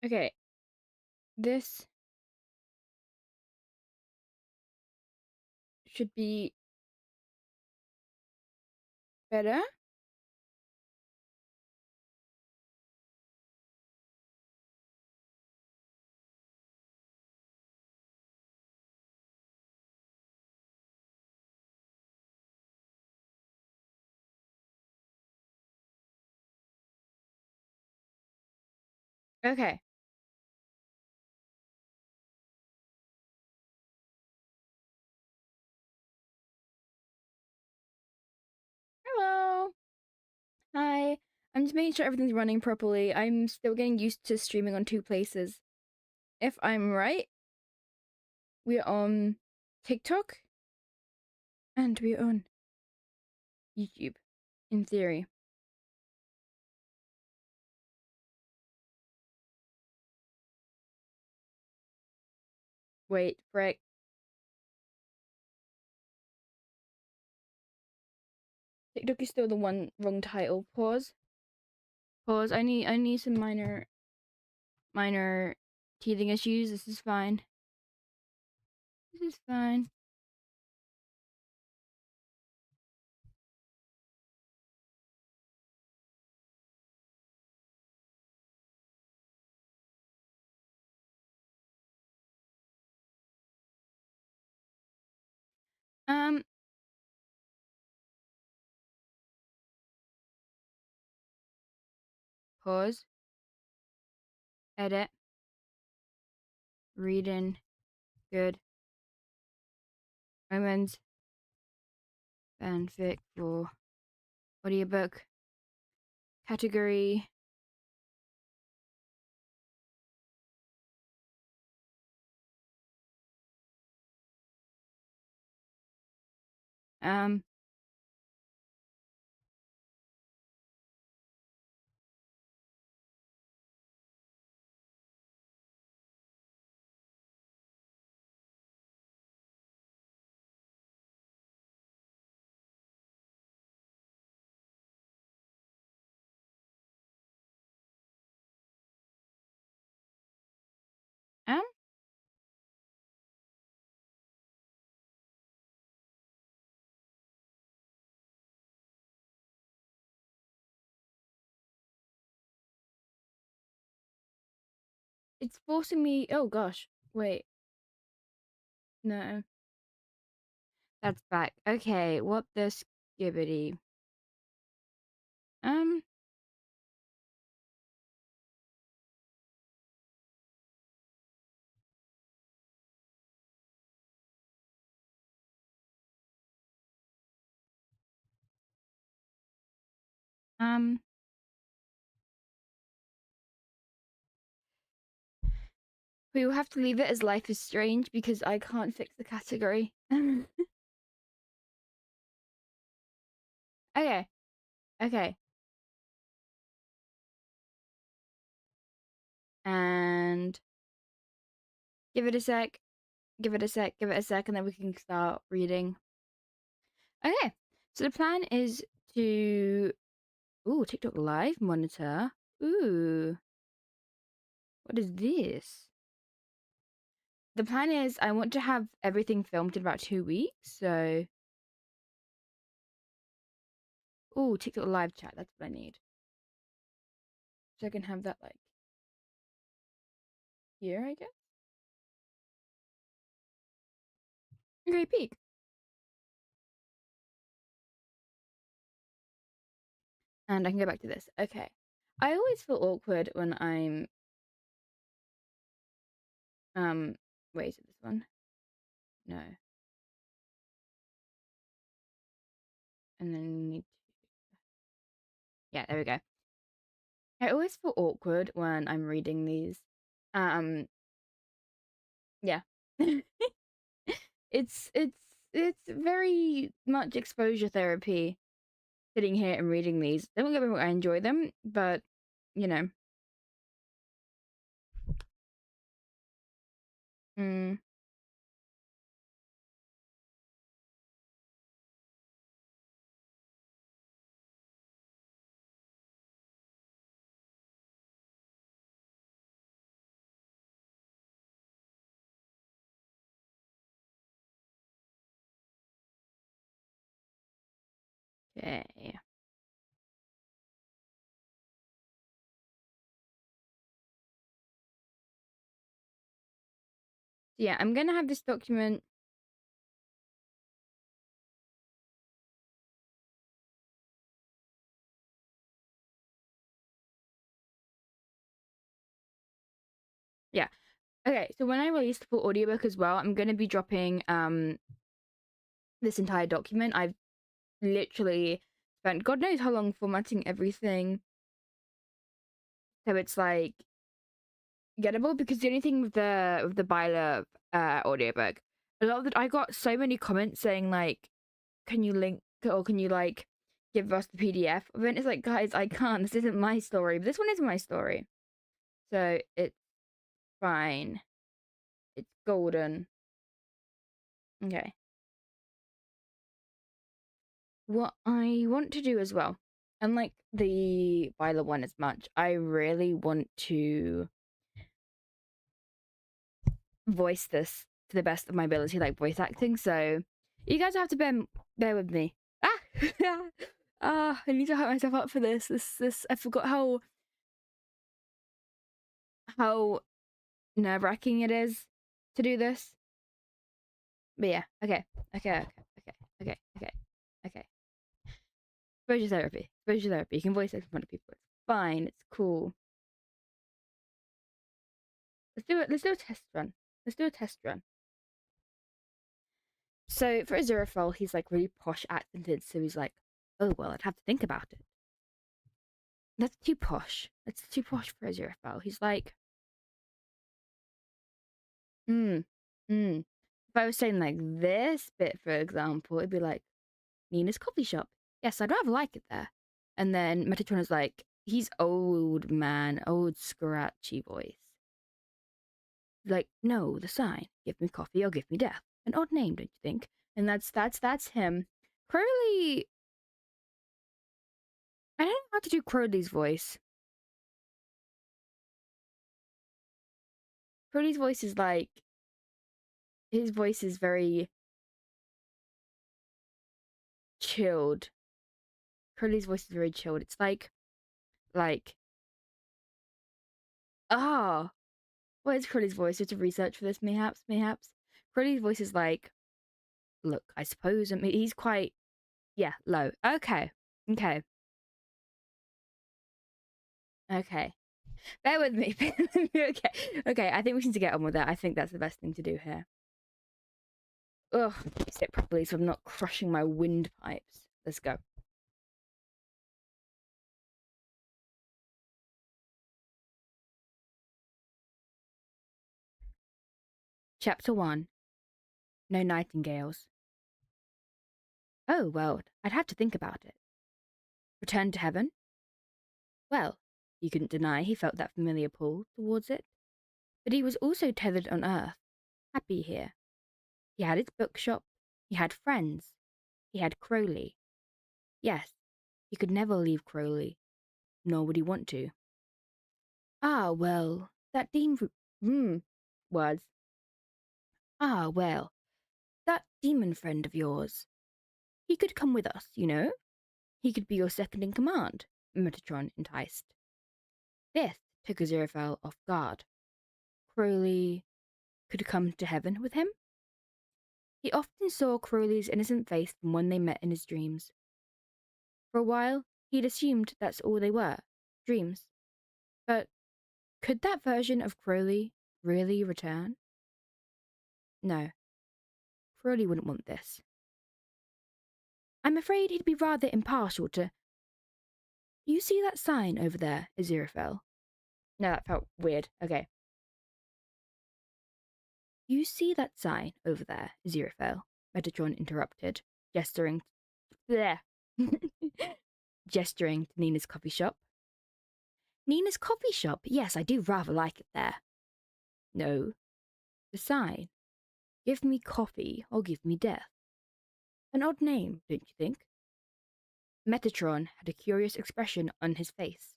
Okay. This should be better. Okay. Hello. Hi. I'm just making sure everything's running properly. I'm still getting used to streaming on 2 places. If I'm right, we're on TikTok and we're on YouTube, in theory. Wait, frick. TikTok is still the one wrong title. Pause. Pause. I need some minor teething issues. This is fine. This is fine. Um, Pause. Edit. Reading. Good. Omens. Fanfic for audiobook. Category. Um, um, it's forcing me. Oh gosh. Wait. No. That's back. Okay. What the skibbity? Um, um, we will have to leave it as Life is Strange because I can't fix the category. Okay. Okay. And give it a sec. Give it a sec. Give it a sec, and then we can start reading. Okay. So the plan is to. Ooh, TikTok live monitor. Ooh. What is this? The plan is I want to have everything filmed in about 2 weeks, so. Ooh, TikTok live chat. That's what I need. So I can have that like here, I guess. Okay, peek. And I can go back to this. Okay. I always feel awkward when I'm wait, is it this one? No. And then need to... Yeah, there we go. I always feel awkward when I'm reading these. Yeah. it's it's it's very much exposure therapy sitting here and reading these. Don't get me wrong, I enjoy them, but you know. Mm, Okay. Yeah, I'm gonna have this document. Yeah. Okay, so when I release the full audiobook as well, I'm gonna be dropping this entire document. I've literally spent God knows how long formatting everything. So it's like gettable, because the only thing with the Byler audiobook, a lot of the, I got so many comments saying like, can you link, or can you like give us the PDF of it? It's like, guys, I can't. This isn't my story. But this one is my story. So it's fine. It's golden. Okay. What I want to do as well, unlike the Byler one as much, I really want to voice this to the best of my ability, like voice acting. So you guys have to bear with me. Ah, I need to hype myself up for this. This I forgot how nerve-wracking it is to do this. But yeah, okay. Exposure therapy. Exposure therapy. You can voice act in front of people. It's fine. It's cool. Let's do it. Let's do a test run. Let's do a test run. So for aziraphale, he's like really posh accented. So he's like, oh well, I'd have to think about it. That's too posh. That's too posh for aziraphale. He's like, If I was saying like this bit, for example, it'd be like, Nina's coffee shop. Yes, I'd rather like it there. And then Metatron is like, he's old man, old scratchy voice. Like, no, the sign. Give me coffee or give me death. An odd name, don't you think? And that's him. Crowley, I don't know how to do Crowley's voice. Crowley's voice is like, his voice is very chilled. Crowley's voice is very chilled. It's like, ah, what is Crowley's voice? Just to research for this, mayhaps. Crowley's voice is like, look, I suppose. I mean, he's quite, yeah, low. Okay. Bear with me. Okay. I think we need to get on with that. I think that's the best thing to do here. Ugh, sit properly so I'm not crushing my windpipes. Let's go. Chapter 1. No nightingales. Oh, well, I'd have to think about it. Return to heaven? Well, you couldn't deny he felt that familiar pull towards it. But he was also tethered on earth, happy here. He had his bookshop, he had friends, he had Crowley. Yes, he could never leave Crowley, nor would he want to. Ah, well, that words. Ah, well, that demon friend of yours. He could come with us, you know. He could be your second in command, Metatron enticed. This took aziraphale off guard. Crowley could come to heaven with him? He often saw Crowley's innocent face from when they met in his dreams. For a while, he'd assumed that's all they were, dreams. But could that version of Crowley really return? No, Crowley wouldn't want this. I'm afraid he'd be rather impartial to... You see that sign over there, aziraphale? No, that felt weird. Okay. You see that sign over there, aziraphale? Metatron interrupted, gesturing... There. Gesturing to Nina's coffee shop. Nina's coffee shop? Yes, I do rather like it there. No. The sign. Give me coffee or give me death. An odd name, don't you think? Metatron had a curious expression on his face,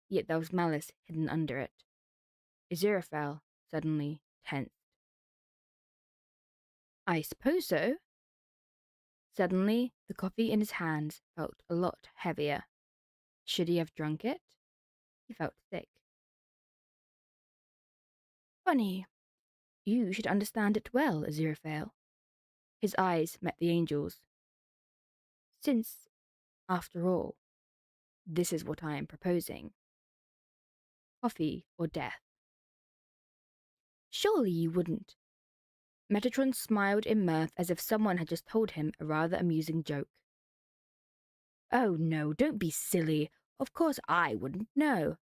yet there was malice hidden under it. Aziraphale suddenly tensed. I suppose so. Suddenly, The coffee in his hands felt a lot heavier. Should he have drunk it? He felt sick. Funny. You should understand it well, Aziraphale. His eyes met the angel's. Since, after all, this is what I am proposing. Coffee or death. Surely you wouldn't. Metatron smiled in mirth as if someone had just told him a rather amusing joke. Oh no, don't be silly. Of course I wouldn't know.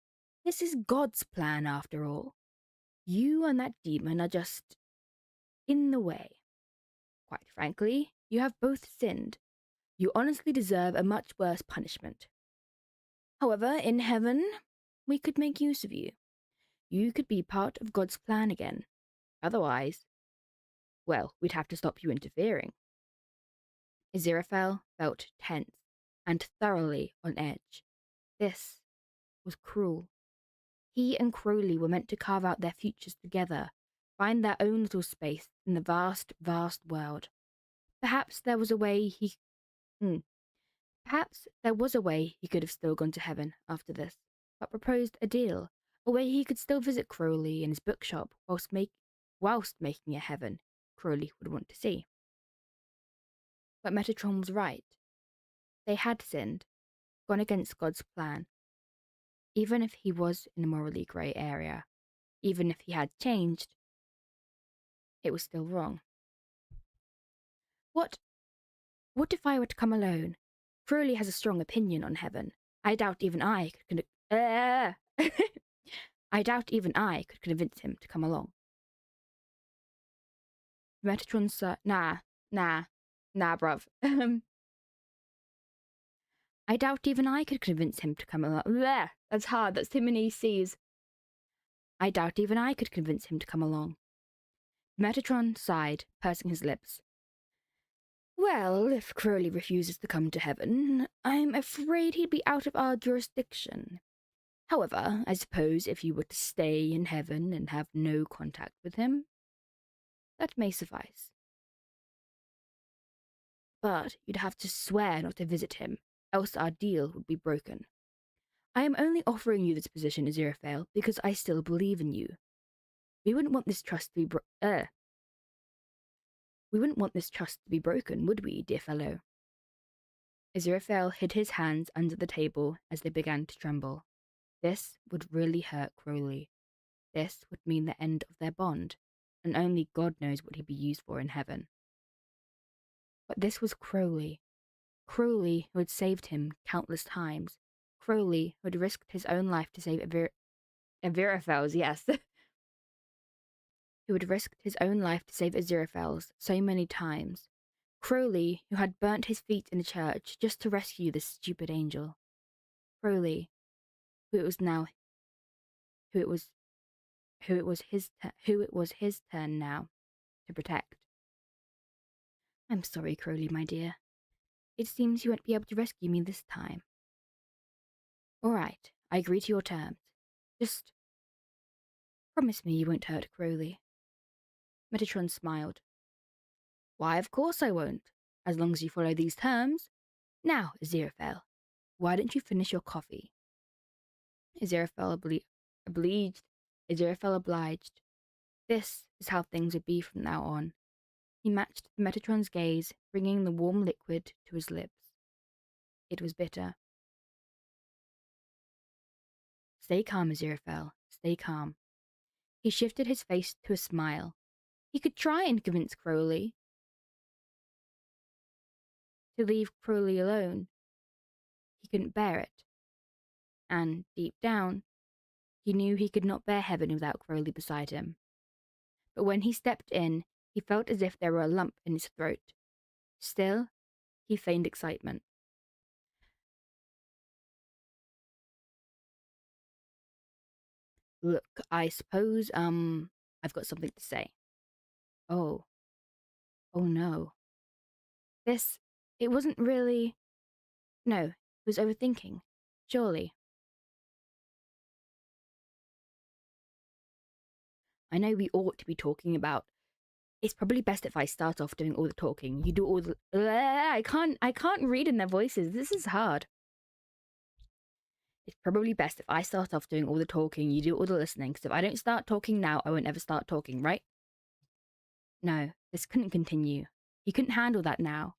This is God's plan after all. You and that demon are just in the way. Quite frankly, you have both sinned. You honestly deserve a much worse punishment. However, in heaven, we could make use of you. You could be part of God's plan again. Otherwise, well, we'd have to stop you interfering. Aziraphale felt tense and thoroughly on edge. This was cruel. He and Crowley were meant to carve out their futures together, find their own little space in the vast, vast world. Perhaps there was a way he could have still gone to heaven after this, but proposed a deal, a way he could still visit Crowley in his bookshop whilst making a heaven Crowley would want to see. But Metatron was right. They had sinned, gone against God's plan. Even if he was in a morally grey area, even if he had changed, it was still wrong. What if I were to come alone? Crowley has a strong opinion on heaven. I doubt even I could convince him to come along. Metatron said, nah, bruv. I doubt even I could convince him to come along. Bleh, that's hard, that's too many C's. I doubt even I could convince him to come along. Metatron sighed, pursing his lips. Well, if Crowley refuses to come to heaven, I'm afraid he'd be out of our jurisdiction. However, I suppose if you were to stay in heaven and have no contact with him, that may suffice. But you'd have to swear not to visit him, else our deal would be broken. I am only offering you this position, Aziraphale, because I still believe in you. We wouldn't want this trust to be broken, would we, dear fellow? Aziraphale hid his hands under the table as they began to tremble. This would really hurt Crowley. This would mean the end of their bond, and only God knows what he'd be used for in heaven. But this was Crowley. Crowley who had saved him countless times. Crowley who had risked his own life to save Aziraphale's, yes. Who had risked his own life to save Aziraphale's so many times. Crowley who had burnt his feet in a church just to rescue this stupid angel. Crowley who it was his turn now to protect. I'm sorry, Crowley, my dear. It seems you won't be able to rescue me this time. All right, I agree to your terms. Just promise me you won't hurt Crowley. Metatron smiled. Why, of course I won't, as long as you follow these terms. Now, Aziraphale, why don't you finish your coffee? Aziraphale obliged. This is how things would be from now on. He matched Metatron's gaze, bringing the warm liquid to his lips. It was bitter. Stay calm, Aziraphale. Stay calm. He shifted his face to a smile. He could try and convince Crowley to leave Crowley alone. He couldn't bear it. And, deep down, he knew he could not bear heaven without Crowley beside him. But when he stepped in, he felt as if there were a lump in his throat. Still, he feigned excitement. Look, I suppose, I've got something to say. Oh. Oh no. It wasn't really... No, he was overthinking. Surely. I know we ought to be talking about It's probably best if I start off doing all the talking. You do all the... I can't read in their voices. This is hard. It's probably best if I start off doing all the talking, you do all the listening, because if I don't start talking now, I won't ever start talking, right? No, this couldn't continue. He couldn't handle that now.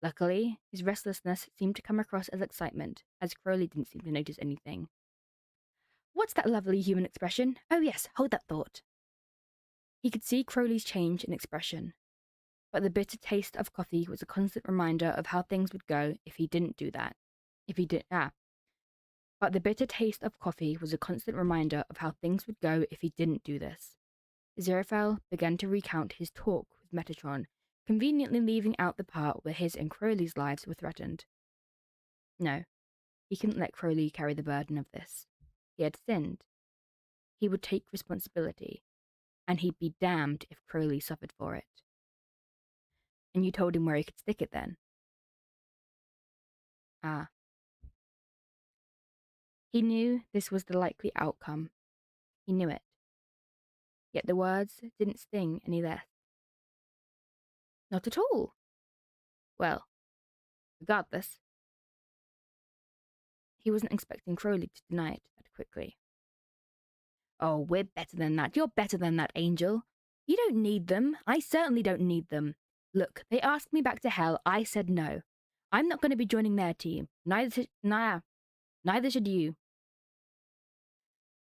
Luckily, his restlessness seemed to come across as excitement, as Crowley didn't seem to notice anything. What's that lovely human expression? Oh yes, hold that thought. He could see Crowley's change in expression, but the bitter taste of coffee was a constant reminder of how things would go if he didn't do that. But the bitter taste of coffee was a constant reminder of how things would go if he didn't do this. Aziraphale began to recount his talk with Metatron, conveniently leaving out the part where his and Crowley's lives were threatened. No, he couldn't let Crowley carry the burden of this. He had sinned. He would take responsibility, and he'd be damned if Crowley suffered for it. And you told him where he could stick it then? Ah. He knew this was the likely outcome. He knew it. Yet the words didn't sting any less. Not at all. Well, regardless, he wasn't expecting Crowley to deny it that quickly. Oh, we're better than that. You're better than that, Angel. You don't need them. I certainly don't need them. Look, they asked me back to hell. I said no. I'm not going to be joining their team. Neither should you.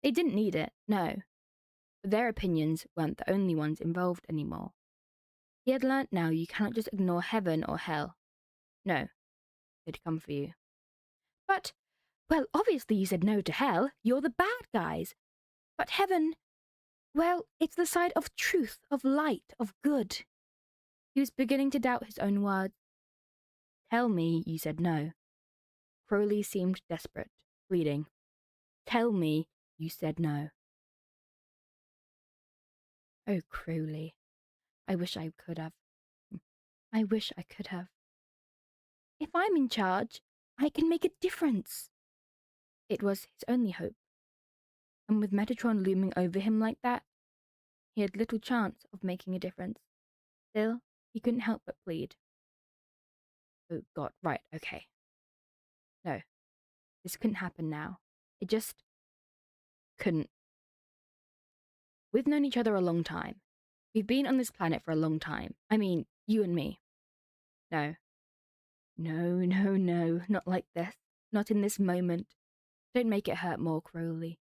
They didn't need it, no. But their opinions weren't the only ones involved anymore. He had learnt now you cannot just ignore heaven or hell. No, they'd come for you. But, well, obviously you said no to hell. You're the bad guys. But heaven, well, it's the side of truth, of light, of good. He was beginning to doubt his own words. Tell me you said no. Crowley seemed desperate, pleading. Tell me you said no. Oh, Crowley, I wish I could have. I wish I could have. If I'm in charge, I can make a difference. It was his only hope. And with Metatron looming over him like that, he had little chance of making a difference. Still, he couldn't help but plead. Oh God, right, okay. No, this couldn't happen now. It just couldn't. We've known each other a long time. We've been on this planet for a long time. I mean, you and me. No. No, not like this. Not in this moment. Don't make it hurt more, Crowley.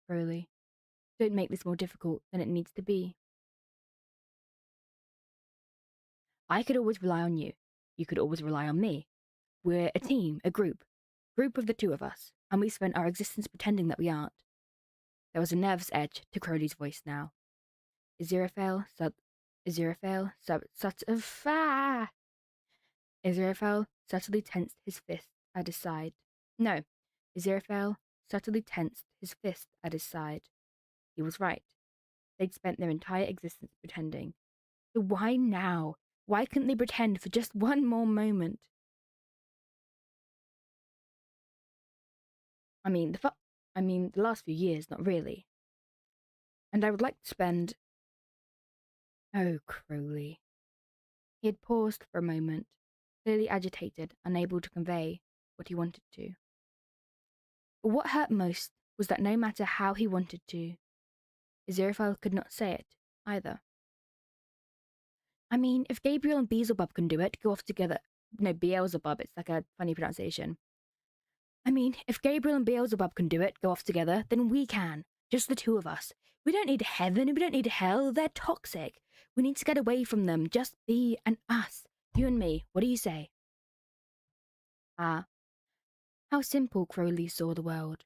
Crowley, don't make this more difficult than it needs to be. I could always rely on you. You could always rely on me. We're a team, a group. Group of the two of us, and we spent our existence pretending that we aren't. There was a nervous edge to Crowley's voice now. Aziraphale subtly tensed his fist at his side. No, Aziraphale subtly tensed his fist at his side. He was right. They'd spent their entire existence pretending. So why now? Why couldn't they pretend for just one more moment? I mean, the last few years, not really. And I would like to spend... Oh, Crowley. He had paused for a moment, clearly agitated, unable to convey what he wanted to. But what hurt most was that no matter how he wanted to, Aziraphale could not say it, either. I mean, if Gabriel and Beelzebub can do it, go off together... No, Beelzebub, it's like a funny pronunciation. I mean, if Gabriel and Beelzebub can do it, go off together, then we can. Just the two of us. We don't need heaven, we don't need hell, they're toxic. We need to get away from them, just be and us. You and me, what do you say? Ah, how simple Crowley saw the world.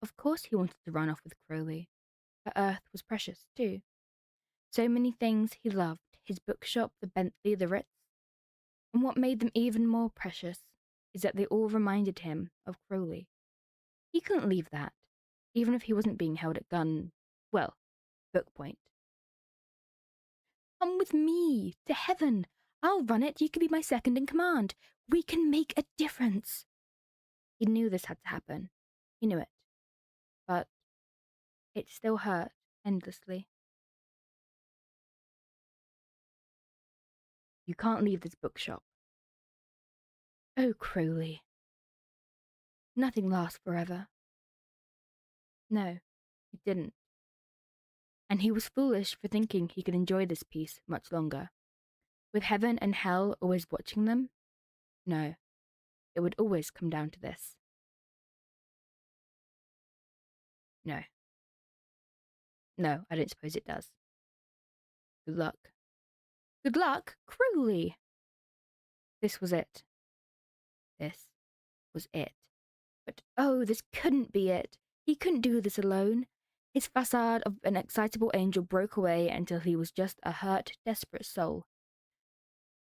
Of course he wanted to run off with Crowley. The earth was precious, too. So many things he loved, his bookshop, the Bentley, the Ritz. And what made them even more precious is that they all reminded him of Crowley. He couldn't leave that, even if he wasn't being held at book point. Come with me, to heaven. I'll run it, you can be my second in command. We can make a difference. He knew this had to happen. He knew it. But it still hurt endlessly. You can't leave this bookshop. Oh, Crowley. Nothing lasts forever. No, it didn't. And he was foolish for thinking he could enjoy this peace much longer. With heaven and hell always watching them? No, it would always come down to this. No. No, I don't suppose it does. Good luck. Good luck, Crowley! This was it. This was it. But oh, this couldn't be it. He couldn't do this alone. His facade of an excitable angel broke away until he was just a hurt, desperate soul.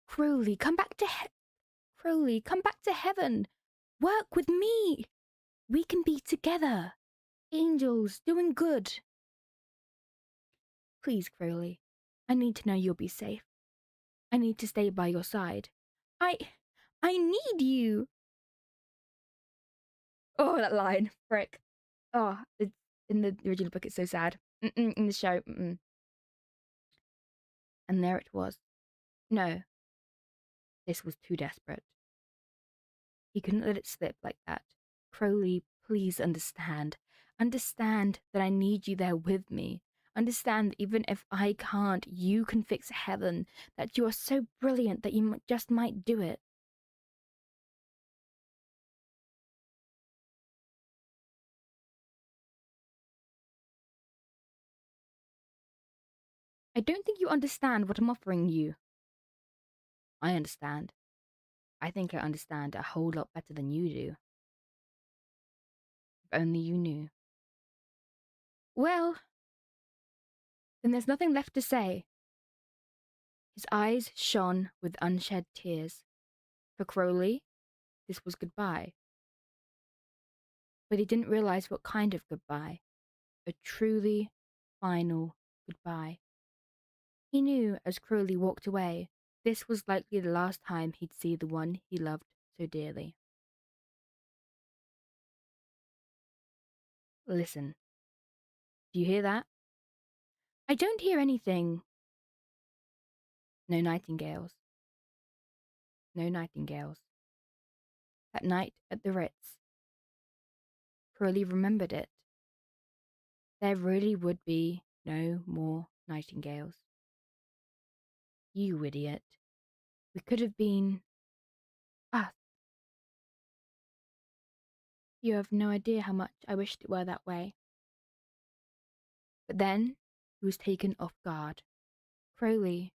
Crowley, come back to Crowley, come back to heaven. Work with me. We can be together. Angels, doing good. Please, Crowley, I need to know you'll be safe. I need to stay by your side. I need you. Oh, that line, frick. Oh, it's, in the original book, it's so sad. In the show, And there it was. No, this was too desperate. He couldn't let it slip like that. Crowley, please understand. Understand that I need you there with me. Understand that even if I can't, you can fix heaven. That you are so brilliant that you just might do it. I don't think you understand what I'm offering you. I understand. I think I understand a whole lot better than you do. If only you knew. Well, then there's nothing left to say. His eyes shone with unshed tears. For Crowley, this was goodbye. But he didn't realize what kind of goodbye. A truly final goodbye. He knew as Crowley walked away, this was likely the last time he'd see the one he loved so dearly. Listen. Do you hear that? I don't hear anything. No nightingales. No nightingales. That night at the Ritz, Crowley remembered it. There really would be no more nightingales. You idiot. We could have been us. You have no idea how much I wished it were that way. But then he was taken off guard. Crowley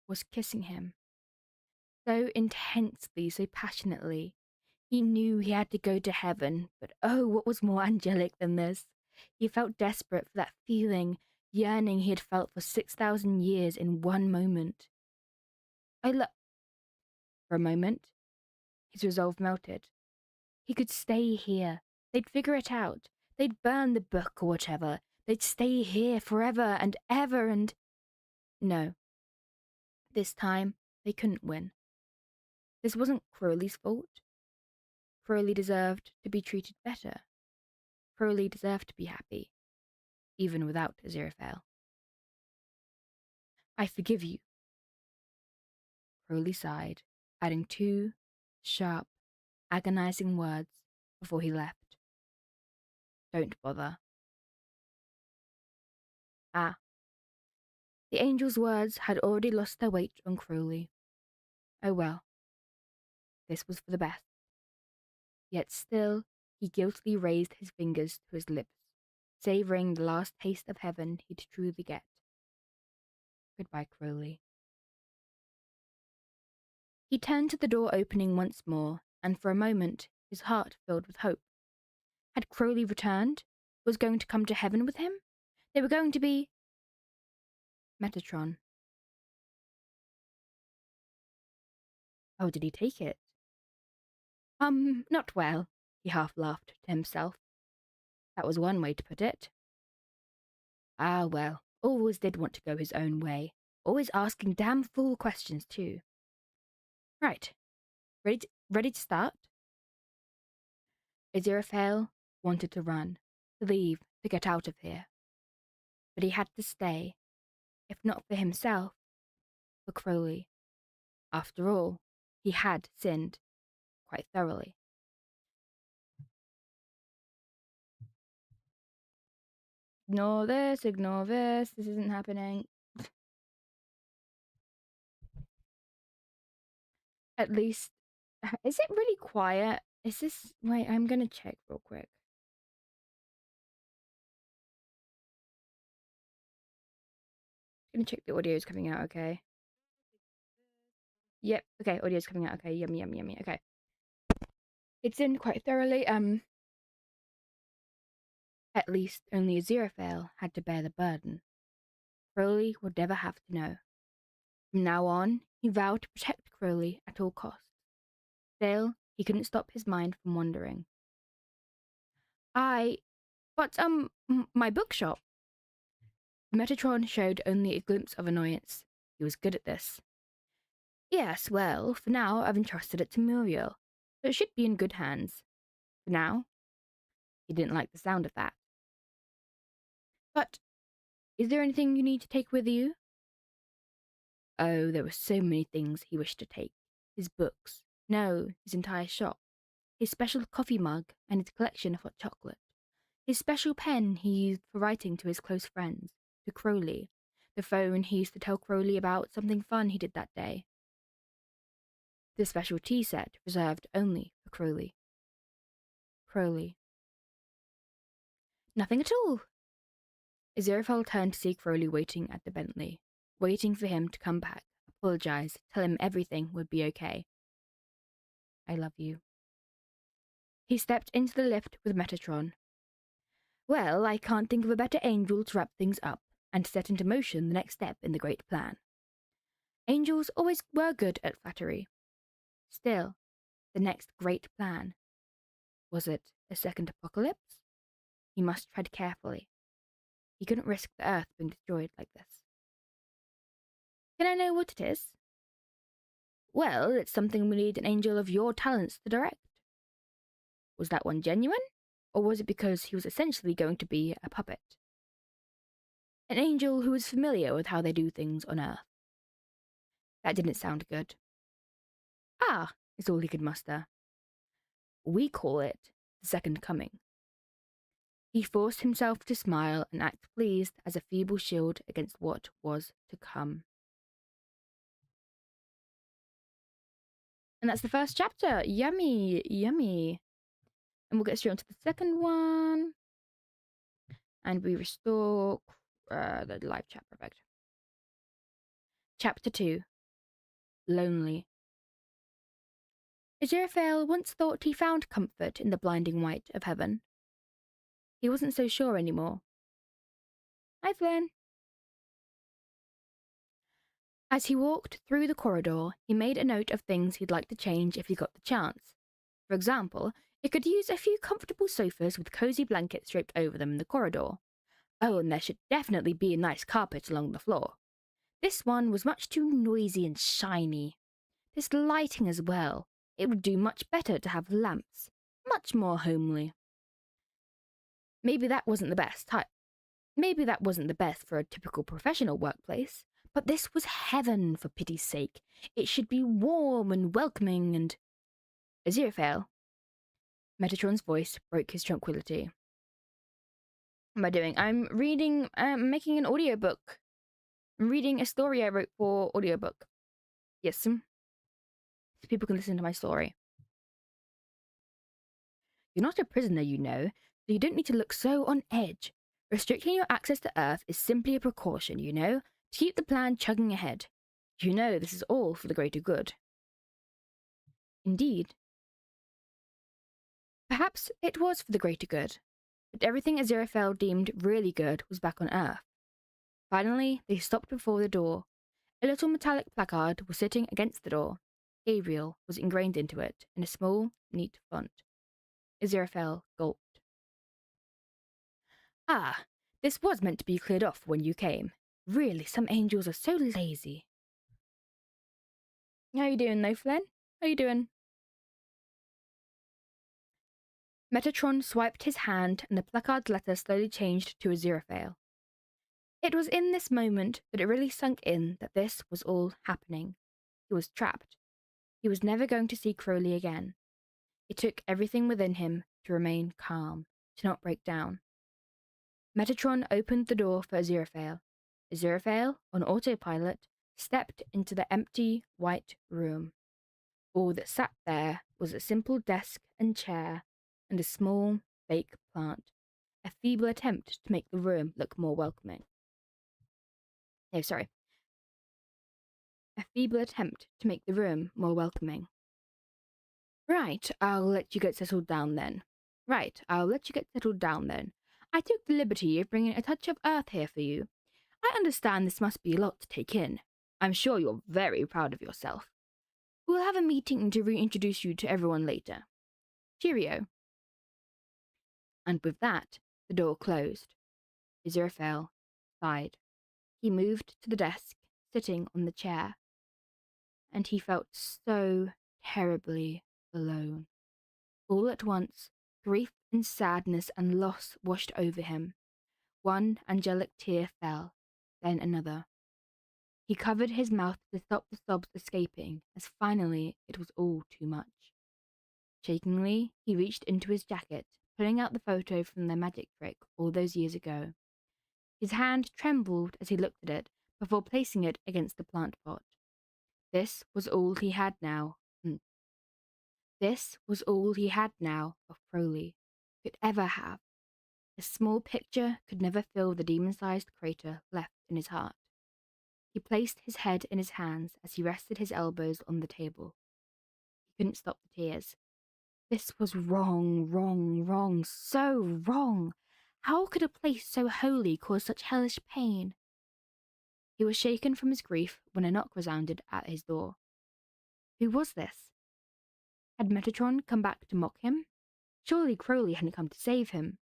was kissing him. So intensely, so passionately. He knew he had to go to heaven, but oh, what was more angelic than this? He felt desperate for that feeling, yearning he had felt for 6,000 years in one moment. For a moment, his resolve melted. He could stay here. They'd figure it out. They'd burn the book or whatever. They'd stay here forever and ever and... No. This time, they couldn't win. This wasn't Crowley's fault. Crowley deserved to be treated better. Crowley deserved to be happy, even without aziraphale. I forgive you. Crowley sighed, adding 2 sharp, agonizing words before he left. Don't bother. Ah. The angel's words had already lost their weight on Crowley. Oh well. This was for the best. Yet still, he guiltily raised his fingers to his lips, savouring the last taste of heaven he'd truly get. Goodbye, Crowley. He turned to the door opening once more, and for a moment his heart filled with hope. Had Crowley returned? Was going to come to heaven with him? They were going to be... Metatron. Oh, did he take it? Not well, he half laughed to himself. That was one way to put it. Ah, well, always did want to go his own way. Always asking damn fool questions, too. Right. Ready to start? Aziraphale wanted to run, to leave, to get out of here. But he had to stay, if not for himself, for Crowley. After all, he had sinned quite thoroughly. Ignore this isn't happening. At least, is it really quiet? Is this, wait, I'm gonna check real quick. Gonna check the audio is coming out okay. Yep, okay, audio's coming out okay. Yummy, yummy, yummy. Okay. It's in quite thoroughly. At least only Aziraphale had to bear the burden. Crowley would never have to know. From now on, he vowed to protect Crowley at all costs. Still, he couldn't stop his mind from wandering. But, my bookshop. Metatron showed only a glimpse of annoyance. He was good at this. Yes, well, for now I've entrusted it to Muriel, so it should be in good hands. For now. He didn't like the sound of that. But, is there anything you need to take with you? Oh, there were so many things he wished to take. His books. No, his entire shop. His special coffee mug and his collection of hot chocolate. His special pen he used for writing to his close friends, to Crowley. The phone he used to tell Crowley about something fun he did that day. The special tea set reserved only for Crowley. Crowley. Nothing at all. Aziraphale turned to see Crowley waiting at the Bentley, waiting for him to come back, apologize, tell him everything would be okay. I love you. He stepped into the lift with Metatron. Well, I can't think of a better angel to wrap things up and set into motion the next step in the great plan. Angels always were good at flattery. Still, the next great plan. Was it a second apocalypse? He must tread carefully. He couldn't risk the Earth being destroyed like this. Can I know what it is? Well, it's something we need an angel of your talents to direct. Was that one genuine? Or was it because he was essentially going to be a puppet? An angel who was familiar with how they do things on Earth. That didn't sound good. Ah, is all he could muster. We call it the Second Coming. He forced himself to smile and act pleased as a feeble shield against what was to come. And that's the first chapter. Yummy, yummy. And we'll get straight on to the second one. And we restore the live chat. Perfect. Chapter 2. Lonely. Aziraphale once thought he found comfort in the blinding white of heaven. He wasn't so sure anymore. Hi, Flynn. As he walked through the corridor, he made a note of things he'd like to change if he got the chance. For example, it could use a few comfortable sofas with cozy blankets draped over them in the corridor. Oh, and there should definitely be a nice carpet along the floor. This one was much too noisy and shiny. This lighting as well. It would do much better to have lamps. Much more homely. Maybe that wasn't the best for a typical professional workplace, but this was heaven, for pity's sake. It should be warm and welcoming and... Aziraphale. Metatron's voice broke his tranquility. What am I doing? I'm reading, making an audiobook. I'm reading a story I wrote for audiobook. Yes, so people can listen to my story. You're not a prisoner, you know, so you don't need to look so on edge. Restricting your access to Earth is simply a precaution, you know, to keep the plan chugging ahead. You know this is all for the greater good. Indeed. Perhaps it was for the greater good, but everything Aziraphale deemed really good was back on Earth. Finally, they stopped before the door. A little metallic placard was sitting against the door. Gabriel was ingrained into it in a small, neat font. Aziraphale gulped. Ah, this was meant to be cleared off when you came. Really, some angels are so lazy. How you doing, though, Flynn? How you doing? Metatron swiped his hand, and the placard's letter slowly changed to Aziraphale. It was in this moment that it really sunk in that this was all happening. He was trapped. He was never going to see Crowley again. It took everything within him to remain calm, to not break down. Metatron opened the door for Aziraphale. Aziraphale, on autopilot, stepped into the empty, white room. All that sat there was a simple desk and chair and a small, fake plant, a feeble attempt to make the room look more welcoming. No, sorry. A feeble attempt to make the room more welcoming. Right, I'll let you get settled down then. I took the liberty of bringing a touch of earth here for you. I understand this must be a lot to take in. I'm sure you're very proud of yourself. We'll have a meeting to reintroduce you to everyone later. Cheerio. And with that, the door closed. Aziraphale sighed. He moved to the desk, sitting on the chair. And he felt so terribly alone. All at once, grief and sadness and loss washed over him. One angelic tear fell, then another. He covered his mouth to stop the sobs escaping, as finally it was all too much. Shakingly, he reached into his jacket, pulling out the photo from the magic trick all those years ago. His hand trembled as he looked at it, before placing it against the plant pot. This was all he had now. This was all he had now of Crowley, could ever have. A small picture could never fill the demon-sized crater left in his heart. He placed his head in his hands as he rested his elbows on the table. He couldn't stop the tears. This was wrong, so wrong. How could a place so holy cause such hellish pain? He was shaken from his grief when a knock resounded at his door. Who was this? Had Metatron come back to mock him? Surely Crowley hadn't come to save him.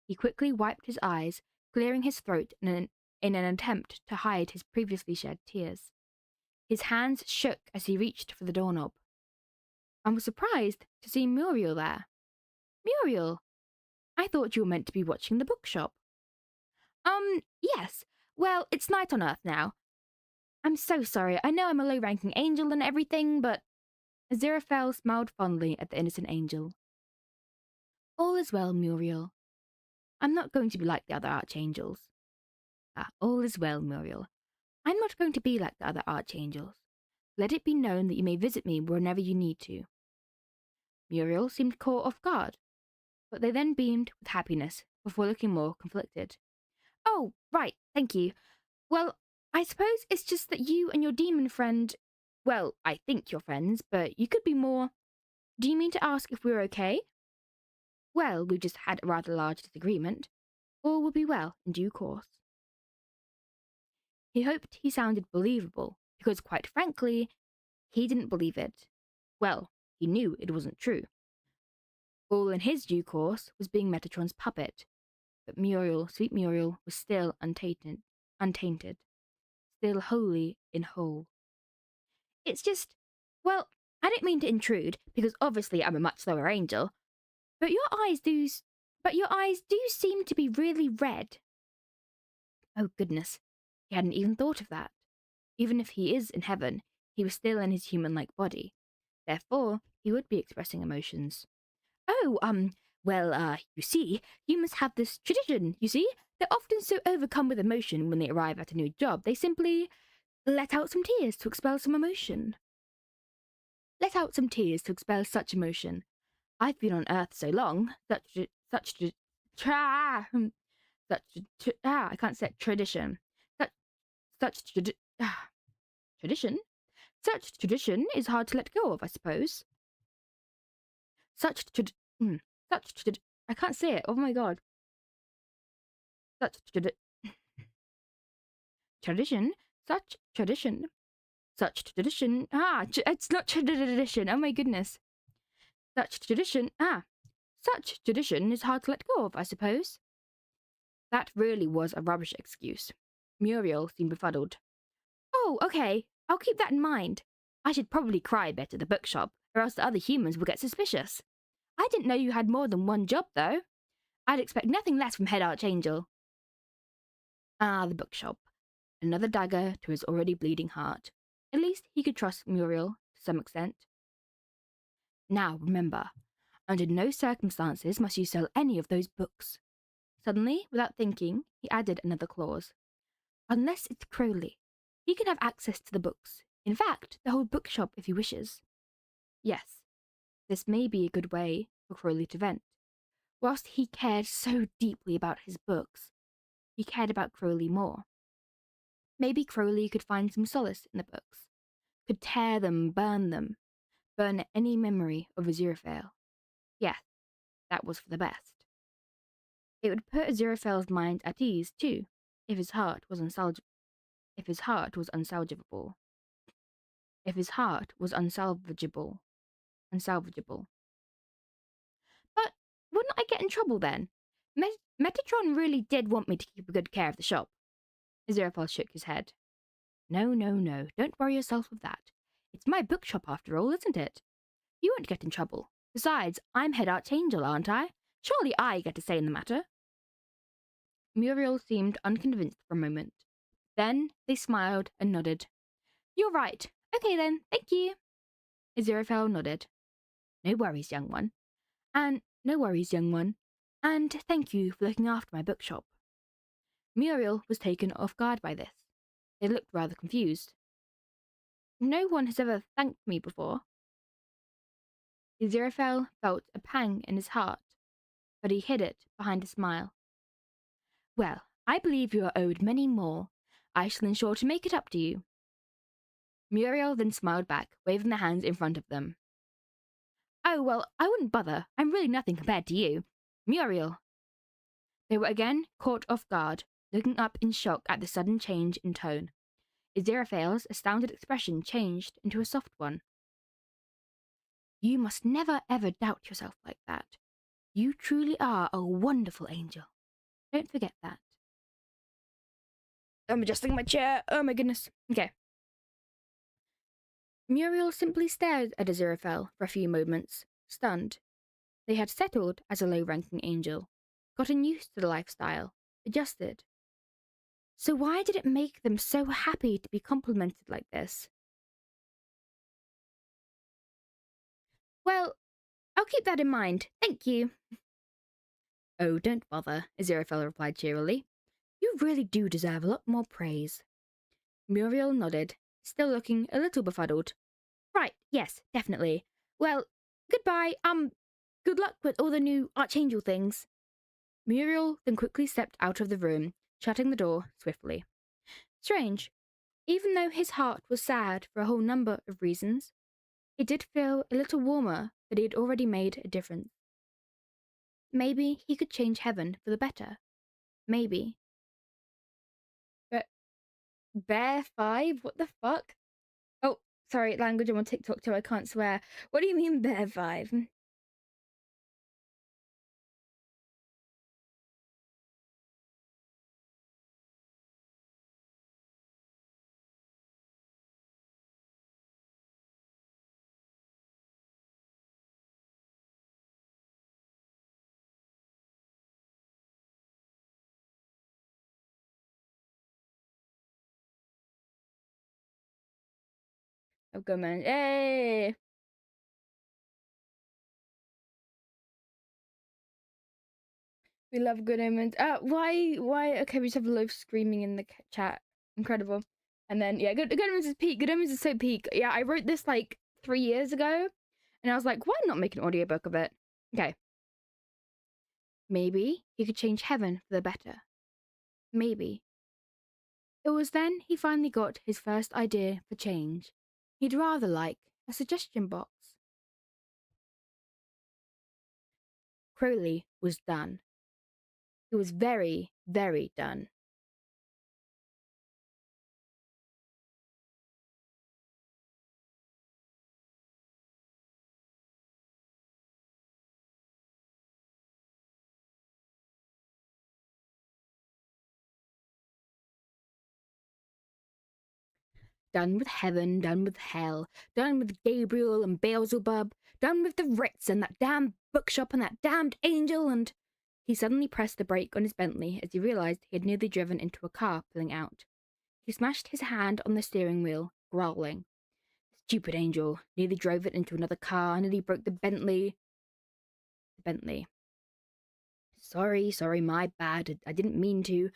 He quickly wiped his eyes, clearing his throat in an attempt to hide his previously shed tears. His hands shook as he reached for the doorknob. I was surprised to see Muriel there. Muriel, I thought you were meant to be watching the bookshop. Yes. Well, it's night on Earth now. I'm so sorry. I know I'm a low-ranking angel and everything, but... Aziraphale smiled fondly at the innocent angel. All is well, Muriel. I'm not going to be like the other archangels. All is well, Muriel. I'm not going to be like the other archangels. Let it be known that you may visit me whenever you need to. Muriel seemed caught off guard, but they then beamed with happiness before looking more conflicted. Oh, right, thank you. Well, I suppose it's just that you and your demon friend... Well, I think you're friends, but you could be more... Do you mean to ask if we're okay? Well, we've just had a rather large disagreement. All will be well in due course. He hoped he sounded believable, because quite frankly, he didn't believe it. Well, he knew it wasn't true. All in his due course was being Metatron's puppet, but Muriel, sweet Muriel, was still untainted, still wholly in whole. It's just, well, I didn't mean to intrude, because obviously I'm a much lower angel, but your eyes do seem to be really red. Oh goodness, he hadn't even thought of that. Even if he is in heaven, he was still in his human-like body. Therefore, he would be expressing emotions. Oh, you see, humans have this tradition, you see? They're often so overcome with emotion when they arrive at a new job, they simply let out some tears to expel some emotion. Let out some tears to expel such emotion. I've been on Earth so long, I can't say it, tradition. Tradition? Such tradition is hard to let go of, I suppose. I can't say it, oh my god. Tradition? Such tradition. It's not tradition, oh my goodness. Such tradition is hard to let go of, I suppose. That really was a rubbish excuse. Muriel seemed befuddled. Oh, okay, I'll keep that in mind. I should probably cry a bit at the bookshop, or else the other humans will get suspicious. I didn't know you had more than one job, though. I'd expect nothing less from Head Archangel. The bookshop. another dagger to his already bleeding heart. At least he could trust Muriel to some extent. Now, remember, under no circumstances must you sell any of those books. Suddenly, without thinking, he added another clause. Unless it's Crowley. He can have access to the books. In fact, the whole bookshop if he wishes. Yes, this may be a good way for Crowley to vent. Whilst he cared so deeply about his books, he cared about Crowley more. Maybe Crowley could find some solace in the books, could tear them, burn any memory of aziraphale. Yes, that was for the best. It would put aziraphale's mind at ease, too, if his heart was unsalvageable. If his heart was unsalvageable. But wouldn't I get in trouble then? Metatron really did want me to keep a good care of the shop. Aziraphale shook his head. No, don't worry yourself with that. It's my bookshop after all, isn't it? You won't get in trouble. Besides, I'm head archangel, aren't I? Surely I get a say in the matter. Muriel seemed unconvinced for a moment. Then they smiled and nodded. You're right. Okay then, thank you. Aziraphale nodded. No worries, young one. And thank you for looking after my bookshop. Muriel was taken off guard by this. They looked rather confused. No one has ever thanked me before. Aziraphale felt a pang in his heart, but he hid it behind a smile. Well, I believe you are owed many more. I shall ensure to make it up to you. Muriel then smiled back, waving the hands in front of them. Oh, well, I wouldn't bother. I'm really nothing compared to you. Muriel. They were again caught off guard, looking up in shock at the sudden change in tone. Aziraphale's astounded expression changed into a soft one. You must never ever doubt yourself like that. You truly are a wonderful angel. Don't forget that. I'm adjusting my chair. Oh my goodness. Okay. Muriel simply stared at Aziraphale for a few moments, stunned. They had settled as a low-ranking angel, gotten used to the lifestyle, adjusted. So why did it make them so happy to be complimented like this? Well, I'll keep that in mind, thank you. Oh, don't bother, Aziraphale replied cheerily. You really do deserve a lot more praise. Muriel nodded, still looking a little befuddled. Right, yes, definitely. Well, goodbye, good luck with all the new Archangel things. Muriel then quickly stepped out of the room, shutting the door swiftly. Strange. Even though his heart was sad for a whole number of reasons, it did feel a little warmer that he had already made a difference. Maybe he could change heaven for the better. Maybe. But Bear 5? What the fuck? Oh, sorry, language I'm on TikTok too, I can't swear. What do you mean Bear 5? Oh, good man. Hey! We love Good Omens. Why? Okay, we just have a loaf screaming in the chat. Incredible. And then, yeah, Good Omens is peak. Good Omens is so peak. Yeah, I wrote this like 3 years ago. And I was like, why not make an audiobook of it? Okay. Maybe he could change heaven for the better. Maybe. It was then he finally got his first idea for change. He'd rather like a suggestion box. Crowley was done. He was very, very done. Done with heaven, done with hell, done with Gabriel and Beelzebub, done with the Ritz and that damn bookshop and that damned angel, and... He suddenly pressed the brake on his Bentley as he realized he had nearly driven into a car pulling out. He smashed his hand on the steering wheel, growling. Stupid angel. Nearly drove it into another car, nearly broke the Bentley. The Bentley. Sorry, my bad. I didn't mean to.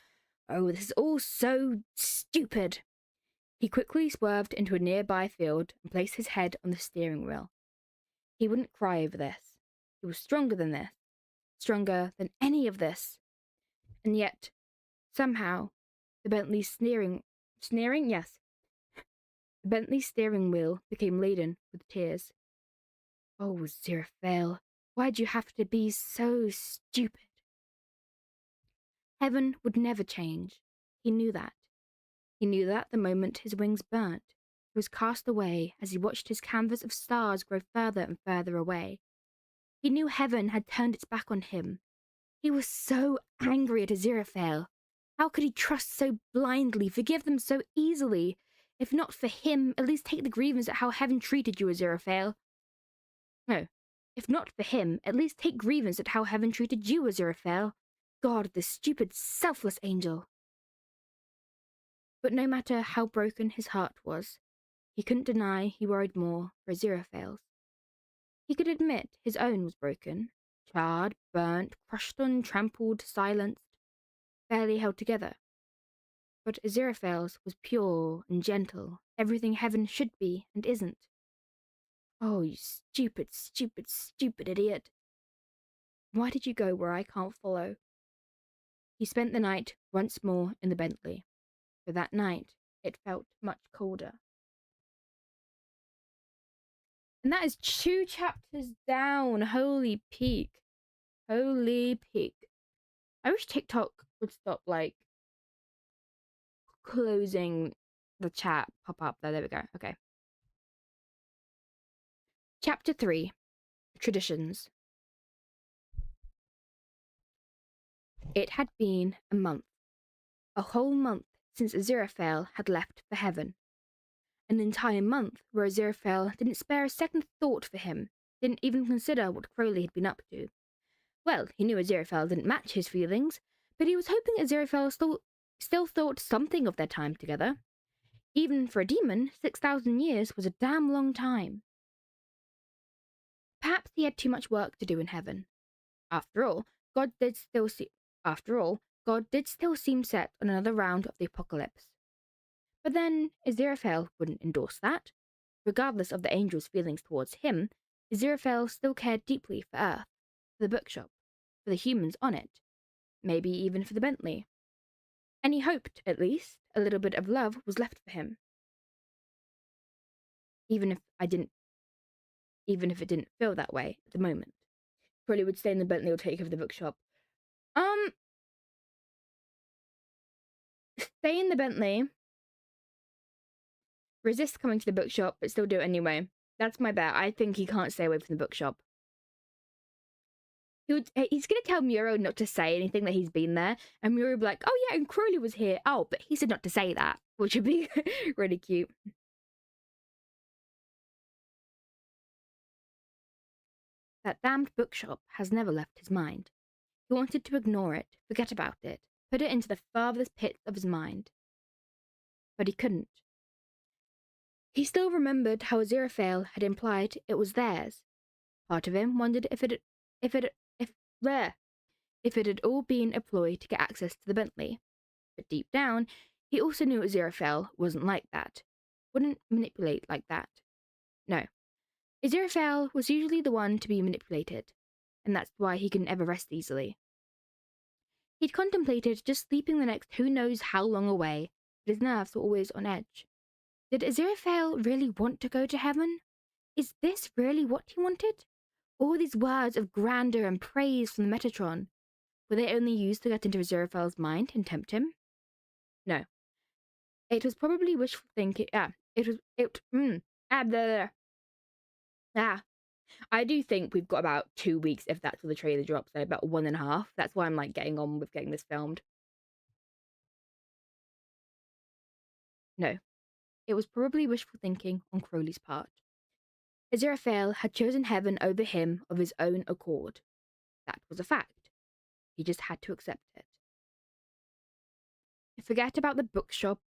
Oh, this is all so stupid. He quickly swerved into a nearby field and placed his head on the steering wheel. He wouldn't cry over this. He was stronger than this. Stronger than any of this. And yet, somehow, the Bentley's sneering? Yes. The Bentley's steering wheel became laden with tears. Oh, aziraphale, why'd you have to be so stupid? Heaven would never change. He knew that. He knew that the moment his wings burnt. He was cast away as he watched his canvas of stars grow further and further away. He knew heaven had turned its back on him. He was so angry at aziraphale. How could he trust so blindly, forgive them so easily? If not for him, at least take the grievance at how heaven treated you, aziraphale. No, if not for him, at least take grievance at how heaven treated you, aziraphale. God, the stupid, selfless angel. But no matter how broken his heart was, he couldn't deny he worried more for aziraphale's. He could admit his own was broken, charred, burnt, crushed on, trampled, silenced, barely held together. But aziraphale's was pure and gentle, everything heaven should be and isn't. Oh, you stupid, stupid, stupid idiot. Why did you go where I can't follow? He spent the night once more in the Bentley. For that night, it felt much colder. And that is 2 chapters down. Holy peak. Holy peak. I wish TikTok would stop, closing the chat pop up there. There we go. Okay. Chapter 3. Traditions. It had been a month. A whole month since aziraphale had left for heaven. An entire month where aziraphale didn't spare a second thought for him, didn't even consider what Crowley had been up to. Well, he knew aziraphale didn't match his feelings, but he was hoping aziraphale still thought something of their time together. Even for a demon, 6,000 years was a damn long time. Perhaps he had too much work to do in heaven. After all, God did still seem set on another round of the apocalypse. But then, aziraphale wouldn't endorse that. Regardless of the angel's feelings towards him, aziraphale still cared deeply for Earth, for the bookshop, for the humans on it, maybe even for the Bentley. And he hoped, at least, a little bit of love was left for him. Even if it didn't feel that way at the moment. Crowley would stay in the Bentley or take over the bookshop. Stay in the Bentley. Resist coming to the bookshop, but still do it anyway. That's my bet. I think he can't stay away from the bookshop. He's going to tell Muro not to say anything that he's been there, and Muro will be like, oh yeah, and Crowley was here. Oh, but he said not to say that, which would be really cute. That damned bookshop has never left his mind. He wanted to ignore it, forget about it, put it into the farthest pits of his mind. But he couldn't. He still remembered how aziraphale had implied it was theirs. Part of him wondered if it had all been a ploy to get access to the Bentley. But deep down, he also knew aziraphale wasn't like that. Wouldn't manipulate like that. No. Aziraphale was usually the one to be manipulated, and that's why he couldn't ever rest easily. He'd contemplated just sleeping the next who knows how long away, but his nerves were always on edge. Did aziraphale really want to go to heaven? Is this really what he wanted? All these words of grandeur and praise from the Metatron, were they only used to get into aziraphale's mind and tempt him? No. It was probably wishful thinking. I do think we've got about 2 weeks if that's when the trailer drops, so about 1.5. That's why I'm getting on with getting this filmed. No. It was probably wishful thinking on Crowley's part. Aziraphale had chosen heaven over him of his own accord. That was a fact. He just had to accept it. Forget about the bookshop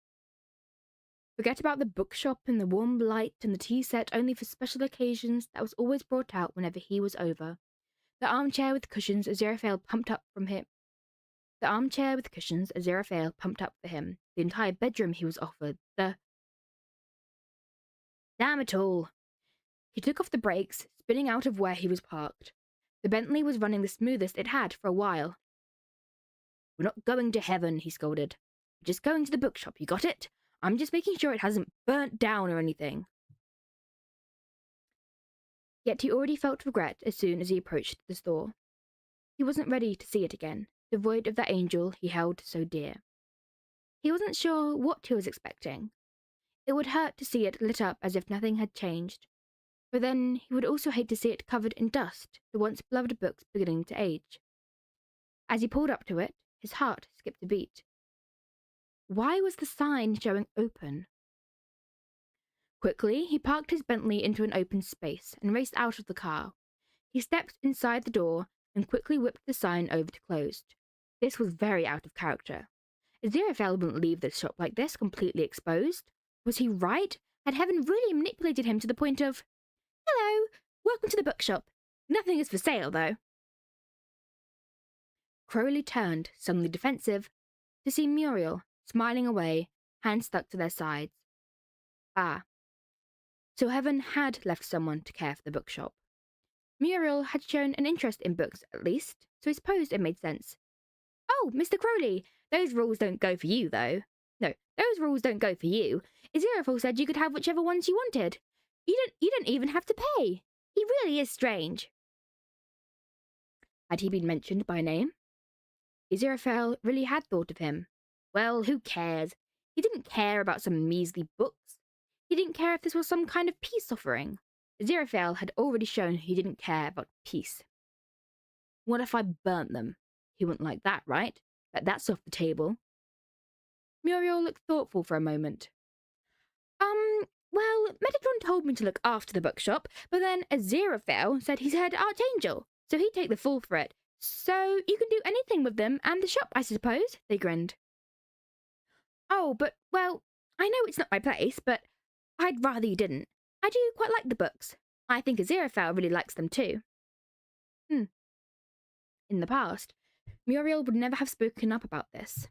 Forget about the bookshop and the warm light and the tea set only for special occasions that was always brought out whenever he was over. The armchair with cushions Aziraphale pumped up from him. The armchair with cushions Aziraphale pumped up for him. The entire bedroom he was offered. Damn it all. He took off the brakes, spinning out of where he was parked. The Bentley was running the smoothest it had for a while. We're not going to heaven, he scolded. We're just going to the bookshop, you got it? I'm just making sure it hasn't burnt down or anything. Yet he already felt regret as soon as he approached the store. He wasn't ready to see it again, devoid of that angel he held so dear. He wasn't sure what he was expecting. It would hurt to see it lit up as if nothing had changed. But then he would also hate to see it covered in dust, the once beloved books beginning to age. As he pulled up to it, his heart skipped a beat. Why was the sign showing open? Quickly, he parked his Bentley into an open space and raced out of the car. He stepped inside the door and quickly whipped the sign over to closed. This was very out of character. Aziraphale wouldn't leave this shop like this, completely exposed. Was he right? Had heaven really manipulated him to the point of, "Hello, welcome to the bookshop. Nothing is for sale, though." Crowley turned, suddenly defensive, to see Muriel, smiling away, hands stuck to their sides. Ah. So heaven had left someone to care for the bookshop. Muriel had shown an interest in books, at least, so he supposed it made sense. "Oh, Mr. Crowley, those rules don't go for you, though. No, those rules don't go for you. Aziraphale said you could have whichever ones you wanted. You don't even have to pay. He really is strange." Had he been mentioned by name? Aziraphale really had thought of him. Well, who cares? He didn't care about some measly books. He didn't care if this was some kind of peace offering. Aziraphale had already shown he didn't care about peace. What if I burnt them? He wouldn't like that, right? But that's off the table. Muriel looked thoughtful for a moment. Well, Metatron told me to look after the bookshop, but then Aziraphale said he's head archangel, so he'd take the fall for it. So you can do anything with them and the shop, I suppose, they grinned. Oh, but, well, I know it's not my place, but I'd rather you didn't. I do quite like the books. I think Aziraphale really likes them too. In the past, Muriel would never have spoken up about this.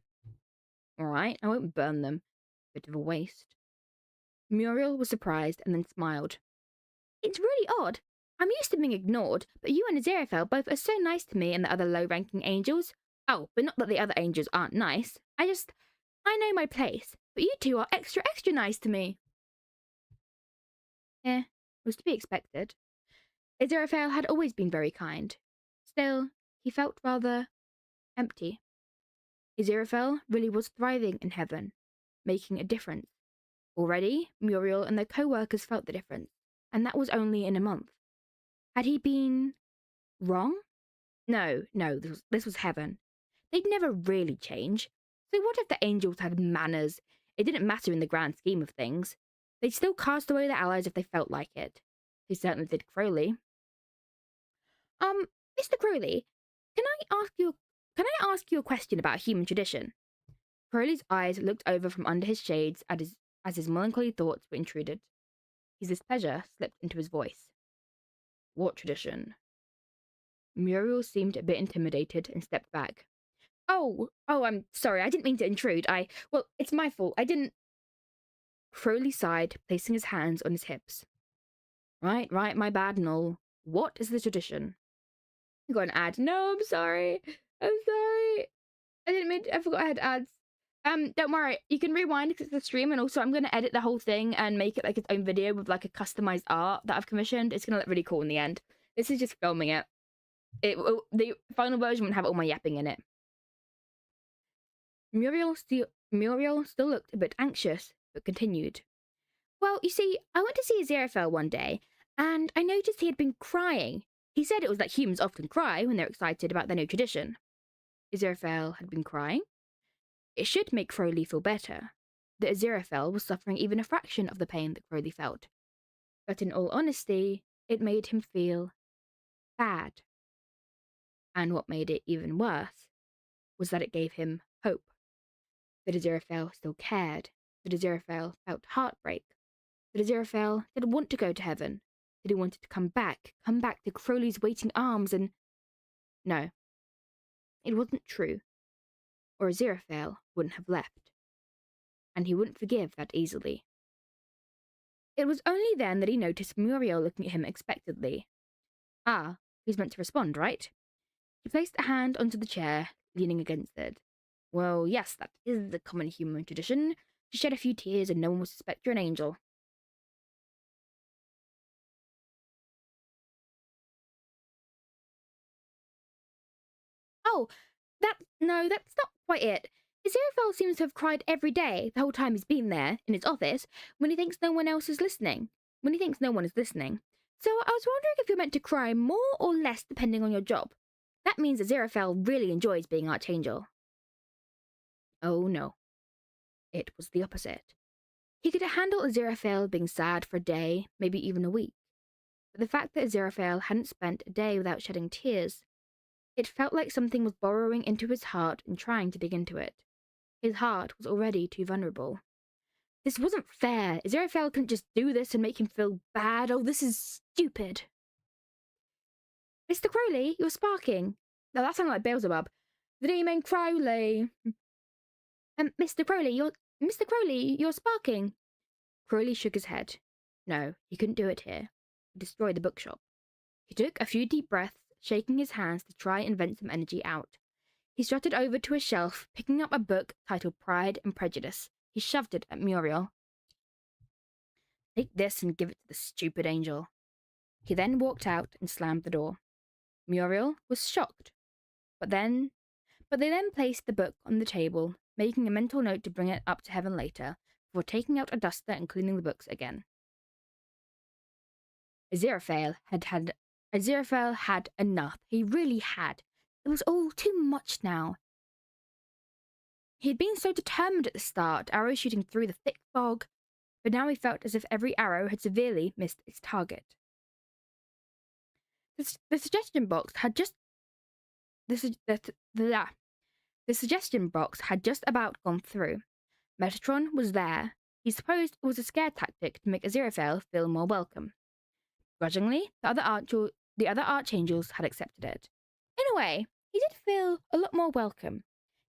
All right, I won't burn them. Bit of a waste. Muriel was surprised and then smiled. It's really odd. I'm used to being ignored, but you and Aziraphale both are so nice to me and the other low-ranking angels. Oh, but not that the other angels aren't nice. I know my place, but you two are extra nice to me. It was to be expected. Aziraphale had always been very kind. Still, he felt rather empty. Aziraphale really was thriving in heaven, making a difference. Already, Muriel and their co-workers felt the difference, and that was only in a month. Had he been wrong? No, this was heaven. They'd never really change. So what if the angels had manners? It didn't matter in the grand scheme of things. They'd still cast away their allies if they felt like it. They certainly did Crowley. Mr. Crowley, can I ask you a question about human tradition? Crowley's eyes looked over from under his shades as his melancholy thoughts were intruded. His displeasure slipped into his voice. What tradition? Muriel seemed a bit intimidated and stepped back. Oh, I'm sorry, I didn't mean to intrude. Well, it's my fault. I didn't... Crowley sighed, placing his hands on his hips. Right, my bad and all. What is the tradition? I got an ad. No, I'm sorry. I forgot I had ads. Don't worry, you can rewind because it's the stream, and also I'm going to edit the whole thing and make it like its own video with like a customized art that I've commissioned. It's going to look really cool in the end. This is just filming it. The final version won't have all my yapping in it. Muriel still looked a bit anxious, but continued. Well, you see, I went to see Aziraphale one day, and I noticed he had been crying. He said it was like humans often cry when they're excited about their new tradition. Aziraphale had been crying? It should make Crowley feel better, that Aziraphale was suffering even a fraction of the pain that Crowley felt. But in all honesty, it made him feel bad. And what made it even worse was that it gave him hope. That Aziraphale still cared, But Aziraphale felt heartbreak. But Aziraphale didn't want to go to heaven. That he wanted to come back to Crowley's waiting arms, and no, it wasn't true, or Aziraphale wouldn't have left, and he wouldn't forgive that easily. It was only then that he noticed Muriel looking at him expectantly. Ah, he's meant to respond, right? He placed a hand onto the chair, leaning against it. Well, yes, that is the common human tradition, to shed a few tears and no one will suspect you're an angel. Oh, no, that's not quite it. Aziraphale seems to have cried every day, the whole time he's been there, in his office, when he thinks no one else is listening. When he thinks no one is listening. So I was wondering if you're meant to cry more or less depending on your job. That means Aziraphale really enjoys being Archangel. Oh no. It was the opposite. He could handle Aziraphale being sad for a day, maybe even a week. But the fact that Aziraphale hadn't spent a day without shedding tears, it felt like something was burrowing into his heart and trying to dig into it. His heart was already too vulnerable. This wasn't fair. Aziraphale couldn't just do this and make him feel bad. Oh, this is stupid. Mr. Crowley, you're sparking. No, that sounded like Beelzebub. The demon Crowley. Mr. Crowley, you're sparking. Crowley shook his head. No, he couldn't do it here. He'd destroy the bookshop. He took a few deep breaths, shaking his hands to try and vent some energy out. He strutted over to a shelf, picking up a book titled Pride and Prejudice. He shoved it at Muriel. Take this and give it to the stupid angel. He then walked out and slammed the door. Muriel was shocked. But they then placed the book on the table, making a mental note to bring it up to heaven later, before taking out a duster and cleaning the books again. Aziraphale had enough. He really had. It was all too much now. He had been so determined at the start, arrows shooting through the thick fog, but now he felt as if every arrow had severely missed its target. The suggestion box had just about gone through. Metatron was there. He supposed it was a scare tactic to make Aziraphale feel more welcome. Grudgingly, the other archangels had accepted it. In a way, he did feel a lot more welcome.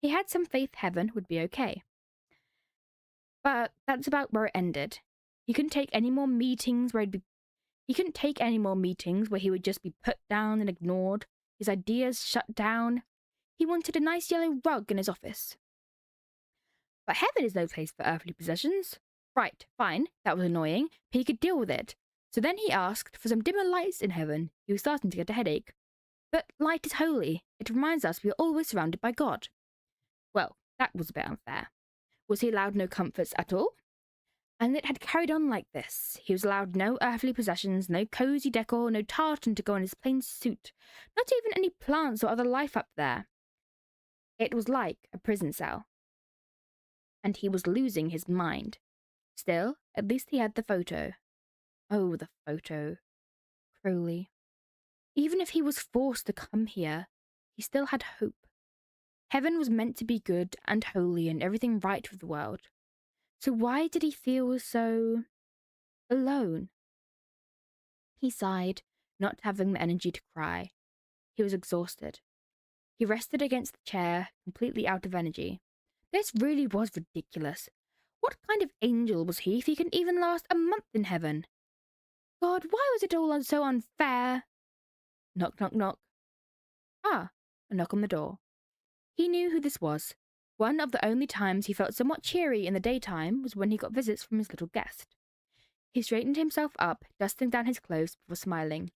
He had some faith heaven would be okay. But that's about where it ended. He couldn't take any more meetings where he would just be put down and ignored, his ideas shut down. He wanted a nice yellow rug in his office. But heaven is no place for earthly possessions. Right, fine, that was annoying, but he could deal with it. So then he asked for some dimmer lights in heaven. He was starting to get a headache. But light is holy. It reminds us we are always surrounded by God. Well, that was a bit unfair. Was he allowed no comforts at all? And it had carried on like this. He was allowed no earthly possessions, no cozy decor, no tartan to go on his plain suit, not even any plants or other life up there. It was like a prison cell. And he was losing his mind. Still, at least he had the photo. Oh, the photo. Crowley. Even if he was forced to come here, he still had hope. Heaven was meant to be good and holy and everything right with the world. So why did he feel so alone? He sighed, not having the energy to cry. He was exhausted. He rested against the chair, completely out of energy. This really was ridiculous. What kind of angel was he if he couldn't even last a month in heaven? God, why was it all so unfair? Knock, knock, knock. Ah, a knock on the door. He knew who this was. One of the only times he felt somewhat cheery in the daytime was when he got visits from his little guest. He straightened himself up, dusting down his clothes before smiling.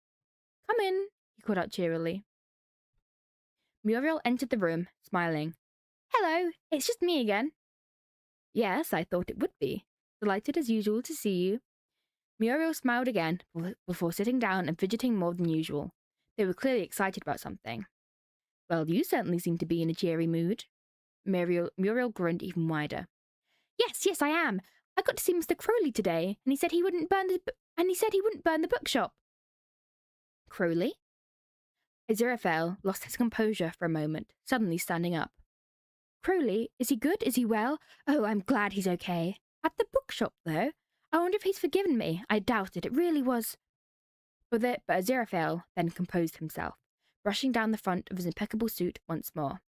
Come in, he called out cheerily. Muriel entered the room, smiling. Hello, it's just me again. Yes, I thought it would be. Delighted as usual to see you. Muriel smiled again before sitting down and fidgeting more than usual. They were clearly excited about something. Well, you certainly seem to be in a cheery mood. Muriel grinned even wider. Yes, I am. I got to see Mr. Crowley today, and he said he wouldn't burn the bookshop. Crowley? Aziraphale lost his composure for a moment, suddenly standing up. Crowley, is he good? Is he well? Oh, I'm glad he's okay. At the bookshop, though. I wonder if he's forgiven me. I doubt it. It really was. But aziraphale then composed himself, brushing down the front of his impeccable suit once more.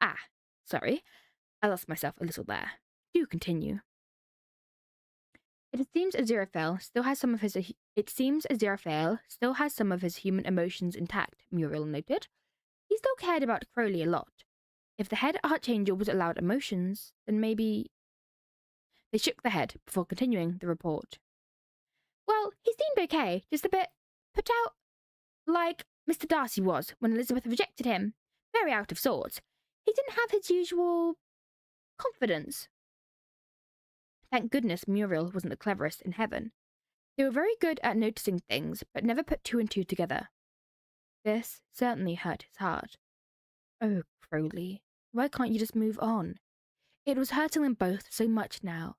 Ah, sorry. I lost myself a little there. Do continue. It seems aziraphale still has some of his human emotions intact, Muriel noted. He still cared about Crowley a lot. If the head archangel was allowed emotions, then maybe... They shook their head before continuing the report. Well, he seemed okay, just a bit put out, like Mr. Darcy was when Elizabeth rejected him. Very out of sorts. He didn't have his usual confidence. Thank goodness Muriel wasn't the cleverest in heaven. They were very good at noticing things, but never put two and two together. This certainly hurt his heart. Oh, Crowley, why can't you just move on? It was hurting them both so much now.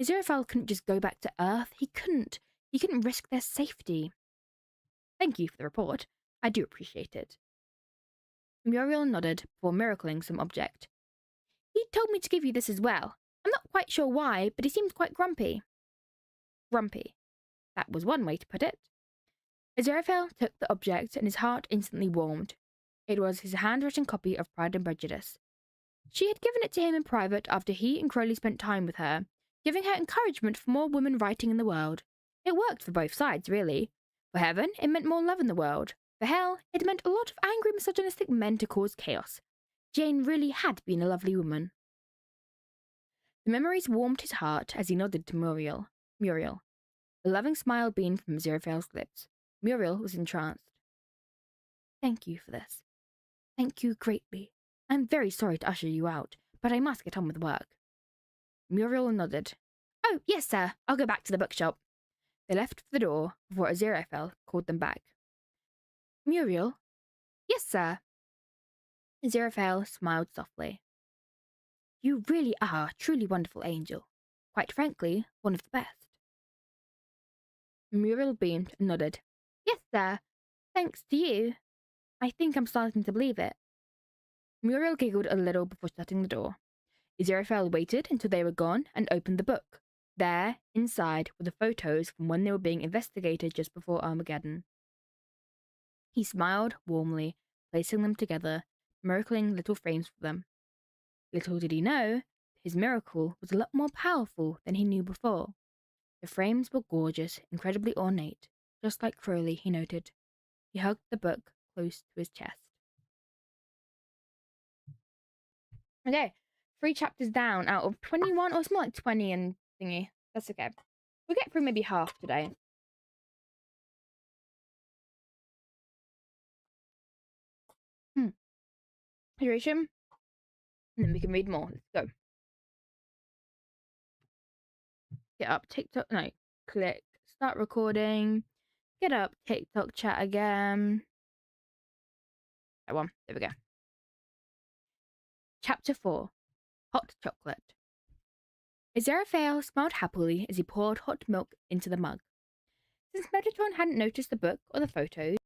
Aziraphale couldn't just go back to Earth. He couldn't. He couldn't risk their safety. Thank you for the report. I do appreciate it. Muriel nodded before miracling some object. He told me to give you this as well. I'm not quite sure why, but he seemed quite grumpy. Grumpy. That was one way to put it. Aziraphale took the object and his heart instantly warmed. It was his handwritten copy of Pride and Prejudice. She had given it to him in private after he and Crowley spent time with her, giving her encouragement for more women writing in the world. It worked for both sides, really. For heaven, it meant more love in the world. For hell, it meant a lot of angry, misogynistic men to cause chaos. Jane really had been a lovely woman. The memories warmed his heart as he nodded to Muriel. A loving smile beamed from Aziraphale's lips. Muriel was entranced. Thank you for this. Thank you greatly. I'm very sorry to usher you out, but I must get on with work. Muriel nodded. Oh, yes, sir. I'll go back to the bookshop. They left for the door before aziraphale called them back. Muriel? Yes, sir. Aziraphale smiled softly. You really are a truly wonderful angel. Quite frankly, one of the best. Muriel beamed and nodded. Yes, sir. Thanks to you. I think I'm starting to believe it. Muriel giggled a little before shutting the door. Aziraphale waited until they were gone and opened the book. There, inside, were the photos from when they were being investigated just before Armageddon. He smiled warmly, placing them together, miracling little frames for them. Little did he know, his miracle was a lot more powerful than he knew before. The frames were gorgeous, incredibly ornate, just like Crowley, he noted. He hugged the book close to his chest. Okay, 3 chapters down out of 21, or it's more like 20 and thingy. That's okay. We'll get through maybe half today. Hydration. And then we can read more. Let's go. Get up, TikTok. No, click start recording. Get up, TikTok chat again. That one. There we go. Chapter 4. Hot Chocolate. Aziraphale smiled happily as he poured hot milk into the mug. Since Metatron hadn't noticed the book or the photos,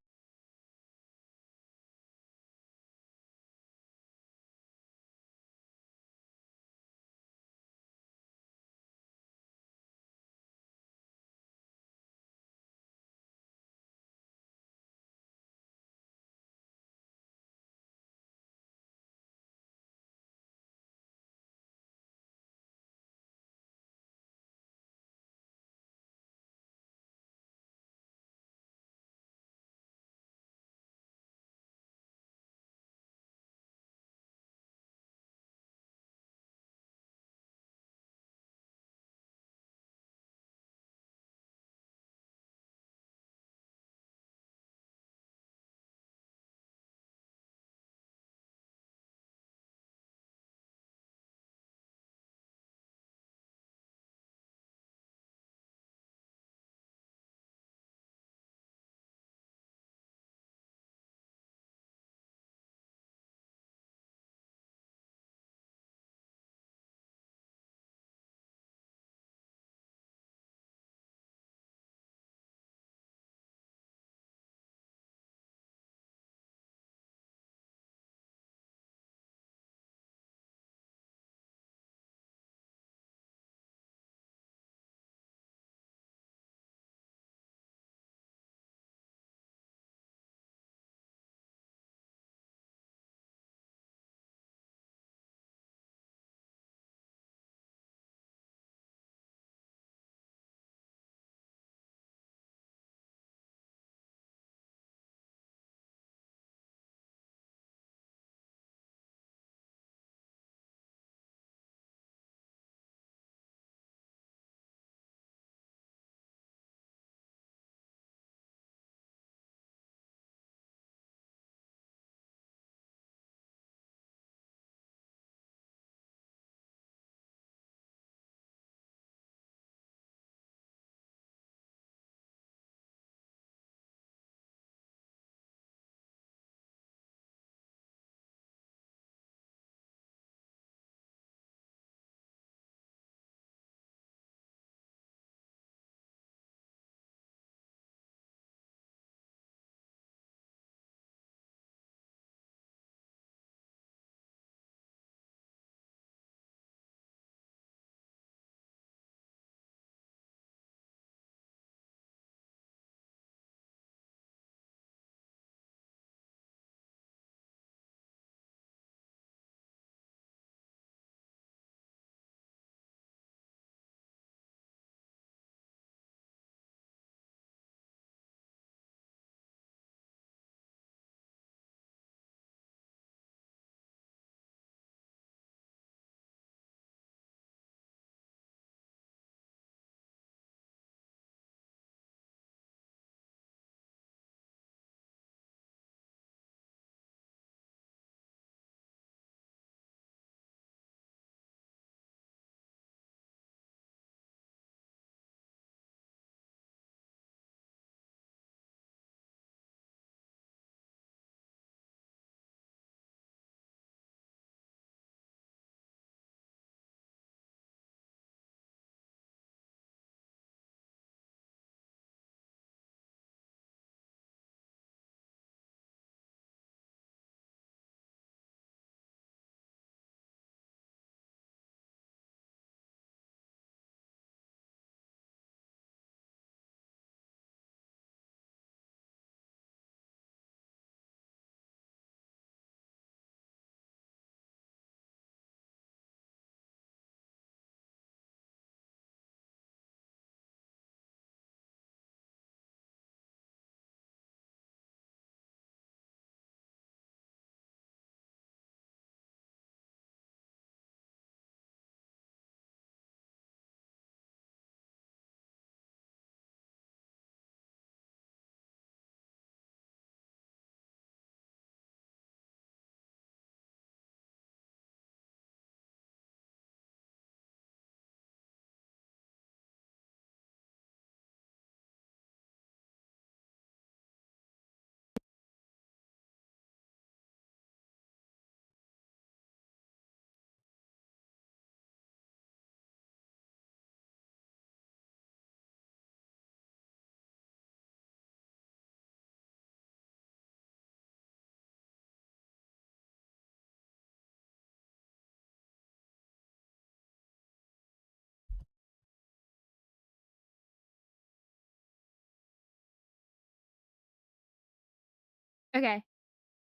Okay.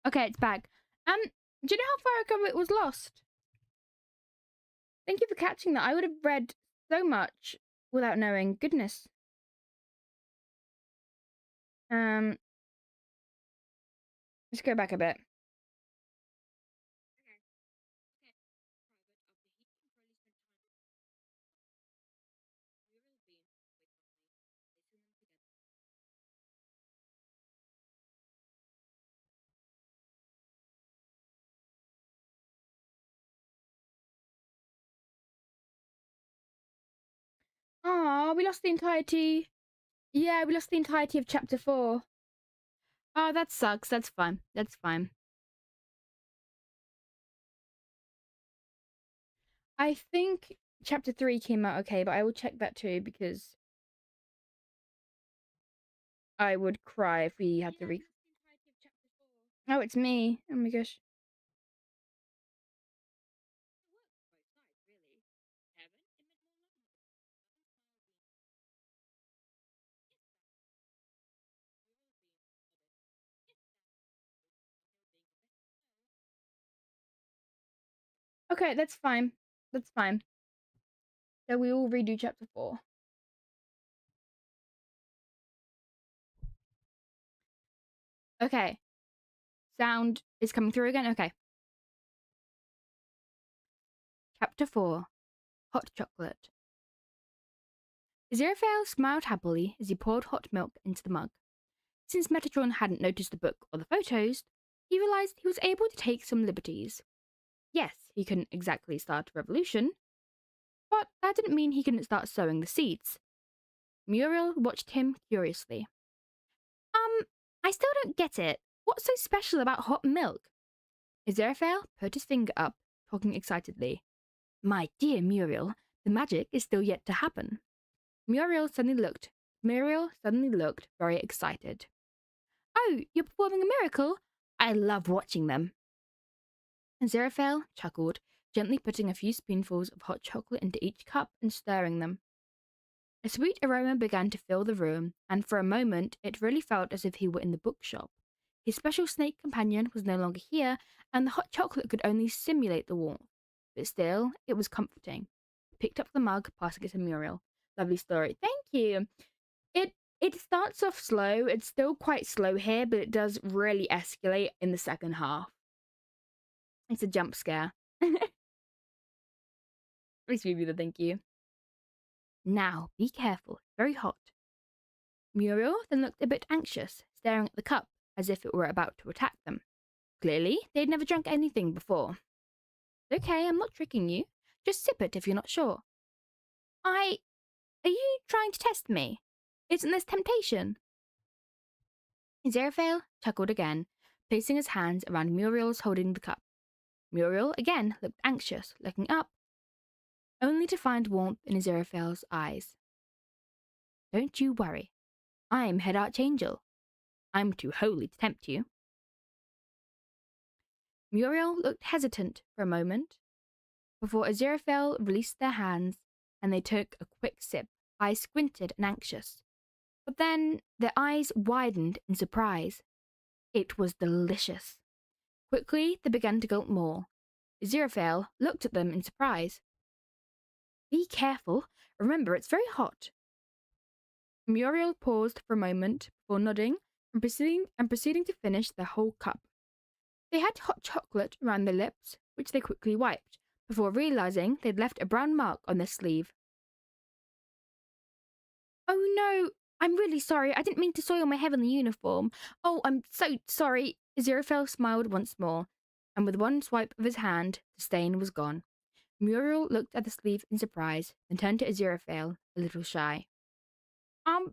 Okay, it's back. Do you know how far ago it was lost? Thank you for catching that. I would have read so much without knowing. Goodness. Um, let's go back a bit. Oh, we lost the entirety. Yeah, we lost the entirety of chapter 4. Oh, that sucks. That's fine. That's fine. I think chapter 3 came out okay, but I will check that too because I would cry if we had to read. Oh, it's me. Oh my gosh. Okay, that's fine. That's fine. So we will redo chapter 4. Okay. Sound is coming through again? Okay. Chapter 4 Hot Chocolate. Aziraphale smiled happily as he poured hot milk into the mug. Since Metatron hadn't noticed the book or the photos, he realized he was able to take some liberties. Yes, he couldn't exactly start a revolution, but that didn't mean he couldn't start sowing the seeds. Muriel watched him curiously. I still don't get it. What's so special about hot milk? Aziraphale put his finger up, talking excitedly. My dear Muriel, the magic is still yet to happen. Muriel suddenly looked very excited. Oh, you're performing a miracle? I love watching them. Aziraphale chuckled, gently putting a few spoonfuls of hot chocolate into each cup and stirring them. A sweet aroma began to fill the room, and for a moment it really felt as if he were in the bookshop. His special snake companion was no longer here, and the hot chocolate could only simulate the warmth. But still, it was comforting. He picked up the mug, passing it to Muriel. Lovely story. Thank you. It starts off slow. It's still quite slow here, but it does really escalate in the second half. It's a jump scare. Please give you the thank you. Now, be careful. Very hot. Muriel then looked a bit anxious, staring at the cup as if it were about to attack them. Clearly, they'd never drunk anything before. Okay, I'm not tricking you. Just sip it if you're not sure. Are you trying to test me? Isn't this temptation? Aziraphale chuckled again, placing his hands around Muriel's holding the cup. Muriel again looked anxious, looking up, only to find warmth in Aziraphale's eyes. Don't you worry. I'm Head Archangel. I'm too holy to tempt you. Muriel looked hesitant for a moment, before Aziraphale released their hands and they took a quick sip, eyes squinted and anxious. But then their eyes widened in surprise. It was delicious. Quickly, they began to gulp more. Aziraphale looked at them in surprise. Be careful. Remember, it's very hot. Muriel paused for a moment before nodding and proceeding to finish their whole cup. They had hot chocolate around their lips, which they quickly wiped, before realizing they'd left a brown mark on their sleeve. Oh no, I'm really sorry. I didn't mean to soil my heavenly uniform. Oh, I'm so sorry. Aziraphale smiled once more, and with one swipe of his hand, the stain was gone. Muriel looked at the sleeve in surprise, then turned to Aziraphale, a little shy. Could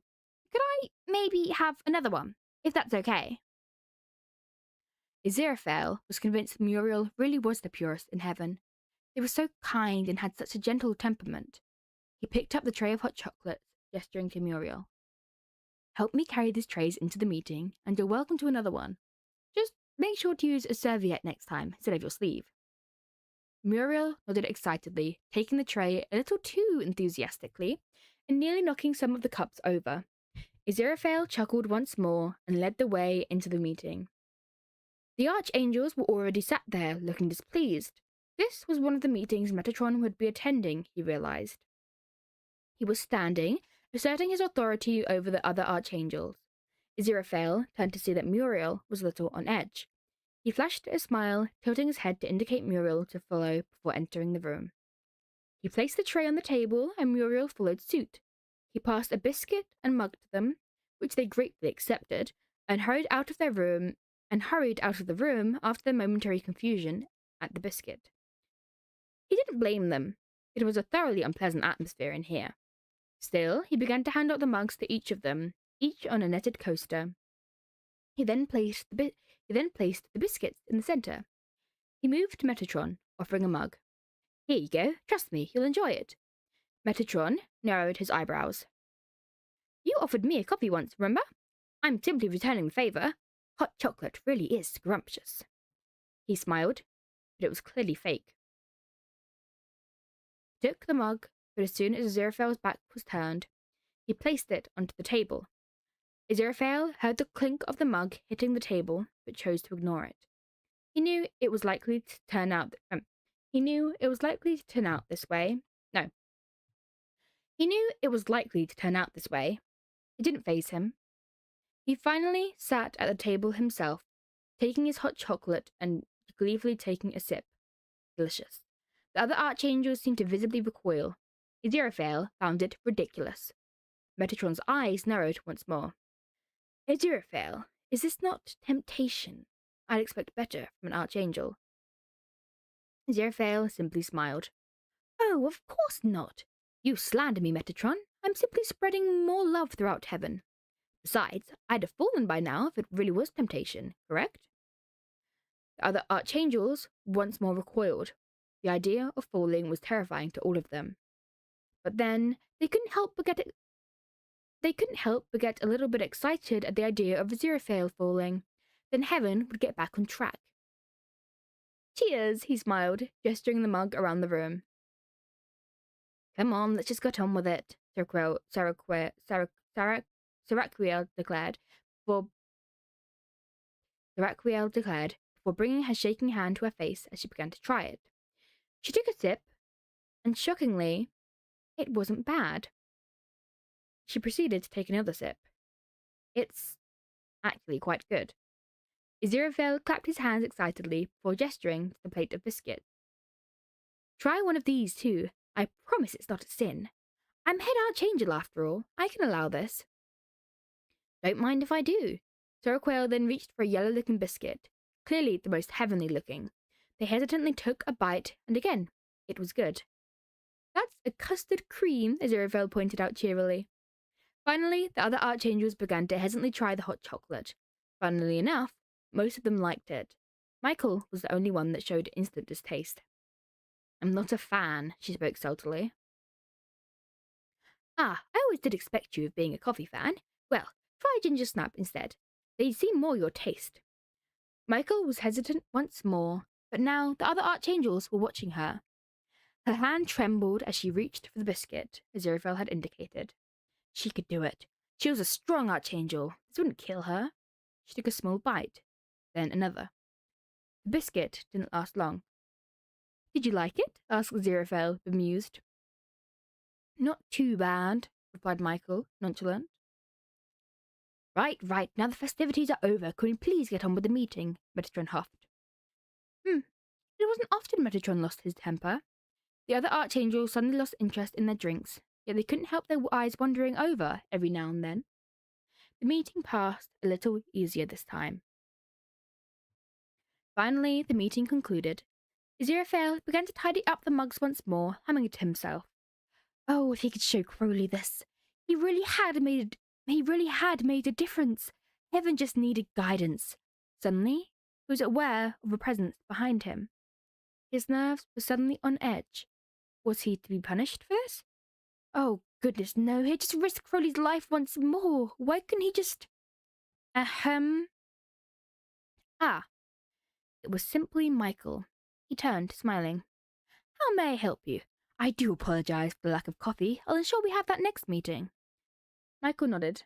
I maybe have another one, if that's okay? Aziraphale was convinced Muriel really was the purest in heaven. They were so kind and had such a gentle temperament. He picked up the tray of hot chocolates, gesturing to Muriel. Help me carry these trays into the meeting, and you're welcome to another one. Just make sure to use a serviette next time, instead of your sleeve. Muriel nodded excitedly, taking the tray a little too enthusiastically, and nearly knocking some of the cups over. Aziraphale chuckled once more and led the way into the meeting. The archangels were already sat there, looking displeased. This was one of the meetings Metatron would be attending, he realized. He was standing, asserting his authority over the other archangels. Aziraphale turned to see that Muriel was a little on edge. He flashed a smile, tilting his head to indicate Muriel to follow before entering the room. He placed the tray on the table, and Muriel followed suit. He passed a biscuit and mug to them, which they gratefully accepted, and hurried out of the room after their momentary confusion at the biscuit. He didn't blame them. It was a thoroughly unpleasant atmosphere in here. Still, he began to hand out the mugs to each of them, each on a netted coaster. He then placed the biscuits in the center. He moved to Metatron, offering a mug. Here you go. Trust me, you'll enjoy it. Metatron narrowed his eyebrows. You offered me a coffee once, remember? I'm simply returning the favor. Hot chocolate really is scrumptious. He smiled, but it was clearly fake. He took the mug, but as soon as Aziraphale's back was turned, he placed it onto the table. Aziraphale heard the clink of the mug hitting the table, but chose to ignore it. He knew it was likely to turn out this way. He knew it was likely to turn out this way. It didn't faze him. He finally sat at the table himself, taking his hot chocolate and gleefully taking a sip. Delicious. The other archangels seemed to visibly recoil. Aziraphale found it ridiculous. Metatron's eyes narrowed once more. Aziraphale, is this not temptation? I'd expect better from an archangel. Aziraphale simply smiled. Oh, of course not. You slander me, Metatron. I'm simply spreading more love throughout heaven. Besides, I'd have fallen by now if it really was temptation, correct? The other archangels once more recoiled. The idea of falling was terrifying to all of them. But then they couldn't help but get a little bit excited at the idea of Aziraphale falling. Then heaven would get back on track. Cheers, he smiled, gesturing the mug around the room. Come on, let's just get on with it, Seraquiel declared before bringing her shaking hand to her face as she began to try it. She took a sip, and shockingly, it wasn't bad. She proceeded to take another sip. It's actually quite good. Aziraphale clapped his hands excitedly before gesturing to the plate of biscuits. Try one of these too. I promise it's not a sin. I'm head archangel after all. I can allow this. Don't mind if I do. Seraquiel then reached for a yellow-looking biscuit, clearly the most heavenly-looking. They hesitantly took a bite, and again, it was good. That's a custard cream, Aziraphale pointed out cheerily. Finally, the other archangels began to hesitantly try the hot chocolate. Funnily enough, most of them liked it. Michael was the only one that showed instant distaste. I'm not a fan, she spoke sultily. Ah, I always did expect you of being a coffee fan. Well, try ginger snap instead. They seem more your taste. Michael was hesitant once more, but now the other archangels were watching her. Her hand trembled as she reached for the biscuit, as Aziraphale had indicated. She could do it. She was a strong archangel. This wouldn't kill her. She took a small bite, then another. The biscuit didn't last long. Did you like it? Asked Aziraphale, bemused. Not too bad, replied Michael, nonchalant. Right, now the festivities are over. Could we please get on with the meeting? Metatron huffed. It wasn't often Metatron lost his temper. The other archangels suddenly lost interest in their drinks, yet they couldn't help their eyes wandering over every now and then. The meeting passed a little easier this time. Finally, the meeting concluded. Aziraphale began to tidy up the mugs once more, humming to himself. Oh, if he could show Crowley this. He really had made a difference. Heaven just needed guidance. Suddenly, he was aware of a presence behind him. His nerves were suddenly on edge. Was he to be punished for this? Oh, goodness, no. He'd just risked Crowley's life once more. Why couldn't he just... Ah. It was simply Michael. He turned, smiling. How may I help you? I do apologize for the lack of coffee. I'll ensure we have that next meeting. Michael nodded.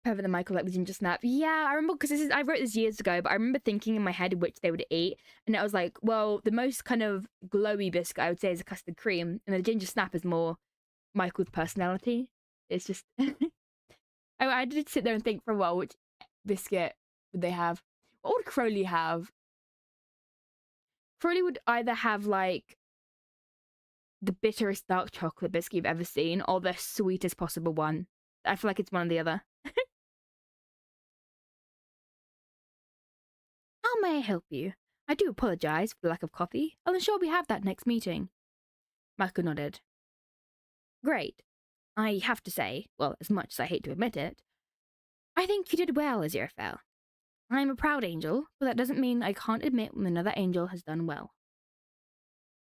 Over the Michael like the ginger snap. Yeah, I remember because I wrote this years ago, but I remember thinking in my head which they would eat, and I was like, well, the most kind of glowy biscuit I would say is a custard cream, and the ginger snap is more Michael's personality. It's just I did sit there and think for a while which biscuit would they have. What would Crowley have? Crowley would either have like the bitterest dark chocolate biscuit you've ever seen, or the sweetest possible one. I feel like it's one or the other. How may I help you? I do apologize for the lack of coffee. I'll ensure we have that next meeting. Michael nodded. Great. I have to say, well, as much as I hate to admit it, I think you did well, aziraphale. I'm a proud angel, but that doesn't mean I can't admit when another angel has done well.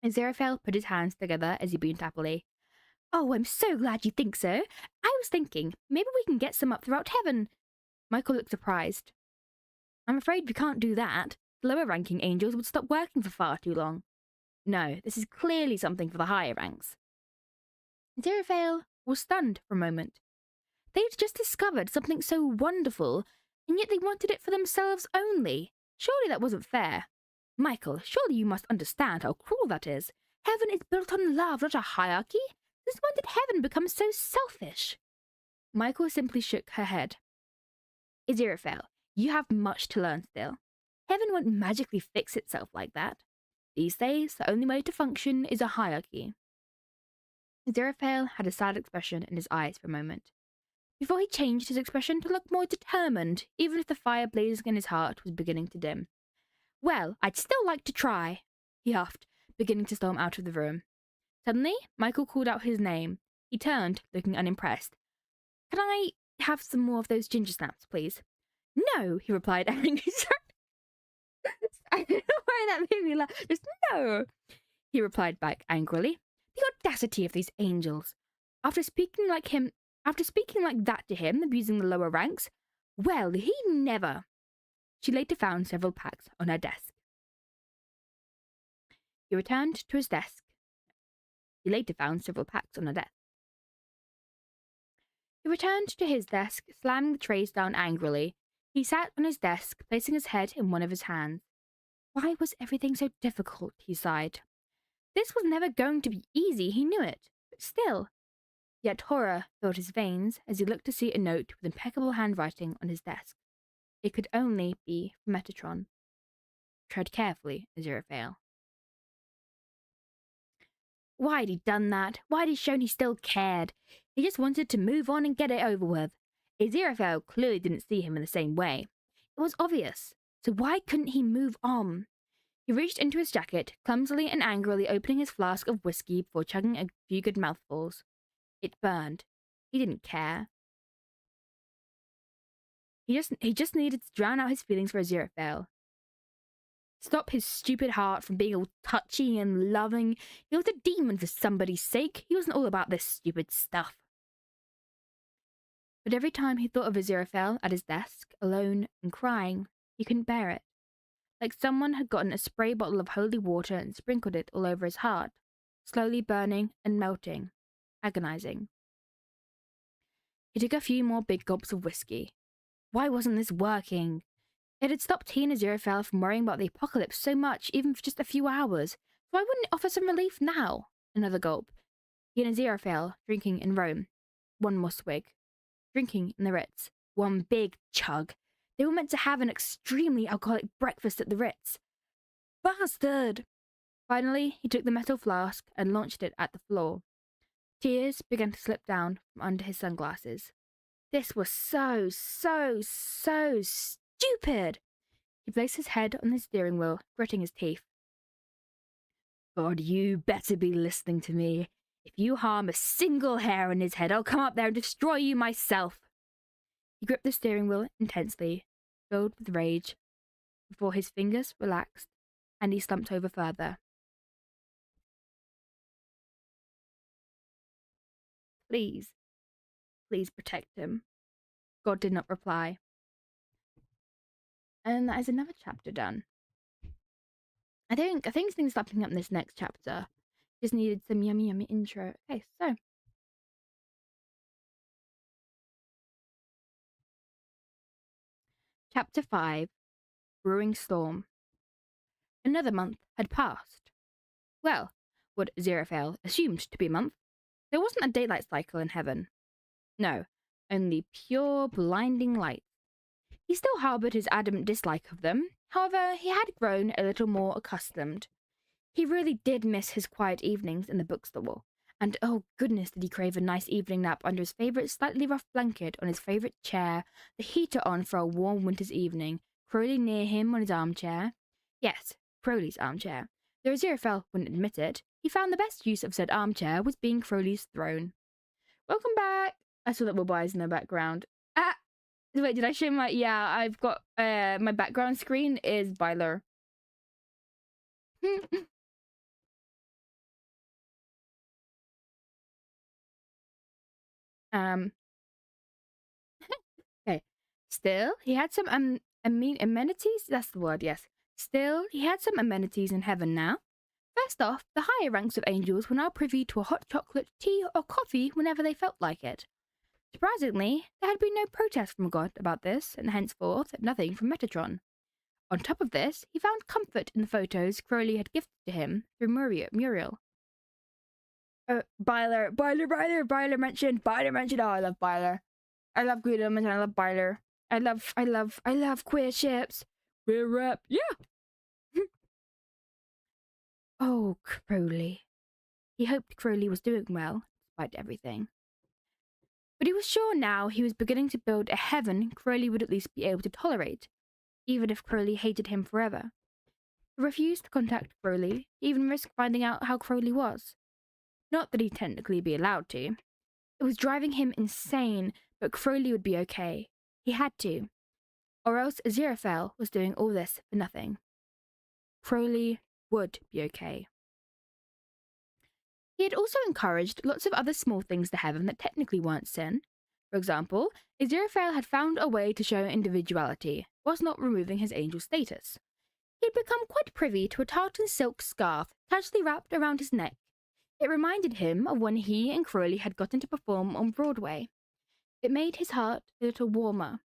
Aziraphale put his hands together as he beamed happily. Oh, I'm so glad you think so. I was thinking, maybe we can get some up throughout heaven. Michael looked surprised. I'm afraid we can't do that. The lower-ranking angels would stop working for far too long. No, this is clearly something for the higher ranks. Aziraphale was stunned for a moment. They'd just discovered something so wonderful, and yet they wanted it for themselves only. Surely that wasn't fair. Michael, surely you must understand how cruel that is. Heaven is built on love, not a hierarchy. Since when did heaven become so selfish? Michael simply shook her head. Aziraphale, you have much to learn still. Heaven won't magically fix itself like that. These days, the only way to function is a hierarchy. Aziraphale had a sad expression in his eyes for a moment, before he changed his expression to look more determined, even if the fire blazing in his heart was beginning to dim. Well, I'd still like to try, he huffed, beginning to storm out of the room. Suddenly, Michael called out his name. He turned, looking unimpressed. Can I have some more of those ginger snaps, please? No, he replied, angry. I don't know why that made me laugh. Just no, he replied back angrily. The audacity of these angels. After speaking like that to him, abusing the lower ranks, well, he never. She later found several packs on her desk. He returned to his desk. He later found several packs on her desk. He returned to his desk, slamming the trays down angrily. He sat on his desk, placing his head in one of his hands. Why was everything so difficult? He sighed. This was never going to be easy, he knew it, but still. Yet horror filled his veins as he looked to see a note with impeccable handwriting on his desk. It could only be from Metatron. Tread carefully, aziraphale. Why had he done that? Why had he shown he still cared? He just wanted to move on and get it over with. Aziraphale clearly didn't see him in the same way. It was obvious. So why couldn't he move on? He reached into his jacket, clumsily and angrily opening his flask of whiskey before chugging a few good mouthfuls. It burned. He didn't care. He just needed to drown out his feelings for aziraphale. Stop his stupid heart from being all touchy and loving. He was a demon for somebody's sake. He wasn't all about this stupid stuff. But every time he thought of aziraphale at his desk, alone and crying, he couldn't bear it. Like someone had gotten a spray bottle of holy water and sprinkled it all over his heart, slowly burning and melting, agonizing. He took a few more big gulps of whiskey. Why wasn't this working? It had stopped he and aziraphale from worrying about the apocalypse so much, even for just a few hours. So why wouldn't it offer some relief now? Another gulp. He and aziraphale drinking in Rome. One more swig. Drinking in the Ritz. One big chug. They were meant to have an extremely alcoholic breakfast at the Ritz. Bastard! Finally, he took the metal flask and launched it at the floor. Tears began to slip down from under his sunglasses. This was so stupid! He placed his head on the steering wheel, gritting his teeth. God, you better be listening to me. If you harm a single hair on his head, I'll come up there and destroy you myself. He gripped the steering wheel intensely, filled with rage, before his fingers relaxed and he slumped over further. Please protect him. God did not reply. And that is another chapter done. I think things wrapping up in this next chapter. Just needed some yummy intro. Okay, so Chapter 5 Brewing Storm. Another month had passed. Well, what Aziraphale assumed to be a month. There wasn't a daylight cycle in heaven. No, only pure, blinding light. He still harboured his adamant dislike of them. However, he had grown a little more accustomed. He really did miss his quiet evenings in the bookstore. And oh goodness, did he crave a nice evening nap under his favourite slightly rough blanket on his favourite chair, the heater on for a warm winter's evening, Crowley near him on his armchair. Yes, Crowley's armchair. Though Aziraphale wouldn't admit it, he found the best use of said armchair was being Crowley's throne. Welcome back! I saw little boys in the background. Wait, did I show my... Yeah, I've got... my background screen is Byler. Okay. Still, he had some amenities. That's the word, yes. Still, he had some amenities in heaven now. First off, the higher ranks of angels were now privy to a hot chocolate, tea, or coffee whenever they felt like it. Surprisingly, there had been no protest from God about this, and henceforth nothing from Metatron. On top of this, he found comfort in the photos Crowley had gifted to him through Muriel. Byler mentioned. Oh, I love Byler. I love Good Omens and I love Byler. I love queer ships. Queer rep, yeah. Oh, Crowley. He hoped Crowley was doing well, despite everything. But he was sure now he was beginning to build a heaven Crowley would at least be able to tolerate, even if Crowley hated him forever. He refused to contact Crowley, even risk finding out how Crowley was. Not that he'd technically be allowed to. It was driving him insane, but Crowley would be okay. He had to. Or else Aziraphale was doing all this for nothing. Crowley would be okay. He had also encouraged lots of other small things to heaven that technically weren't sin. For example, Aziraphale had found a way to show individuality, whilst not removing his angel status. He had become quite privy to a tartan silk scarf casually wrapped around his neck. It reminded him of when he and Crowley had gotten to perform on Broadway. It made his heart a little warmer.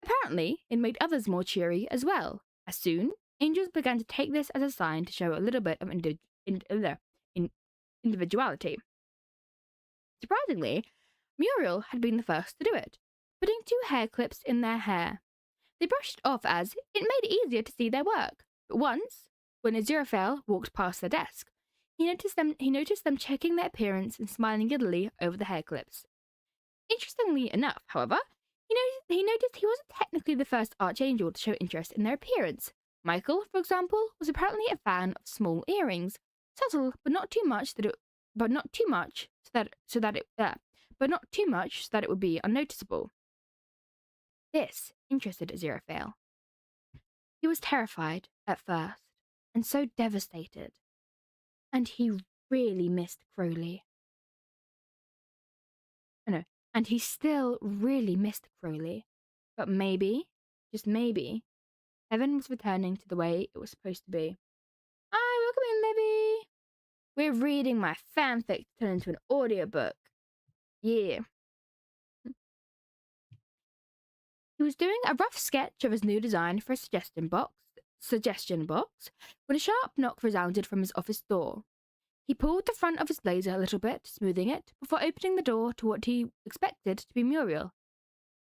Apparently, it made others more cheery as well, as soon angels began to take this as a sign to show a little bit of individuality. Surprisingly, Muriel had been the first to do it, putting 2 hair clips in their hair. They brushed it off as it made it easier to see their work, but once, when Aziraphale walked past their desk, he noticed them checking their appearance and smiling giddily over the hair clips. Interestingly enough, however, he noticed he wasn't technically the first archangel to show interest in their appearance. Michael, for example, was apparently a fan of small earrings, subtle but not too much so that it would be unnoticeable. This interested Aziraphale. He was terrified at first, and so devastated. And he really missed Crowley. And he still really missed Crowley. But maybe, just maybe, heaven was returning to the way it was supposed to be. Hi, welcome in, Libby! We're reading my fanfic to turn into an audiobook. Yeah. He was doing a rough sketch of his new design for a suggestion box when a sharp knock resounded from his office door. He pulled the front of his blazer a little bit, smoothing it, before opening the door to what he expected to be Muriel.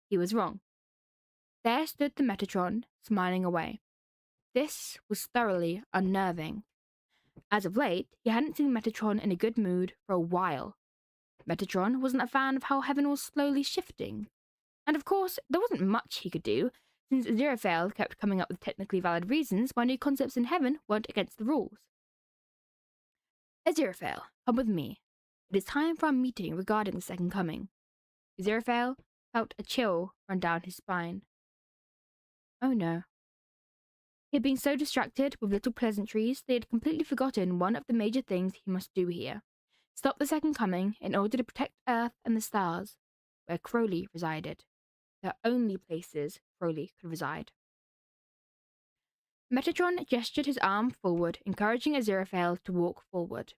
He was wrong. There stood the Metatron, smiling away. This was thoroughly unnerving. As of late, he hadn't seen Metatron in a good mood for a while. Metatron wasn't a fan of how heaven was slowly shifting. And of course, there wasn't much he could do, since Aziraphale kept coming up with technically valid reasons why new concepts in heaven weren't against the rules. Aziraphale, come with me. It is time for our meeting regarding the second coming. Aziraphale felt a chill run down his spine. Oh no. He had been so distracted with little pleasantries that he had completely forgotten one of the major things he must do here. Stop the second coming in order to protect Earth and the stars, where Crowley resided. The only places Crowley could reside. Metatron gestured his arm forward, encouraging Aziraphale to walk forward.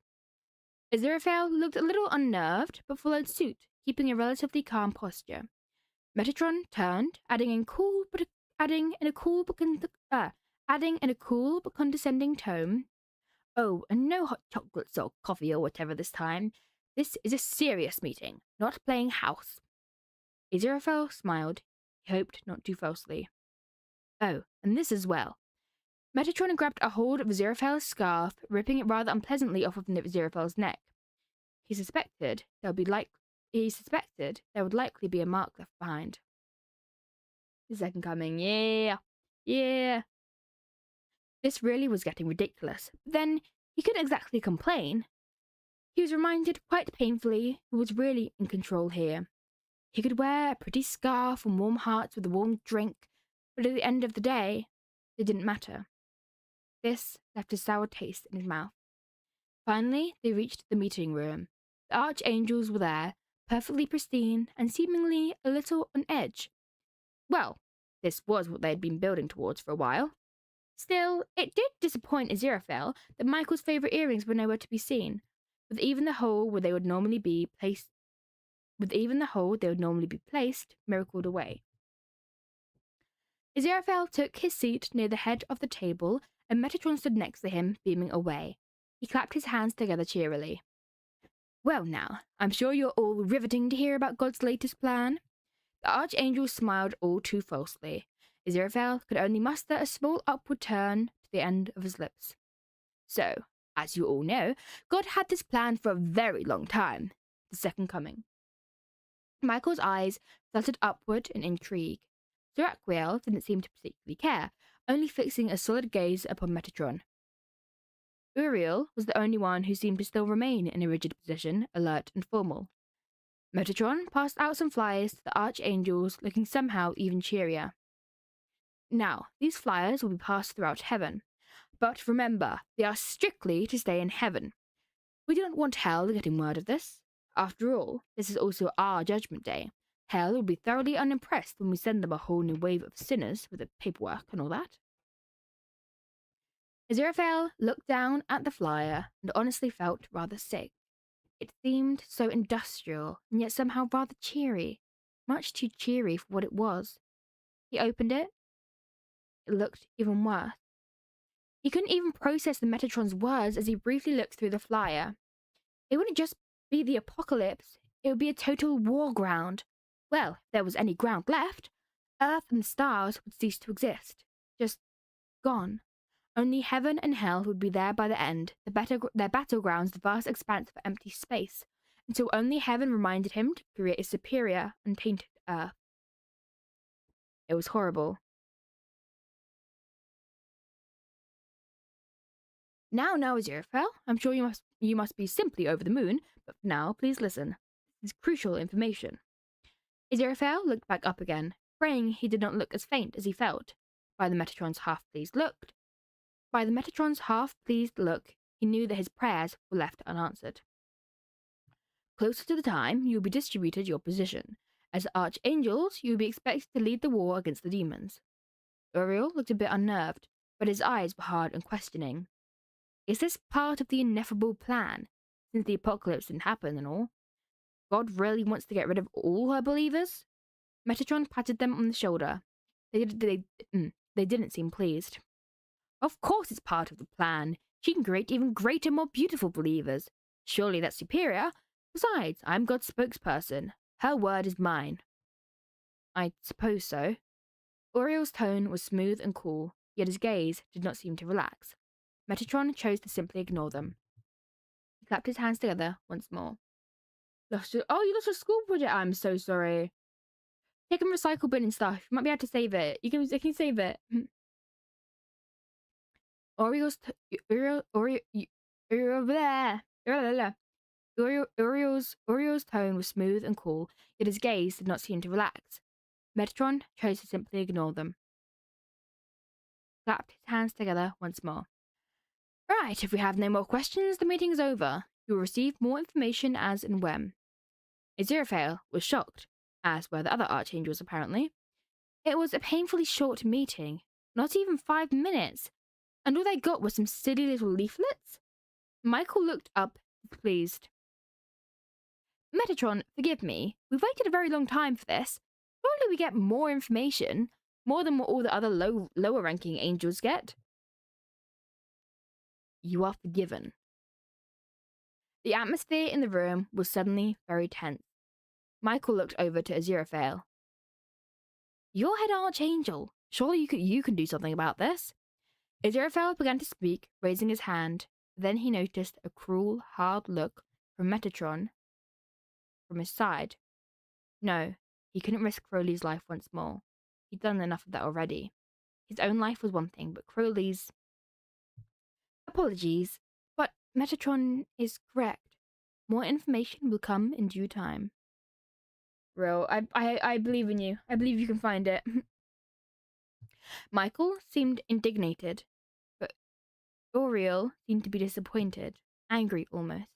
Aziraphale looked a little unnerved, but followed suit, keeping a relatively calm posture. Metatron turned, adding in cool but adding in a cool but condescending tone, "Oh, and no hot chocolates or coffee or whatever this time. This is a serious meeting, not playing house." Aziraphale smiled. He hoped not too falsely. "Oh, and this as well." Metatron grabbed a hold of Aziraphale's scarf, ripping it rather unpleasantly off of Aziraphale's neck. He suspected there would likely be a mark left behind. The second coming, yeah. This really was getting ridiculous. But then he couldn't exactly complain. He was reminded quite painfully who was really in control here. He could wear a pretty scarf and warm hearts with a warm drink, but at the end of the day, it didn't matter. This left a sour taste in his mouth. Finally, they reached the meeting room. The archangels were there, perfectly pristine and seemingly a little on edge. Well, this was what they had been building towards for a while. Still, it did disappoint Aziraphale that Michael's favourite earrings were nowhere to be seen, with even the hole where they would normally be placed miracled away. Aziraphale took his seat near the head of the table, and Metatron stood next to him, beaming away. He clapped his hands together cheerily. "Well now, I'm sure you're all riveting to hear about God's latest plan." The archangel smiled all too falsely. Aziraphale could only muster a small upward turn to the end of his lips. "So, as you all know, God had this plan for a very long time. The second coming." Michael's eyes fluttered upward in intrigue. Aziraphale didn't seem to particularly care, only fixing a solid gaze upon Metatron. Uriel was the only one who seemed to still remain in a rigid position, alert and formal. Metatron passed out some flyers to the archangels, looking somehow even cheerier. "Now, these flyers will be passed throughout heaven. But remember, they are strictly to stay in heaven. We don't want hell getting word of this. After all, this is also our judgment day. Hell will be thoroughly unimpressed when we send them a whole new wave of sinners with the paperwork and all that." Aziraphale looked down at the flyer and honestly felt rather sick. It seemed so industrial and yet somehow rather cheery, much too cheery for what it was. He opened it. It looked even worse. He couldn't even process the Metatron's words as he briefly looked through the flyer. It wouldn't just be the apocalypse, it would be a total war ground. Well, if there was any ground left, Earth and the stars would cease to exist. Just gone. Only heaven and hell would be there by the end, their battlegrounds the vast expanse of empty space, until only heaven reminded him to create a superior, untainted Earth. It was horrible. Now, Aziraphale, I'm sure you must be simply over the moon, but for now, please listen. This is crucial information. Aziraphale looked back up again, praying he did not look as faint as he felt. By the Metatron's half-pleased look, he knew that his prayers were left unanswered. "Closer to the time, you will be distributed your position. As archangels, you will be expected to lead the war against the demons." Uriel looked a bit unnerved, but his eyes were hard and questioning. Is this part of the ineffable plan, since the apocalypse didn't happen and all? God really wants to get rid of all her believers? Metatron patted them on the shoulder. They didn't seem pleased. "Of course it's part of the plan. She can create even greater, more beautiful believers. Surely that's superior. Besides, I'm God's spokesperson. Her word is mine." "I suppose so." Uriel's tone was smooth and cool, yet his gaze did not seem to relax. Metatron chose to simply ignore them. He clapped his hands together once more. You lost your school project? I'm so sorry. Take a recycle bin and stuff. You might be able to save it. You can save it. Uriel's tone was smooth and cool, yet his gaze did not seem to relax. Metatron chose to simply ignore them. Clapped his hands together once more. "Right, if we have no more questions, the meeting is over. You will receive more information as and when." Aziraphale was shocked, as were the other archangels apparently. It was a painfully short meeting, not even 5 minutes, and all they got were some silly little leaflets. Michael looked up, pleased. "Metatron, forgive me. We've waited a very long time for this. Surely we get more information. more than what all the other lower ranking angels get. You are forgiven. The atmosphere in the room was suddenly very tense. Michael looked over to aziraphale. You're head archangel. Surely you can do something about this. Aziraphale began to speak, raising his hand. Then he noticed a cruel, hard look from Metatron from his side. No, he couldn't risk Crowley's life once more. He'd done enough of that already. His own life was one thing, but Crowley's... Apologies, but Metatron is correct. More information will come in due time. Real, I believe in you. I believe you can find it. Michael seemed indignated, but Uriel seemed to be disappointed, angry almost.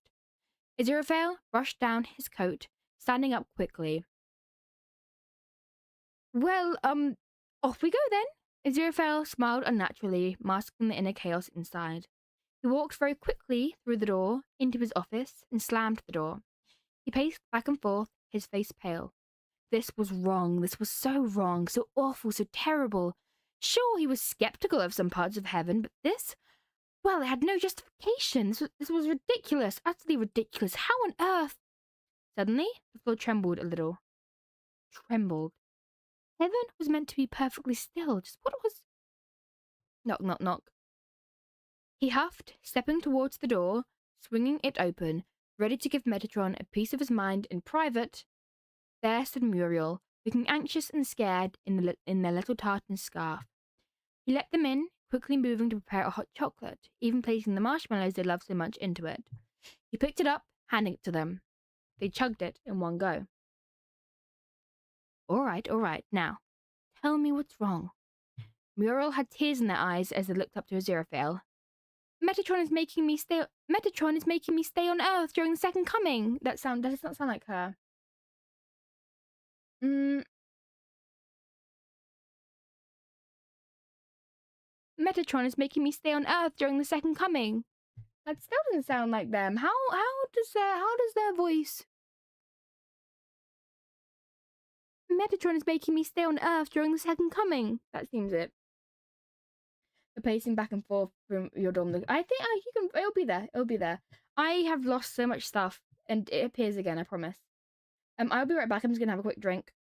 Aziraphale brushed down his coat, standing up quickly. Well, off we go then. Aziraphale smiled unnaturally, masking the inner chaos inside. He walked very quickly through the door, into his office, and slammed the door. He paced back and forth, his face pale. This was wrong. This was so wrong, so awful, so terrible. Sure, he was skeptical of some parts of heaven, but this... Well, it had no justification. This was ridiculous, utterly ridiculous. How on earth... Suddenly, the floor trembled a little. Trembled. Heaven was meant to be perfectly still. Just what was... Knock, knock, knock. He huffed, stepping towards the door, swinging it open, ready to give Metatron a piece of his mind in private. There stood Muriel, looking anxious and scared in their little tartan scarf. He let them in, quickly moving to prepare a hot chocolate, even placing the marshmallows they loved so much into it. He picked it up, handing it to them. They chugged it in one go. All right, now, tell me what's wrong. Muriel had tears in their eyes as they looked up to aziraphale. Metatron is making me stay on Earth during the second coming. That does not sound like her. Metatron is making me stay on Earth during the second coming. That still doesn't sound like them. How does their voice? Metatron is making me stay on Earth during the second coming. That seems it. The pacing back and forth from your dorm. I think you can. It'll be there. It'll be there. I have lost so much stuff, and it appears again. I promise. I'll be right back. I'm just gonna have a quick drink.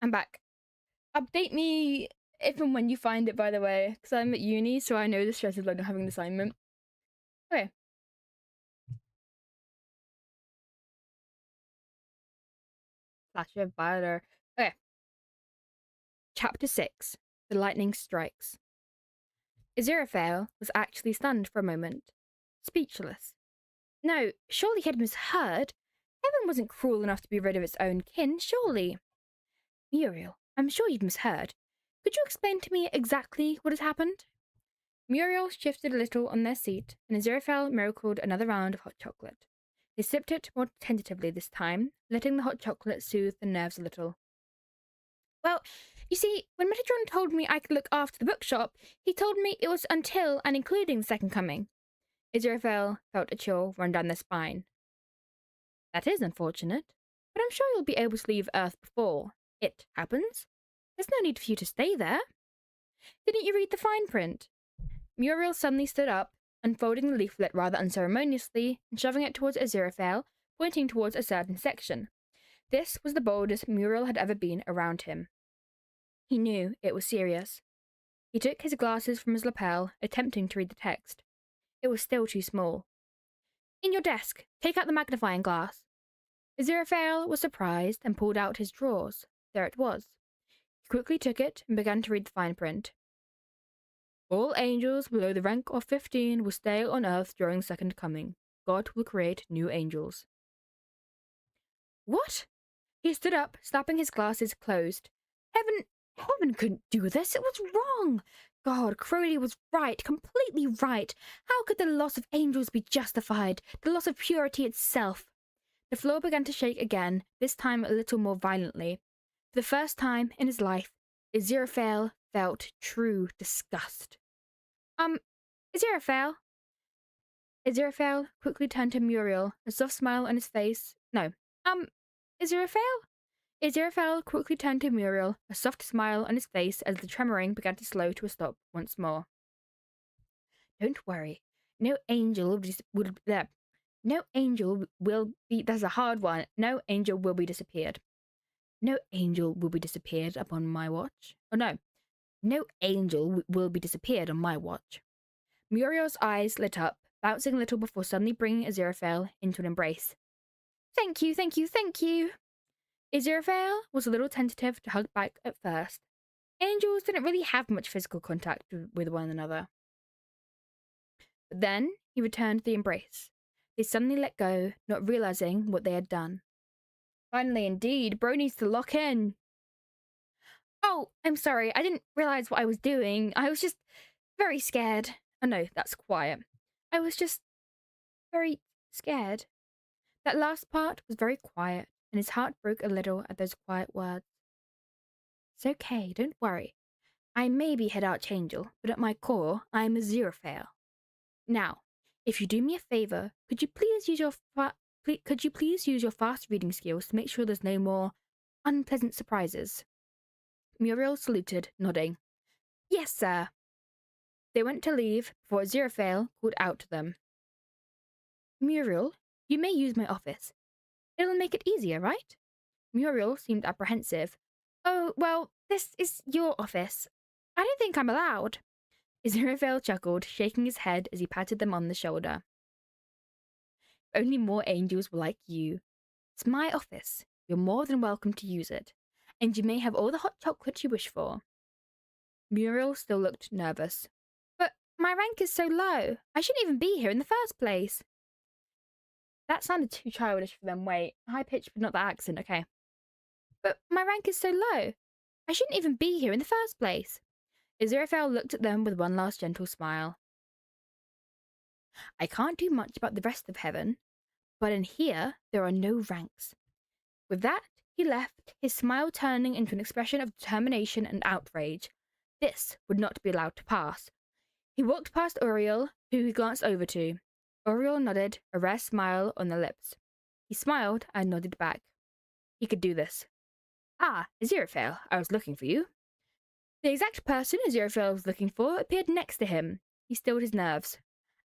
I'm back. Update me if and when you find it, by the way, because I'm at uni, so I know the stress of like not having an assignment. Okay. Flash of fire. Okay. Chapter 6. The Lightning Strikes. Aziraphale was actually stunned for a moment, speechless. No, surely he had misheard. Heaven wasn't cruel enough to be rid of its own kin, surely. Muriel, I'm sure you've misheard. Could you explain to me exactly what has happened? Muriel shifted a little on their seat, and Aziraphale miracled another round of hot chocolate. They sipped it more tentatively this time, letting the hot chocolate soothe their nerves a little. Well, you see, when Metatron told me I could look after the bookshop, he told me it was until and including the Second Coming. Aziraphale felt a chill run down their spine. That is unfortunate, but I'm sure you'll be able to leave Earth before it happens. There's no need for you to stay there. Didn't you read the fine print? Muriel suddenly stood up, unfolding the leaflet rather unceremoniously and shoving it towards Aziraphale, pointing towards a certain section. This was the boldest Muriel had ever been around him. He knew it was serious. He took his glasses from his lapel, attempting to read the text. It was still too small. In your desk, take out the magnifying glass. Aziraphale was surprised and pulled out his drawers. There it was. He quickly took it and began to read the fine print. All angels below the rank of 15 will stay on earth during the Second Coming. God will create new angels. What? He stood up, slapping his glasses closed. Heaven couldn't do this. It was wrong. God, Crowley was right, completely right. How could the loss of angels be justified? The loss of purity itself. The floor began to shake again, this time a little more violently. For the first time in his life, Aziraphale felt true disgust. Aziraphale? Aziraphale quickly turned to Muriel, a soft smile on his face. No. Aziraphale? Aziraphale quickly turned to Muriel, a soft smile on his face as the tremoring began to slow to a stop once more. Don't worry. No angel will be... That's a hard one. No angel will be disappeared. No angel will be disappeared upon my watch. Oh, no. No angel will be disappeared on my watch. Muriel's eyes lit up, bouncing a little before suddenly bringing Aziraphale into an embrace. Thank you, thank you, thank you. Aziraphale was a little tentative to hug back at first. Angels didn't really have much physical contact with one another. But then he returned the embrace. They suddenly let go, not realizing what they had done. Finally, indeed, bro needs to lock in. Oh, I'm sorry, I didn't realize what I was doing. I was just very scared. Oh no, that's quiet. I was just very scared. That last part was very quiet, and his heart broke a little at those quiet words. It's okay, don't worry. I may be head archangel, but at my core, I am Aziraphale. Now, if you do me a favor, could you please use your fast reading skills to make sure there's no more unpleasant surprises? Muriel saluted, nodding. Yes, sir. They went to leave before Aziraphale called out to them. Muriel, you may use my office. It'll make it easier, right? Muriel seemed apprehensive. Oh, well, this is your office. I don't think I'm allowed. Aziraphale chuckled, shaking his head as he patted them on the shoulder. Only more angels were like you. It's my office. You're more than welcome to use it. And you may have all the hot chocolate you wish for. Muriel still looked nervous. But my rank is so low. I shouldn't even be here in the first place. That sounded too childish for them. Wait, high pitched but not the accent, okay. But my rank is so low. I shouldn't even be here in the first place. Aziraphale looked at them with one last gentle smile. I can't do much about the rest of heaven, but in here there are no ranks. With that, he left, his smile turning into an expression of determination and outrage. This would not be allowed to pass. He walked past Uriel, who he glanced over to. Uriel nodded, a rare smile on their lips. He smiled and nodded back. He could do this. Ah, Aziraphale, I was looking for you. The exact person Aziraphale was looking for appeared next to him. He stilled his nerves.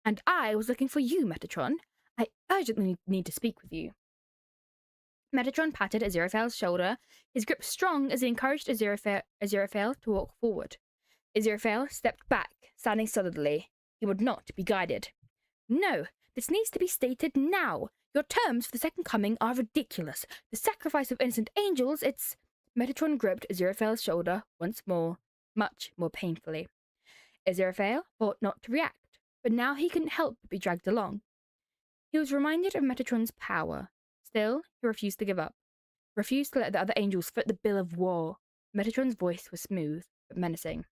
And I was looking for you, Metatron. I urgently need to speak with you. Metatron patted Aziraphale's shoulder, his grip strong as he encouraged Aziraphale to walk forward. Aziraphale stepped back, standing solidly. He would not be guided. No, this needs to be stated now. Your terms for the second coming are ridiculous. The sacrifice of innocent angels, it's... Metatron gripped Aziraphale's shoulder once more, much more painfully. Aziraphale fought not to react, but now he couldn't help but be dragged along. He was reminded of Metatron's power. Still, he refused to give up. Refused to let the other angels foot the bill of war. Metatron's voice was smooth, but menacing.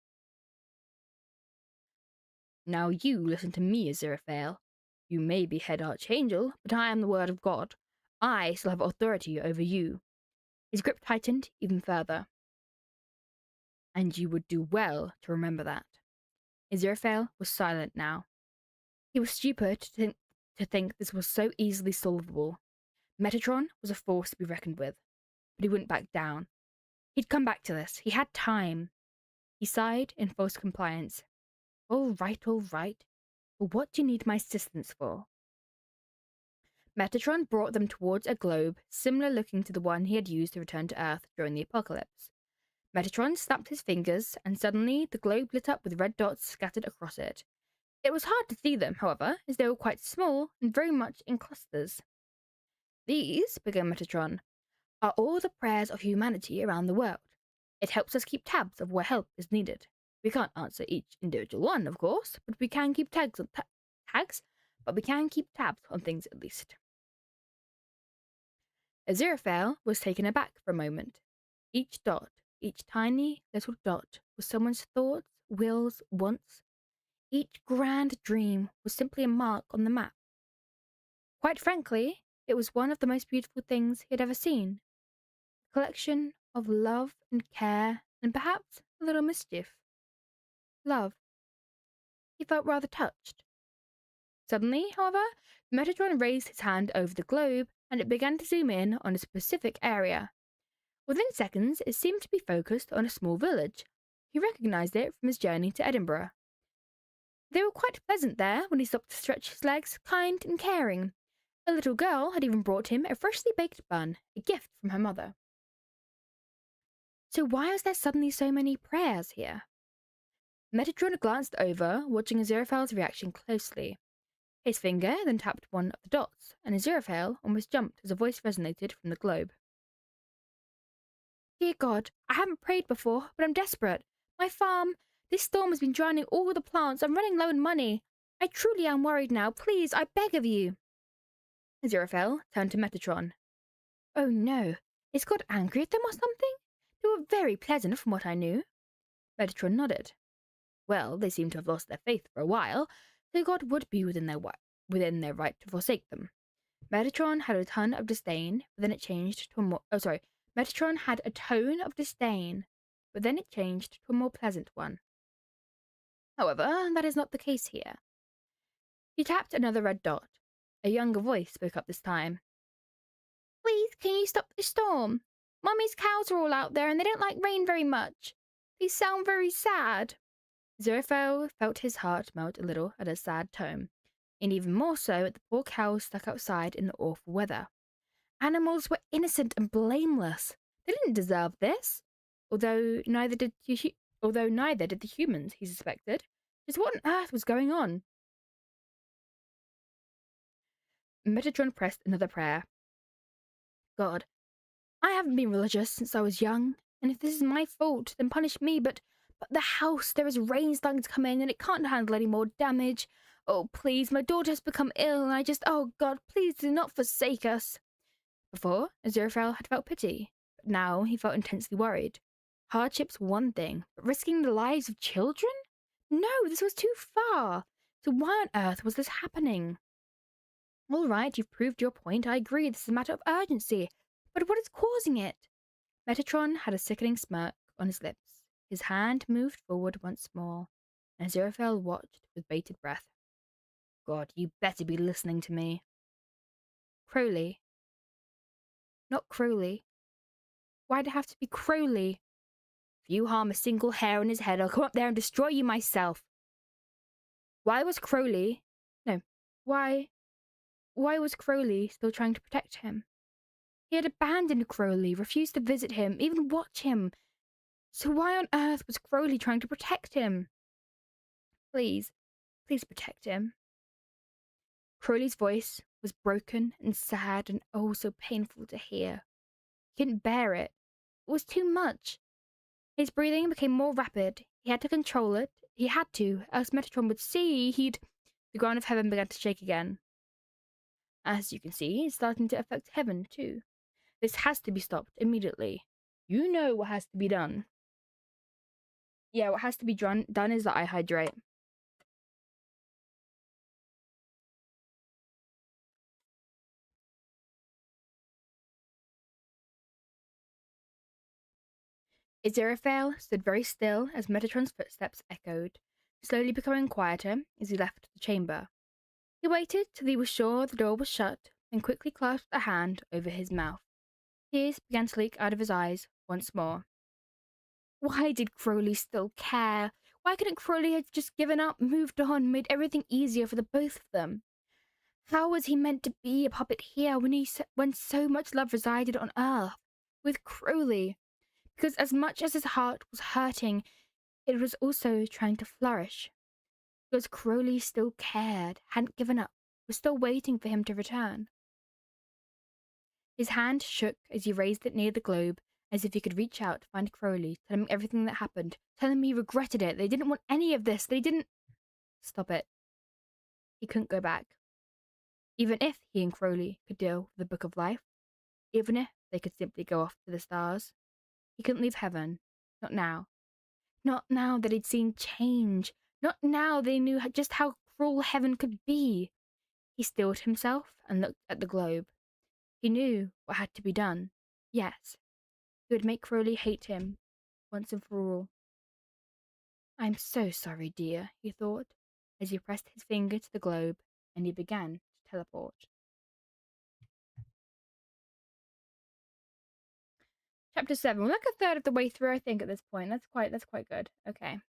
Now you listen to me, Aziraphale. You may be head archangel, but I am the word of God. I still have authority over you. His grip tightened even further. And you would do well to remember that. Aziraphale was silent now. He was stupid to think this was so easily solvable. Metatron was a force to be reckoned with, but he wouldn't back down. He'd come back to this. He had time. He sighed in false compliance. All right, but what do you need my assistance for? Metatron brought them towards a globe similar looking to the one he had used to return to Earth during the apocalypse. Metatron snapped his fingers, and suddenly the globe lit up with red dots scattered across it. It was hard to see them, however, as they were quite small and very much in clusters. These, began Metatron, are all the prayers of humanity around the world. It helps us keep tabs of where help is needed. We can't answer each individual one, of course, but we can keep tabs on things at least. Aziraphale was taken aback for a moment. Each dot, each tiny little dot, was someone's thoughts, wills, wants. Each grand dream was simply a mark on the map. Quite frankly, it was one of the most beautiful things he had ever seen. A collection of love and care, and perhaps a little mischief. Love. He felt rather touched. Suddenly, however, Metatron raised his hand over the globe, and it began to zoom in on a specific area. Within seconds, it seemed to be focused on a small village. He recognized it from his journey to Edinburgh. They were quite pleasant there when he stopped to stretch his legs, kind and caring. A little girl had even brought him a freshly baked bun, a gift from her mother. So why was there suddenly so many prayers here? Metatron glanced over, watching Aziraphale's reaction closely. His finger then tapped one of the dots, and Aziraphale almost jumped as a voice resonated from the globe. Dear God, I haven't prayed before, but I'm desperate. My farm, this storm has been drowning all the plants. I'm running low on money. I truly am worried now. Please, I beg of you. Aziraphale turned to Metatron. Oh no, is God angry at them or something? They were very pleasant from what I knew. Metatron nodded. Well, they seem to have lost their faith for a while, so God would be within their right to forsake them. Metatron had a tone of disdain, but then it changed to a more... Metatron had a tone of disdain, but then it changed to a more pleasant one. However, that is not the case here. He tapped another red dot. A younger voice spoke up this time. Please, can you stop the storm? Mummy's cows are all out there and they don't like rain very much. They sound very sad. Aziraphale felt his heart melt a little at a sad tone, and even more so at the poor cows stuck outside in the awful weather. Animals were innocent and blameless. They didn't deserve this, although neither did the humans, he suspected. Just what on earth was going on? Metatron pressed another prayer. God, I haven't been religious since I was young, and if this is my fault, then punish me, but the house, there is rain starting to come in, and it can't handle any more damage. Oh, please, my daughter has become ill, and oh God, please do not forsake us. Before, Aziraphale had felt pity, but now he felt intensely worried. Hardship's one thing, but risking the lives of children? No, this was too far. So why on earth was this happening? All right, you've proved your point. I agree, this is a matter of urgency. But what is causing it? Metatron had a sickening smirk on his lips. His hand moved forward once more, and Aziraphale watched with bated breath. God, you better be listening to me. Crowley. Not Crowley. Why'd it have to be Crowley? If you harm a single hair on his head, I'll come up there and destroy you myself. Why was Crowley still trying to protect him? He had abandoned Crowley, refused to visit him, even watch him. So why on earth was Crowley trying to protect him? Please, please protect him. Crowley's voice was broken and sad and oh so painful to hear. He couldn't bear it. It was too much. His breathing became more rapid. He had to control it. He had to, else Metatron would see he'd... The ground of heaven began to shake again. As you can see, it's starting to affect heaven too. This has to be stopped immediately. You know what has to be done. Yeah, what has to be done is that I hydrate. Aziraphale stood very still as Metatron's footsteps echoed, slowly becoming quieter as he left the chamber. He waited till he was sure the door was shut, and quickly clasped a hand over his mouth. Tears began to leak out of his eyes once more. Why did Crowley still care? Why couldn't Crowley have just given up, moved on, made everything easier for the both of them? How was he meant to be a puppet here when so much love resided on Earth with Crowley? Because as much as his heart was hurting, it was also trying to flourish. Because Crowley still cared, hadn't given up, was still waiting for him to return. His hand shook as he raised it near the globe, as if he could reach out to find Crowley, tell him everything that happened, tell him he regretted it, they didn't want any of this, they didn't... Stop it. He couldn't go back. Even if he and Crowley could deal with the Book of Life, even if they could simply go off to the stars, he couldn't leave heaven. Not now. Not now that he'd seen change. Not now they knew just how cruel heaven could be. He stilled himself and looked at the globe. He knew what had to be done. Yes, he would make Crowley hate him, once and for all. I'm so sorry, dear, he thought, as he pressed his finger to the globe, and he began to teleport. Chapter 7. We're like a third of the way through, I think, at this point. That's quite good. Okay.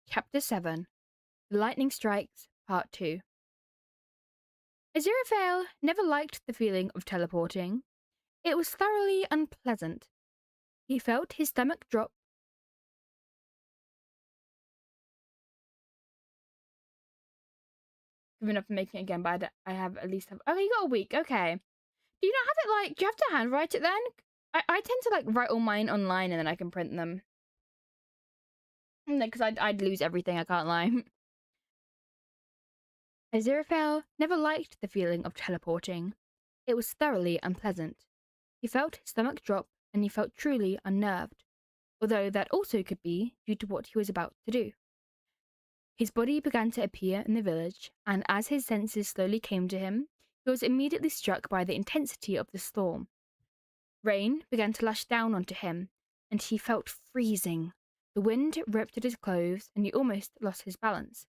Chapter 7. The Lightning Strikes, Part 2. Aziraphale never liked the feeling of teleporting. It was thoroughly unpleasant. He felt his stomach drop. Giving up and making it again, but I have at least have... Oh, you got a week. Okay. Do you not have it, like... Do you have to handwrite it then? I tend to, like, write all mine online and then I can print them. Because I'd lose everything, I can't lie. Aziraphale never liked the feeling of teleporting. It was thoroughly unpleasant. He felt his stomach drop and he felt truly unnerved, although that also could be due to what he was about to do. His body began to appear in the village, and as his senses slowly came to him, he was immediately struck by the intensity of the storm. Rain began to lash down onto him, and he felt freezing. The wind ripped at his clothes, and he almost lost his balance.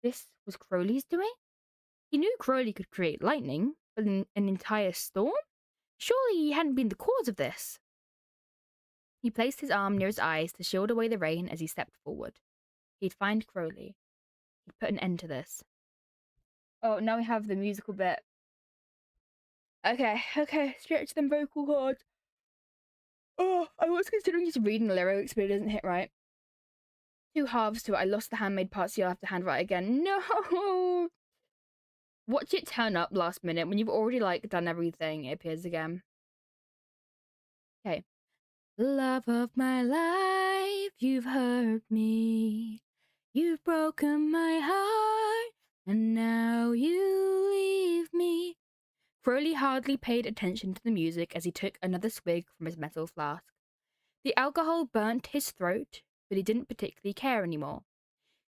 This was Crowley's doing? He knew Crowley could create lightning, but an entire storm? Surely he hadn't been the cause of this. He placed his arm near his eyes to shield away the rain as he stepped forward. He'd find Crowley. He'd put an end to this. Oh, now we have the musical bit. Okay, stretch them vocal cords. Oh, I was considering just reading the lyrics, but it doesn't hit right. Two halves to it. I lost the handmade part, so you'll have to handwrite again. No! Watch it turn up last minute. When you've already, like, done everything, it appears again. Okay. Love of my life, you've hurt me. You've broken my heart, and now you leave me. Crowley hardly paid attention to the music as he took another swig from his metal flask. The alcohol burnt his throat, but he didn't particularly care anymore.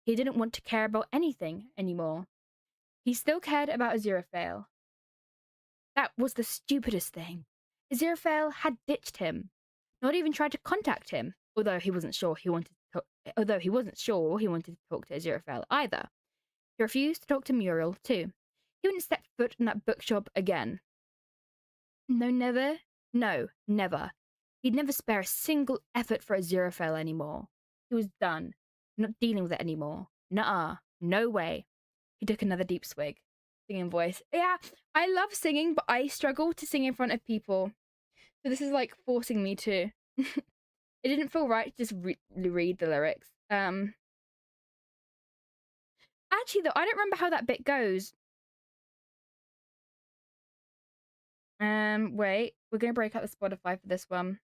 He didn't want to care about anything anymore. He still cared about Aziraphale. That was the stupidest thing. Aziraphale had ditched him, not even tried to contact him, although he wasn't sure he wanted to talk to Aziraphale either. He refused to talk to Muriel too. He wouldn't step foot in that bookshop again. No, never. He'd never spare a single effort for aziraphale anymore. He was done. Not dealing with it anymore. Nuh-uh. No way. He took another deep swig. Singing voice. Yeah, I love singing, but I struggle to sing in front of people. So this is like forcing me to. It didn't feel right to just read the lyrics. Actually, though, I don't remember how that bit goes. Wait. We're going to break out the Spotify for this one.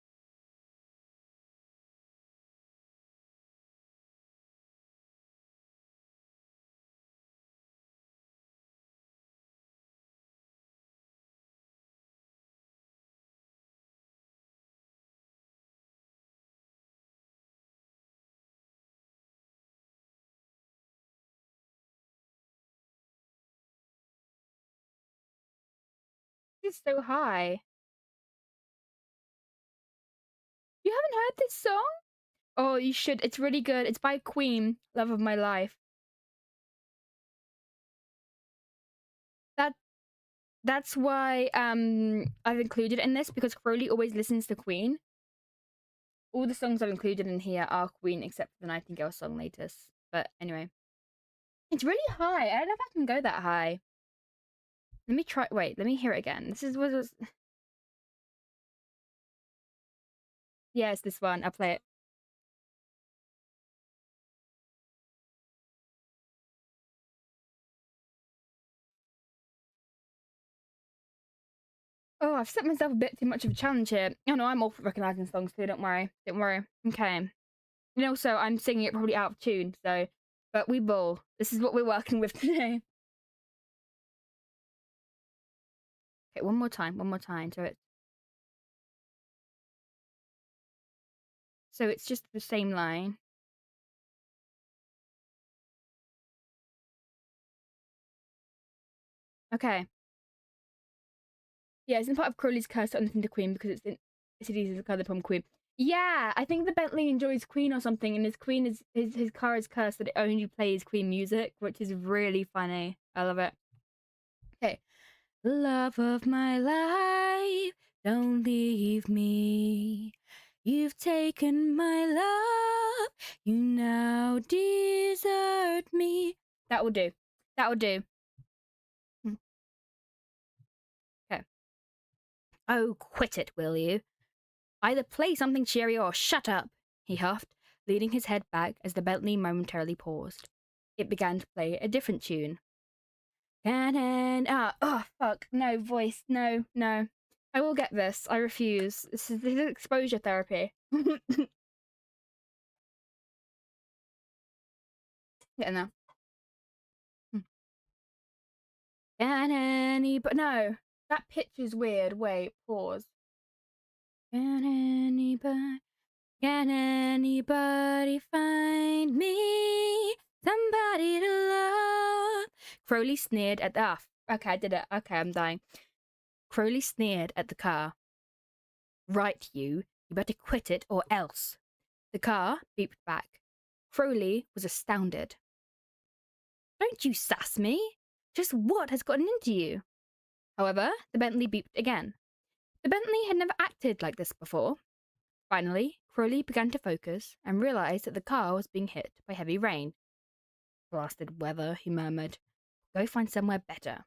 It's so high. You haven't heard this song? Oh, you should. It's really good. It's by Queen, Love of My Life. That that's why I've included it in this, because Crowley always listens to Queen. All the songs I've included in here are Queen except for the Nightingale song latest. But anyway. It's really high. I don't know if I can go that high. Let me try. Wait, let me hear it again. This is what was. Yeah, it's this one. I'll play it. Oh, I've set myself a bit too much of a challenge here. Oh no, I'm all for recognizing songs too. Don't worry. Don't worry. Okay. And also, I'm singing it probably out of tune. So, but we will. This is what we're working with today. Okay, one more time. One more time. So it's just the same line. Okay. Yeah, it's in part of Crowley's curse to understand the Queen because it's easy to call the poem Queen. Yeah, I think the Bentley enjoys Queen or something, and his Queen is his car is cursed that it only plays Queen music, which is really funny. I love it. Okay. Love of my life, don't leave me. You've taken my love, you now desert me. That will do. That will do. Okay. Oh, quit it, will you? Either play something cheery or shut up, he huffed, leaning his head back as the Bentley momentarily paused. It began to play a different tune. Oh, fuck. No, voice. No, no. I will get this. I refuse. This is exposure therapy. Get in there. But no. That pitch is weird. Wait, pause. Can anybody find me somebody to love? Crowley sneered at the. Okay, I did it. Okay, I'm dying. Crowley sneered at the car. Right, you better quit it or else. The car beeped back. Crowley was astounded. Don't you sass me! Just what has gotten into you? However, the Bentley beeped again. The Bentley had never acted like this before. Finally, Crowley began to focus and realized that the car was being hit by heavy rain. Blasted weather, he murmured. Go find somewhere better.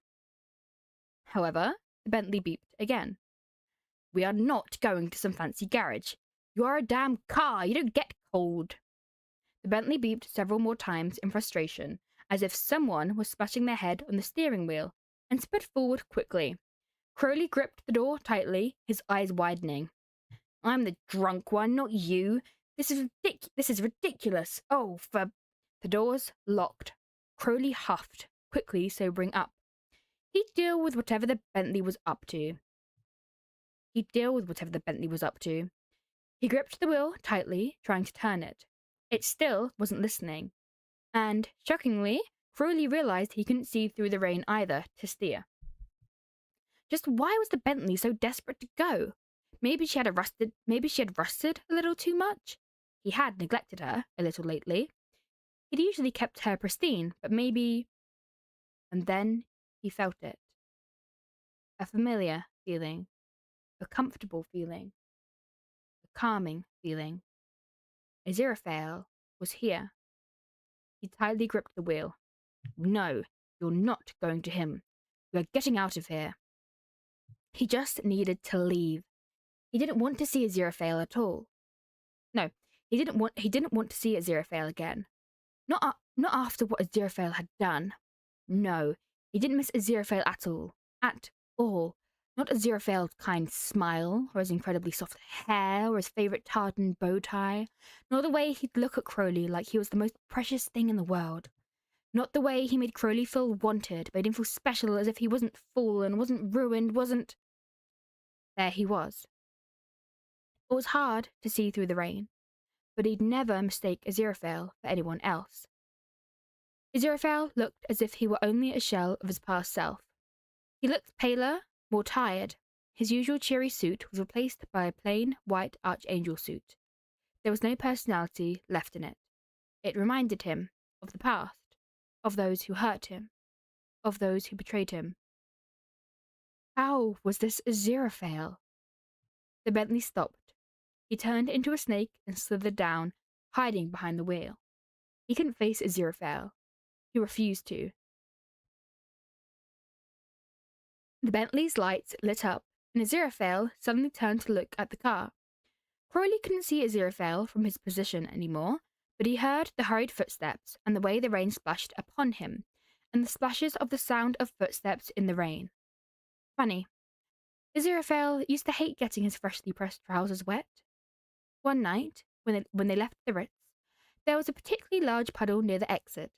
However, the Bentley beeped again. We are not going to some fancy garage. You are a damn car. You don't get cold. The Bentley beeped several more times in frustration, as if someone was splashing their head on the steering wheel, and sped forward quickly. Crowley gripped the door tightly, his eyes widening. I'm the drunk one, not you. This is ridiculous. Oh, for... The doors locked. Crowley huffed, quickly sobering up. He'd deal with whatever the Bentley was up to. He gripped the wheel tightly, trying to turn it. It still wasn't listening. And, shockingly, Crowley realized he couldn't see through the rain either to steer. Just why was the Bentley so desperate to go? Maybe she had rusted a little too much. He had neglected her a little lately. He'd usually kept her pristine, but maybe... And then he felt it. A familiar feeling. A comfortable feeling. calming feeling. Aziraphale was here. He tightly gripped the wheel. No, you're not going to him. We're getting out of here. He just needed to leave. He didn't want to see Aziraphale at all. No, he didn't want to see Aziraphale again. Not after what Aziraphale had done. No, he didn't miss Aziraphale at all. At all. Not Aziraphale's kind smile, or his incredibly soft hair, or his favourite tartan bow tie. Nor the way he'd look at Crowley like he was the most precious thing in the world. Not the way he made Crowley feel wanted, made him feel special as if he wasn't fallen, wasn't ruined, wasn't... There he was. It was hard to see through the rain, but he'd never mistake Aziraphale for anyone else. Aziraphale looked as if he were only a shell of his past self. He looked paler, more tired. His usual cheery suit was replaced by a plain white archangel suit. There was no personality left in it. It reminded him of the past, of those who hurt him, of those who betrayed him. How was this Aziraphale? The Bentley stopped. He turned into a snake and slithered down, hiding behind the wheel. He couldn't face Aziraphale. He refused to. The Bentley's lights lit up, and Aziraphale suddenly turned to look at the car. Crowley couldn't see Aziraphale from his position anymore, but he heard the hurried footsteps and the way the rain splashed upon him, and the splashes of the sound of footsteps in the rain. Funny. Aziraphale used to hate getting his freshly pressed trousers wet. One night, when they left the Ritz, there was a particularly large puddle near the exit.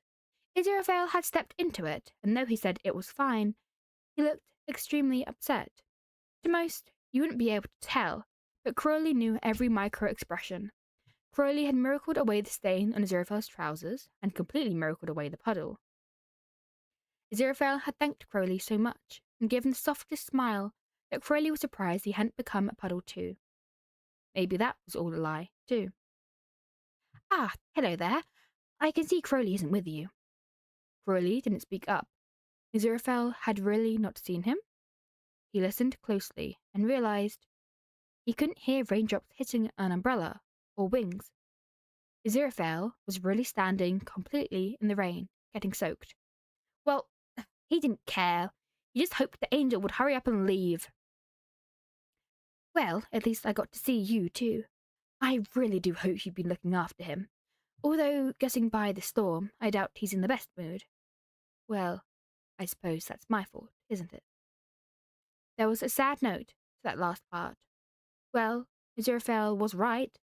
Aziraphale had stepped into it, and though he said it was fine, he looked extremely upset. To most, you wouldn't be able to tell, but Crowley knew every micro-expression. Crowley had miracled away the stain on Aziraphale's trousers, and completely miracled away the puddle. Aziraphale had thanked Crowley so much, and given the softest smile, that Crowley was surprised he hadn't become a puddle too. Maybe that was all a lie, too. Ah, hello there. I can see Crowley isn't with you. Crowley didn't speak up. Aziraphale had really not seen him. He listened closely and realized he couldn't hear raindrops hitting an umbrella or wings. Aziraphale was really standing completely in the rain, getting soaked. Well, he didn't care. He just hoped the angel would hurry up and leave. Well, at least I got to see you too. I really do hope you've been looking after him. Although, guessing by the storm, I doubt he's in the best mood. Well, I suppose that's my fault, isn't it? There was a sad note to that last part. Well, Aziraphale was right.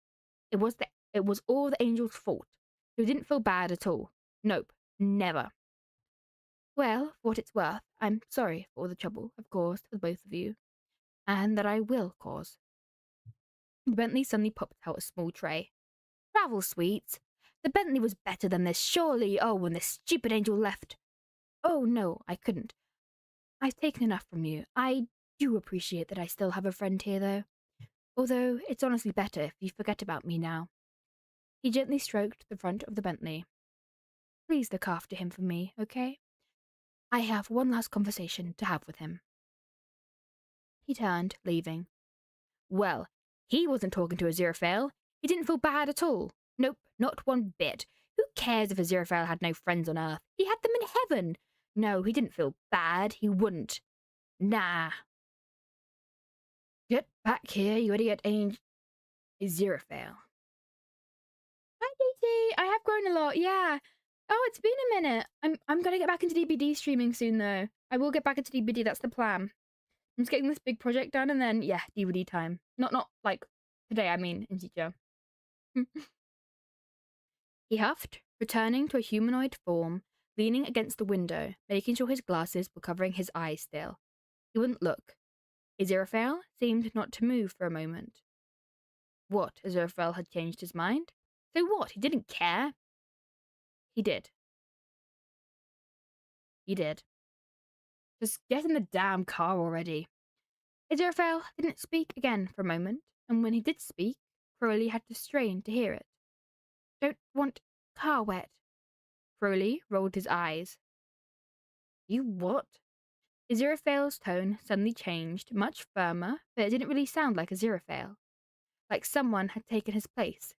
It was all the angel's fault. He didn't feel bad at all. Nope, never. Well, for what it's worth, I'm sorry for all the trouble I've caused the both of you, and that I will cause. The Bentley suddenly popped out a small tray. Travel sweets. The Bentley was better than this, surely. Oh, when this stupid angel left. Oh, no, I couldn't. I've taken enough from you. I do appreciate that I still have a friend here, though. Although it's honestly better if you forget about me now. He gently stroked the front of the Bentley. Please look after him for me, okay? I have one last conversation to have with him. He turned, leaving. Well, he wasn't talking to Aziraphale. He didn't feel bad at all. Nope, not one bit. Who cares if Aziraphale had no friends on Earth? He had them in heaven. No, he didn't feel bad. He wouldn't. Nah. Get back here, you idiot angel. Aziraphale. Hi, Daisy. I have grown a lot, yeah. Oh, it's been a minute. I'm gonna get back into DVD streaming soon, though. I will get back into DVD, that's the plan. I'm just getting this big project done, and then, yeah, DVD time. Not like today, I mean, in future. He huffed, returning to a humanoid form, leaning against the window, making sure his glasses were covering his eyes still. He wouldn't look. Aziraphale seemed not to move for a moment. What, Aziraphale had changed his mind? So what, he didn't care? He did. He did. Just get in the damn car already. Aziraphale didn't speak again for a moment, and when he did speak, Crowley had to strain to hear it. Don't want car wet. Crowley rolled his eyes. You what? Aziraphale's tone suddenly changed, much firmer, but it didn't really sound like Aziraphale. like someone had taken his place,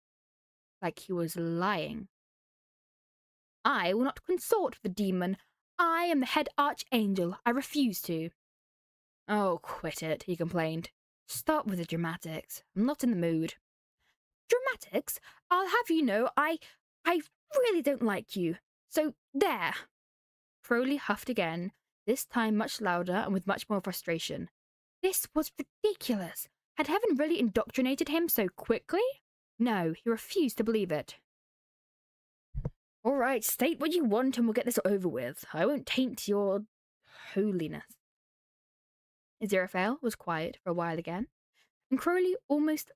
like he was lying. I will not consort with the demon. I am the head archangel. I refuse to. Oh, quit it, he complained. Stop with the dramatics. I'm not in the mood. Dramatics? I'll have you know, I really don't like you. So, there. Crowley huffed again, this time much louder and with much more frustration. This was ridiculous. Had heaven really indoctrinated him so quickly? No, he refused to believe it. All right, state what you want and we'll get this over with. I won't taint your holiness. Aziraphale was quiet for a while again, and Crowley almost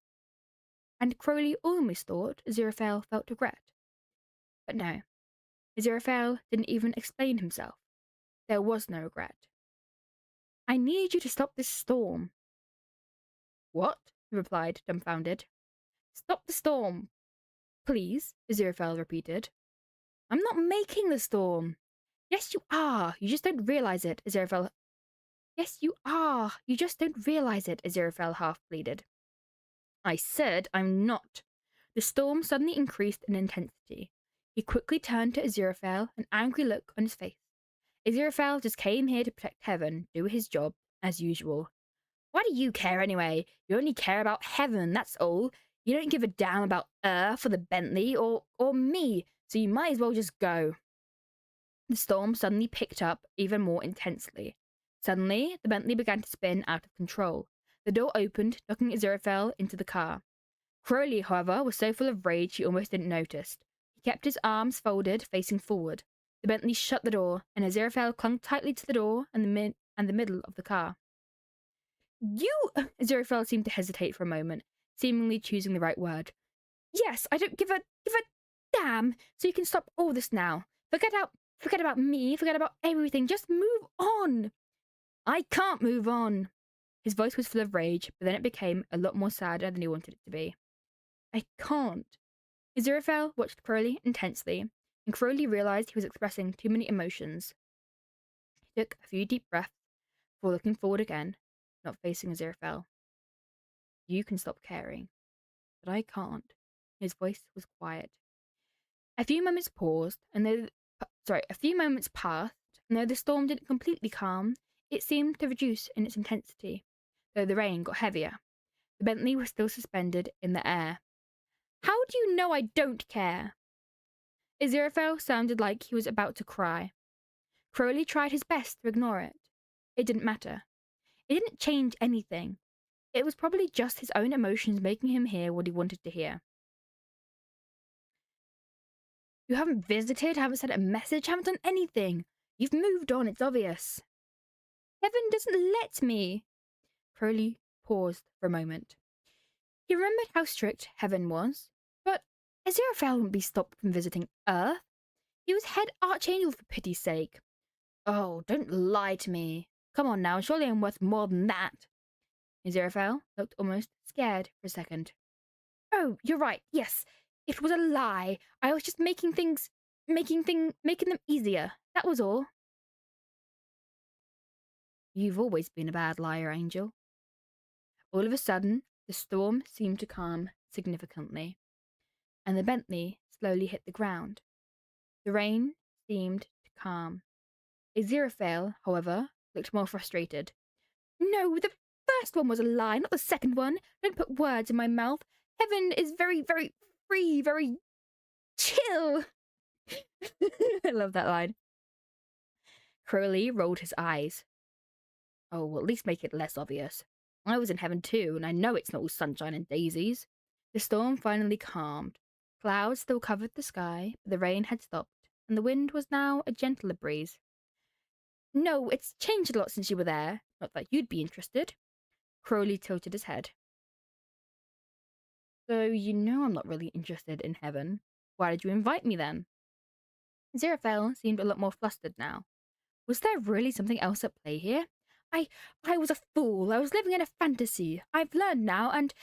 thought Aziraphale felt regret. But no, Aziraphale didn't even explain himself. There was no regret. I need you to stop this storm. What? He replied, dumbfounded. Stop the storm. Please, Aziraphale repeated. I'm not making the storm. Yes, you are. You just don't realize it, Aziraphale. Yes, you are. You just don't realize it, Aziraphale half pleaded. I said I'm not. The storm suddenly increased in intensity. He quickly turned to Aziraphale, an angry look on his face. Aziraphale just came here to protect heaven, do his job, as usual. Why do you care anyway? You only care about heaven, that's all. You don't give a damn about Earth or the Bentley or me, so you might as well just go. The storm suddenly picked up even more intensely. Suddenly, the Bentley began to spin out of control. The door opened, knocking Aziraphale into the car. Crowley, however, was so full of rage he almost didn't notice. He kept his arms folded, facing forward. The Bentley shut the door, and Aziraphale clung tightly to the door and the middle of the car. Aziraphale seemed to hesitate for a moment, seemingly choosing the right word. Yes, I don't give a damn, so you can stop all this now. Forget about me, forget about everything, just move on. I can't move on. His voice was full of rage, but then it became a lot more sadder than he wanted it to be. I can't. Aziraphale watched Crowley intensely, and Crowley realized he was expressing too many emotions. He took a few deep breaths before looking forward again, not facing Aziraphale. You can stop caring, but I can't. His voice was quiet. A few moments passed, and though the storm didn't completely calm, it seemed to reduce in its intensity, though the rain got heavier. The Bentley was still suspended in the air. How do you know I don't care? Aziraphale sounded like he was about to cry. Crowley tried his best to ignore it. It didn't matter. It didn't change anything. It was probably just his own emotions making him hear what he wanted to hear. You haven't visited, haven't sent a message, haven't done anything. You've moved on, it's obvious. Heaven doesn't let me. Crowley paused for a moment. He remembered how strict Heaven was, but Aziraphale wouldn't be stopped from visiting Earth. He was head archangel for pity's sake. Oh, don't lie to me. Come on now, surely I'm worth more than that. Aziraphale looked almost scared for a second. Oh, you're right, yes. It was a lie. I was just making them easier. That was all. You've always been a bad liar, Angel. All of a sudden, the storm seemed to calm significantly, and the Bentley slowly hit the ground. The rain seemed to calm. Aziraphale, however, looked more frustrated. No, the first one was a lie, not the second one. Don't put words in my mouth. Heaven is very, very free, very chill. I love that line. Crowley rolled his eyes. Oh, well, at least make it less obvious. I was in heaven too, and I know it's not all sunshine and daisies. The storm finally calmed. Clouds still covered the sky, but the rain had stopped, and the wind was now a gentler breeze. No, it's changed a lot since you were there. Not that you'd be interested. Crowley tilted his head. So you know I'm not really interested in heaven. Why did you invite me then? Aziraphale seemed a lot more flustered now. Was there really something else at play here? I was a fool. I was living in a fantasy. I've learned now, and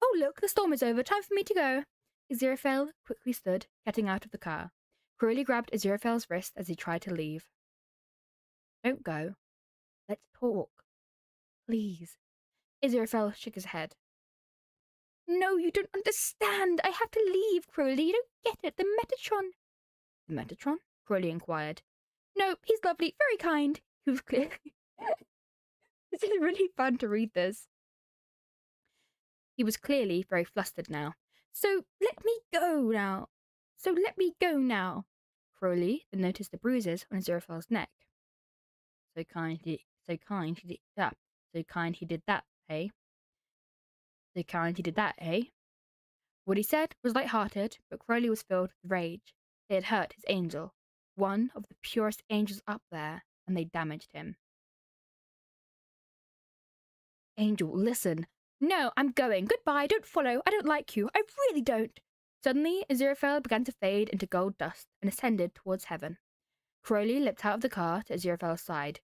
oh look, the storm is over. Time for me to go. Aziraphale quickly stood, getting out of the car. Crowley grabbed Aziraphale's wrist as he tried to leave. Don't go. Let's talk. Please. Aziraphale shook his head. No, you don't understand. I have to leave, Crowley. You don't get it. The Metatron. The Metatron? Crowley inquired. No, he's lovely, very kind. He was clearly... This is really fun to read this. He was clearly very flustered now. So let me go now. Crowley then noticed the bruises on Aziraphale's neck. So kind he did that. So kind he did that, eh? So kind he did that, eh? What he said was light-hearted, but Crowley was filled with rage. They had hurt his angel, one of the purest angels up there, and they damaged him. Angel, listen. No, I'm going. Goodbye. Don't follow. I don't like you. I really don't. Suddenly, Aziraphale began to fade into gold dust and ascended towards heaven. Crowley leapt out of the car to Aziraphale's side.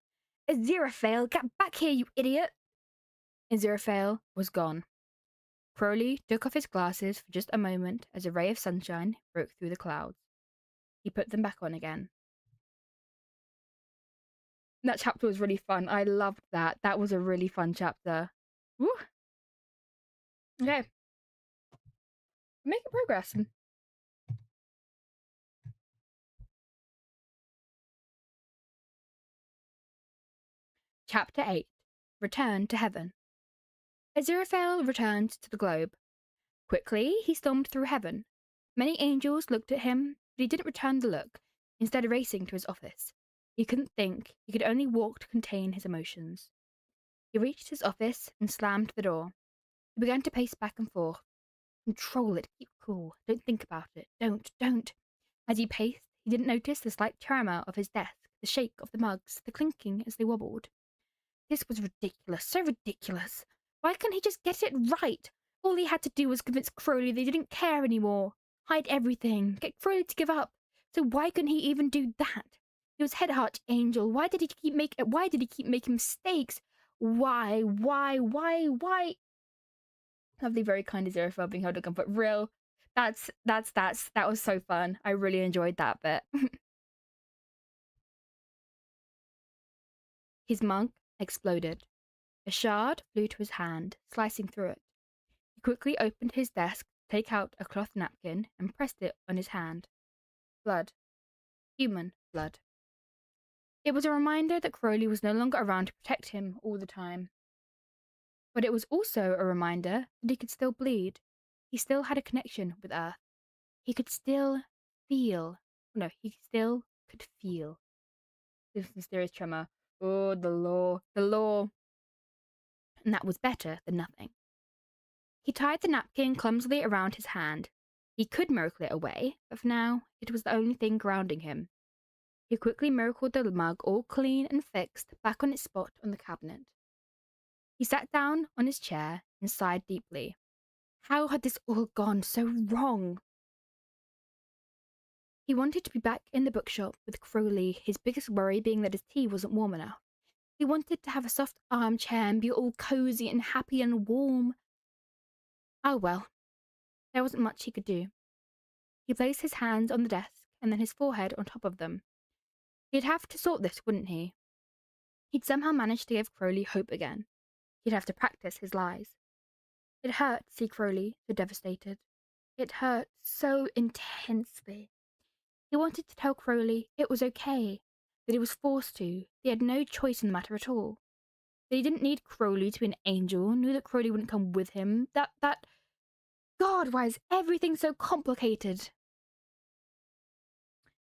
Aziraphale, get back here, you idiot! Aziraphale was gone. Crowley took off his glasses for just a moment as a ray of sunshine broke through the clouds. He put them back on again. That chapter was really fun. I loved that. That was a really fun chapter. Woo! Okay. Making progress. Chapter 8. Return to Heaven. Aziraphale returned to the globe. Quickly, he stormed through heaven. Many angels looked at him, but he didn't return the look, instead racing to his office. He couldn't think, he could only walk to contain his emotions. He reached his office and slammed the door. He began to pace back and forth. Control it, keep cool, don't think about it, don't. As he paced, he didn't notice the slight tremor of his desk, the shake of the mugs, the clinking as they wobbled. This was ridiculous, so ridiculous. Why couldn't he just get it right? All he had to do was convince Crowley they didn't care anymore. Hide everything, get Crowley to give up. So why couldn't he even do that? He was head archangel. Why did he keep making mistakes? Why? Lovely, very kind Aziraphale being held at gunpoint. Real. That was so fun. I really enjoyed that bit. His mug exploded. A shard flew to his hand, slicing through it. He quickly opened his desk to take out a cloth napkin and pressed it on his hand. Blood. Human blood. It was a reminder that Crowley was no longer around to protect him all the time. But it was also a reminder that he could still bleed. He still had a connection with Earth. He could still feel. No, he still could feel. This mysterious tremor. Oh, the law. And that was better than nothing. He tied the napkin clumsily around his hand. He could miracle it away, but for now, it was the only thing grounding him. He quickly miracled the mug all clean and fixed back on its spot on the cabinet. He sat down on his chair and sighed deeply. How had this all gone so wrong? He wanted to be back in the bookshop with Crowley, his biggest worry being that his tea wasn't warm enough. He wanted to have a soft armchair and be all cozy and happy and warm. Oh well, there wasn't much he could do. He placed his hands on the desk and then his forehead on top of them. He'd have to sort this, wouldn't he? He'd somehow managed to give Crowley hope again. He'd have to practice his lies. It hurt to see Crowley so devastated. It hurt so intensely. He wanted to tell Crowley it was okay, that he was forced to, that he had no choice in the matter at all. That he didn't need Crowley to be an angel, knew that Crowley wouldn't come with him, God, why is everything so complicated?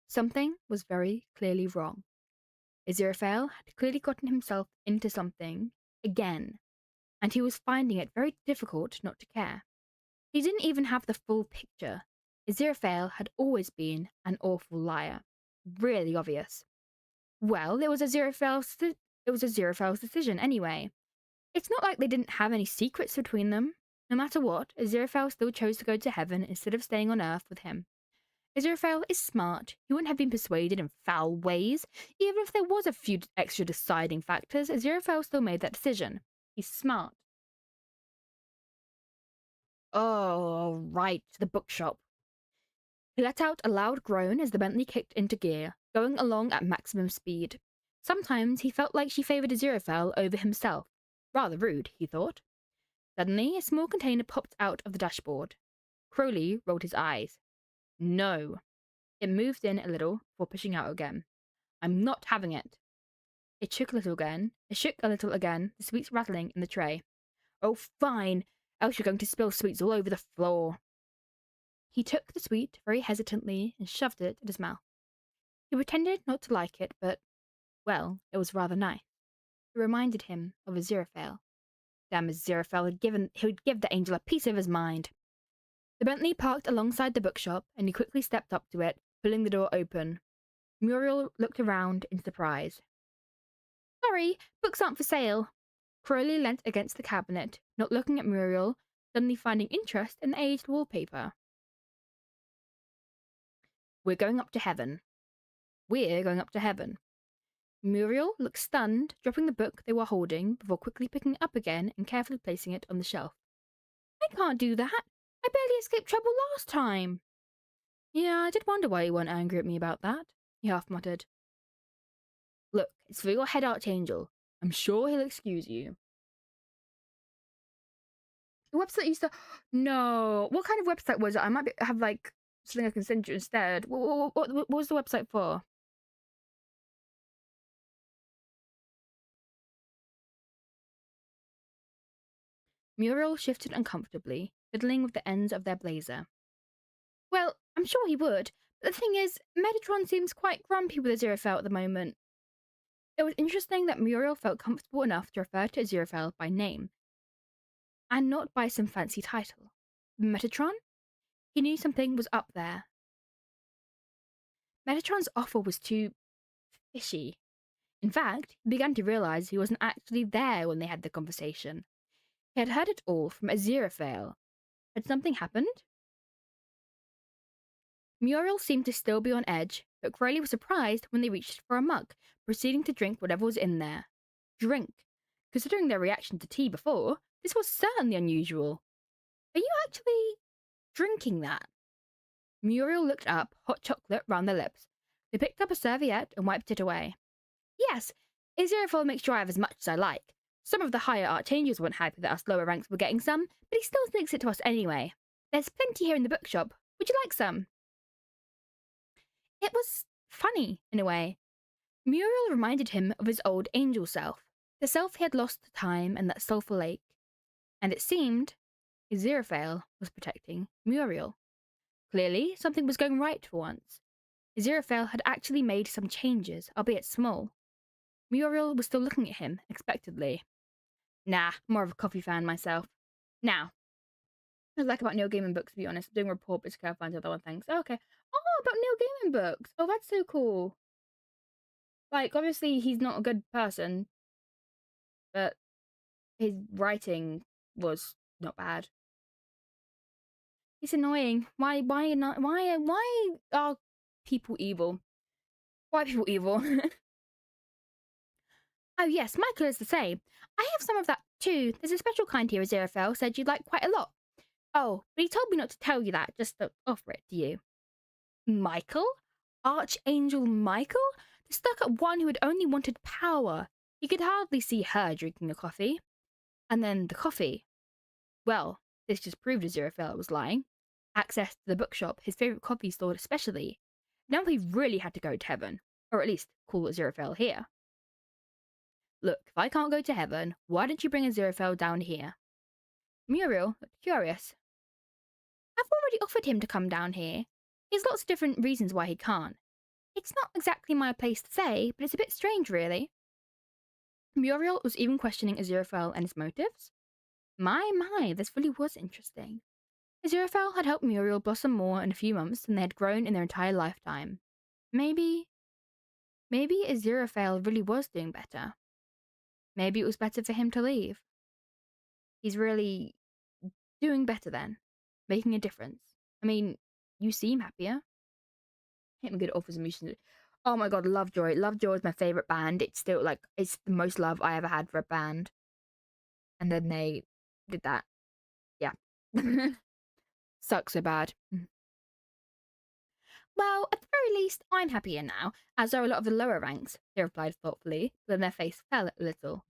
Something was very clearly wrong. Aziraphale had clearly gotten himself into something again, and he was finding it very difficult not to care. He didn't even have the full picture. Aziraphale had always been an awful liar. Really obvious. Well, it was Aziraphale's decision anyway. It's not like they didn't have any secrets between them. No matter what, Aziraphale still chose to go to heaven instead of staying on Earth with him. Aziraphale is smart. He wouldn't have been persuaded in foul ways. Even if there was a few extra deciding factors, Aziraphale still made that decision. He's smart. Oh, right, the bookshop. He let out a loud groan as the Bentley kicked into gear, going along at maximum speed. Sometimes he felt like she favoured Aziraphale over himself. Rather rude, he thought. Suddenly, a small container popped out of the dashboard. Crowley rolled his eyes. No. It moved in a little before pushing out again. I'm not having it. It shook a little again. The sweets rattling in the tray. Oh, fine, else you're going to spill sweets all over the floor. He took the sweet very hesitantly and shoved it in his mouth. He pretended not to like it, but, well, it was rather nice. It reminded him of aziraphale. Damn aziraphale would give the angel a piece of his mind. The Bentley parked alongside the bookshop, and he quickly stepped up to it, pulling the door open. Muriel looked around in surprise. Sorry, books aren't for sale. Crowley leant against the cabinet, not looking at Muriel, suddenly finding interest in the aged wallpaper. We're going up to heaven. We're going up to heaven. Muriel looked stunned, dropping the book they were holding before quickly picking it up again and carefully placing it on the shelf. I can't do that. I barely escaped trouble last time. Yeah, I did wonder why you weren't angry at me about that, he half muttered. Look, it's for your head archangel. I'm sure he'll excuse you. The website used to... No. What kind of website was it? I might have, like, something I can send you instead. What was the website for? Muriel shifted uncomfortably, fiddling with the ends of their blazer. Well, I'm sure he would. But the thing is, Metatron seems quite grumpy with aziraphale at the moment. It was interesting that Muriel felt comfortable enough to refer to aziraphale by name, and not by some fancy title. Metatron? He knew something was up there. Metatron's offer was too fishy. In fact, he began to realize he wasn't actually there when they had the conversation. He had heard it all from aziraphale. Had something happened? Muriel seemed to still be on edge, but Crowley was surprised when they reached for a mug, proceeding to drink whatever was in there. Drink. Considering their reaction to tea before, this was certainly unusual. Are you actually drinking that? Muriel looked up, hot chocolate round their lips. They picked up a serviette and wiped it away. Yes, aziraphale makes sure I have as much as I like. Some of the higher archangels weren't happy that us lower ranks were getting some, but he still sneaks it to us anyway. There's plenty here in the bookshop. Would you like some? It was funny, in a way. Muriel reminded him of his old angel self, the self he had lost to time and that sulphur lake. And it seemed aziraphale was protecting Muriel. Clearly, something was going right for once. Aziraphale had actually made some changes, albeit small. Muriel was still looking at him, expectantly. Nah, more of a coffee fan myself. Now, I like about Neil Gaiman books, to be honest. I'm doing a report, but can't find the other one, thanks. Oh, okay. Oh, about Neil Gaiman books. Oh, that's so cool. Like, obviously, he's not a good person, but his writing was not bad. It's annoying. Why are people evil? Why are people evil? Oh, yes, Michael is the same. I have some of that too. There's a special kind here aziraphale said you'd like quite a lot. Oh, but he told me not to tell you that, just to offer it to you. Michael? Archangel Michael? The stuck-up one who had only wanted power. He could hardly see her drinking the coffee. And then the coffee. Well, this just proved aziraphale was lying. Access to the bookshop, his favourite coffee store especially. Now he really had to go to heaven. Or at least call aziraphale here. Look, if I can't go to heaven, why don't you bring aziraphale down here? Muriel looked curious. I've already offered him to come down here. He has lots of different reasons why he can't. It's not exactly my place to say, but it's a bit strange, really. Muriel was even questioning aziraphale and his motives. My, this really was interesting. Aziraphale had helped Muriel blossom more in a few months than they had grown in their entire lifetime. Maybe aziraphale really was doing better. Maybe it was better for him to leave. He's really doing better then, making a difference. I mean, you seem happier. Hit me good offers and music. Oh my god, Lovejoy. Lovejoy is my favourite band. It's still, like, it's the most love I ever had for a band. And then they did that. Yeah. Sucks so bad. Well, at the very least, I'm happier now, as are a lot of the lower ranks, they replied thoughtfully, then their face fell a little.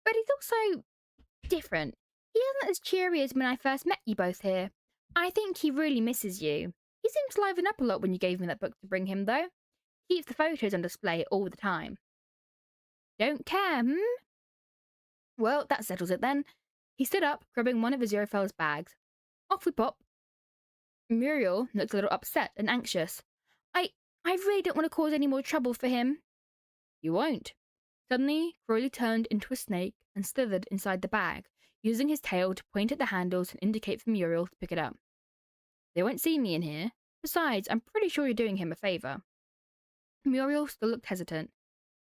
But he's also different. He isn't as cheery as when I first met you both here. I think he really misses you. He seemed to liven up a lot when you gave me that book to bring him, though. He keeps the photos on display all the time. Don't care, hmm? Well, that settles it then. He stood up, grabbing one of Aziraphale's bags. Off we pop. Muriel looked a little upset and anxious. I really don't want to cause any more trouble for him. You won't. Suddenly, Crowley turned into a snake and slithered inside the bag, using his tail to point at the handles and indicate for Muriel to pick it up. They won't see me in here. Besides, I'm pretty sure you're doing him a favour. Muriel still looked hesitant.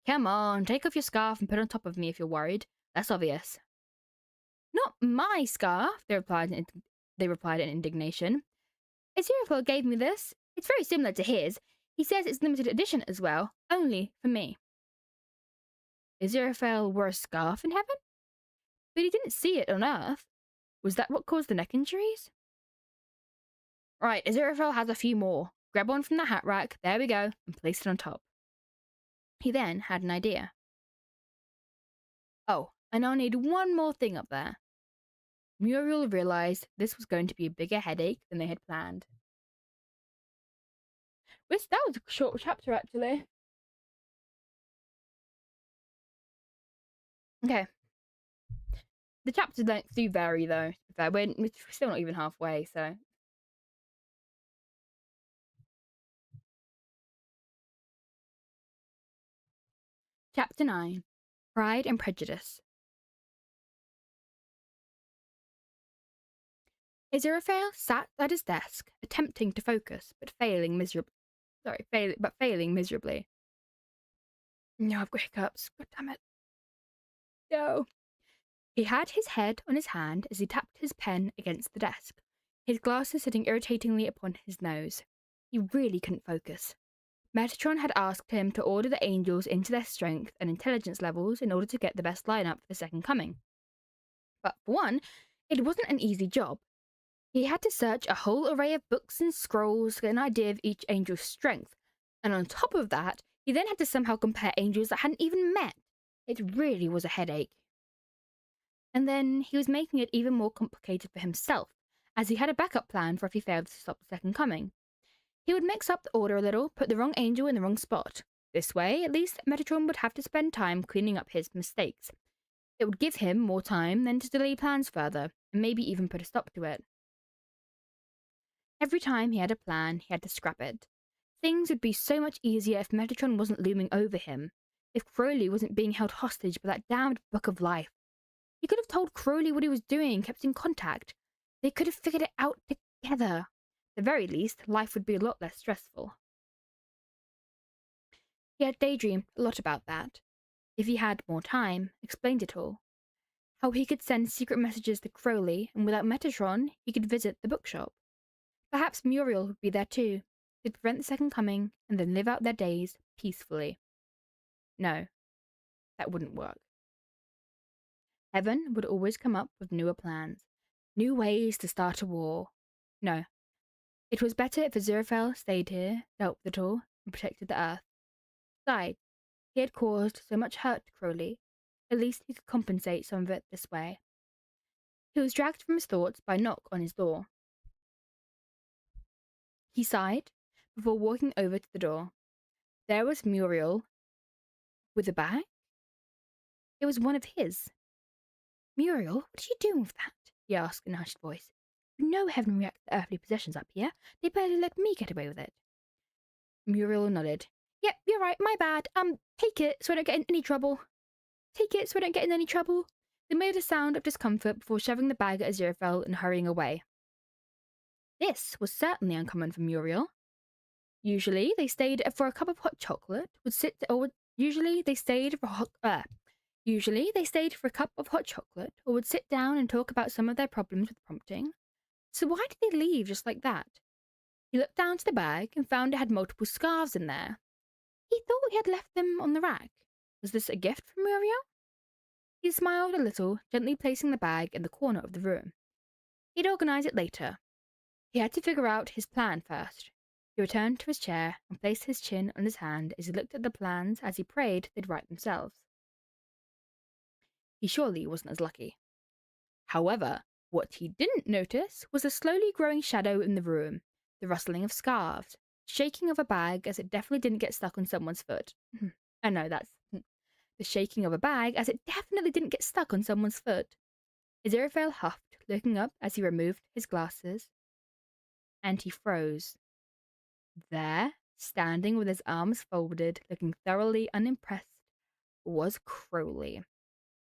Come on, take off your scarf and put it on top of me if you're worried. That's obvious. Not my scarf, they replied in indignation. Aziraphale gave me this. It's very similar to his. He says it's limited edition as well, only for me. Aziraphale wore a scarf in heaven? But he didn't see it on Earth. Was that what caused the neck injuries? Right, Aziraphale has a few more. Grab one from the hat rack, there we go, and place it on top. He then had an idea. Oh, and I'll need one more thing up there. Muriel realised this was going to be a bigger headache than they had planned. That was a short chapter, actually. Okay. The chapter lengths do vary, though. We're still not even halfway, so. Chapter 9. Pride and Prejudice. Aziraphale sat at his desk, attempting to focus, but failing miserably. No, I've got hiccups. God damn it. No. He had his head on his hand as he tapped his pen against the desk, his glasses sitting irritatingly upon his nose. He really couldn't focus. Metatron had asked him to order the angels into their strength and intelligence levels in order to get the best lineup for the second coming. But for one, it wasn't an easy job. He had to search a whole array of books and scrolls to get an idea of each angel's strength, and on top of that, he then had to somehow compare angels that hadn't even met. It really was a headache. And then he was making it even more complicated for himself, as he had a backup plan for if he failed to stop the second coming. He would mix up the order a little, put the wrong angel in the wrong spot. This way, at least, Metatron would have to spend time cleaning up his mistakes. It would give him more time than to delay plans further, and maybe even put a stop to it. Every time he had a plan, he had to scrap it. Things would be so much easier if Metatron wasn't looming over him, if Crowley wasn't being held hostage by that damned Book of Life. He could have told Crowley what he was doing, kept in contact. They could have figured it out together. At the very least, life would be a lot less stressful. He had daydreamed a lot about that. If he had more time, explained it all. How he could send secret messages to Crowley, and without Metatron, he could visit the bookshop. Perhaps Muriel would be there too. They'd prevent the second coming, and then live out their days peacefully. No, that wouldn't work. Heaven would always come up with newer plans, new ways to start a war. No, it was better if Aziraphale stayed here, dealt with it all, and protected the Earth. Besides, he had caused so much hurt to Crowley. At least he could compensate some of it this way. He was dragged from his thoughts by a knock on his door. He sighed before walking over to the door. There was Muriel with a bag. It was one of his. Muriel, what are you doing with that? He asked in a hushed voice. You know Heaven reacts to earthly possessions up here. They barely let me get away with it. Muriel nodded. Yep, you're right, my bad. Take it so I don't get in any trouble. Take it so I don't get in any trouble. They made a sound of discomfort before shoving the bag at Aziraphale and hurrying away. This was certainly uncommon for Muriel. Usually they stayed for a cup of hot chocolate, Usually they stayed for a cup of hot chocolate, or would sit down and talk about some of their problems with prompting. So why did they leave just like that? He looked down to the bag and found it had multiple scarves in there. He thought he had left them on the rack. Was this a gift from Muriel? He smiled a little, gently placing the bag in the corner of the room. He'd organize it later. He had to figure out his plan first. He returned to his chair and placed his chin on his hand as he looked at the plans as he prayed they'd write themselves. He surely wasn't as lucky. However, what he didn't notice was a slowly growing shadow in the room, the rustling of scarves, shaking of a bag as it definitely didn't get stuck on someone's foot. Oh no, that's the shaking of a bag as it definitely didn't get stuck on someone's foot. Aziraphale huffed, looking up as he removed his glasses, and he froze. There, standing with his arms folded, looking thoroughly unimpressed, was Crowley.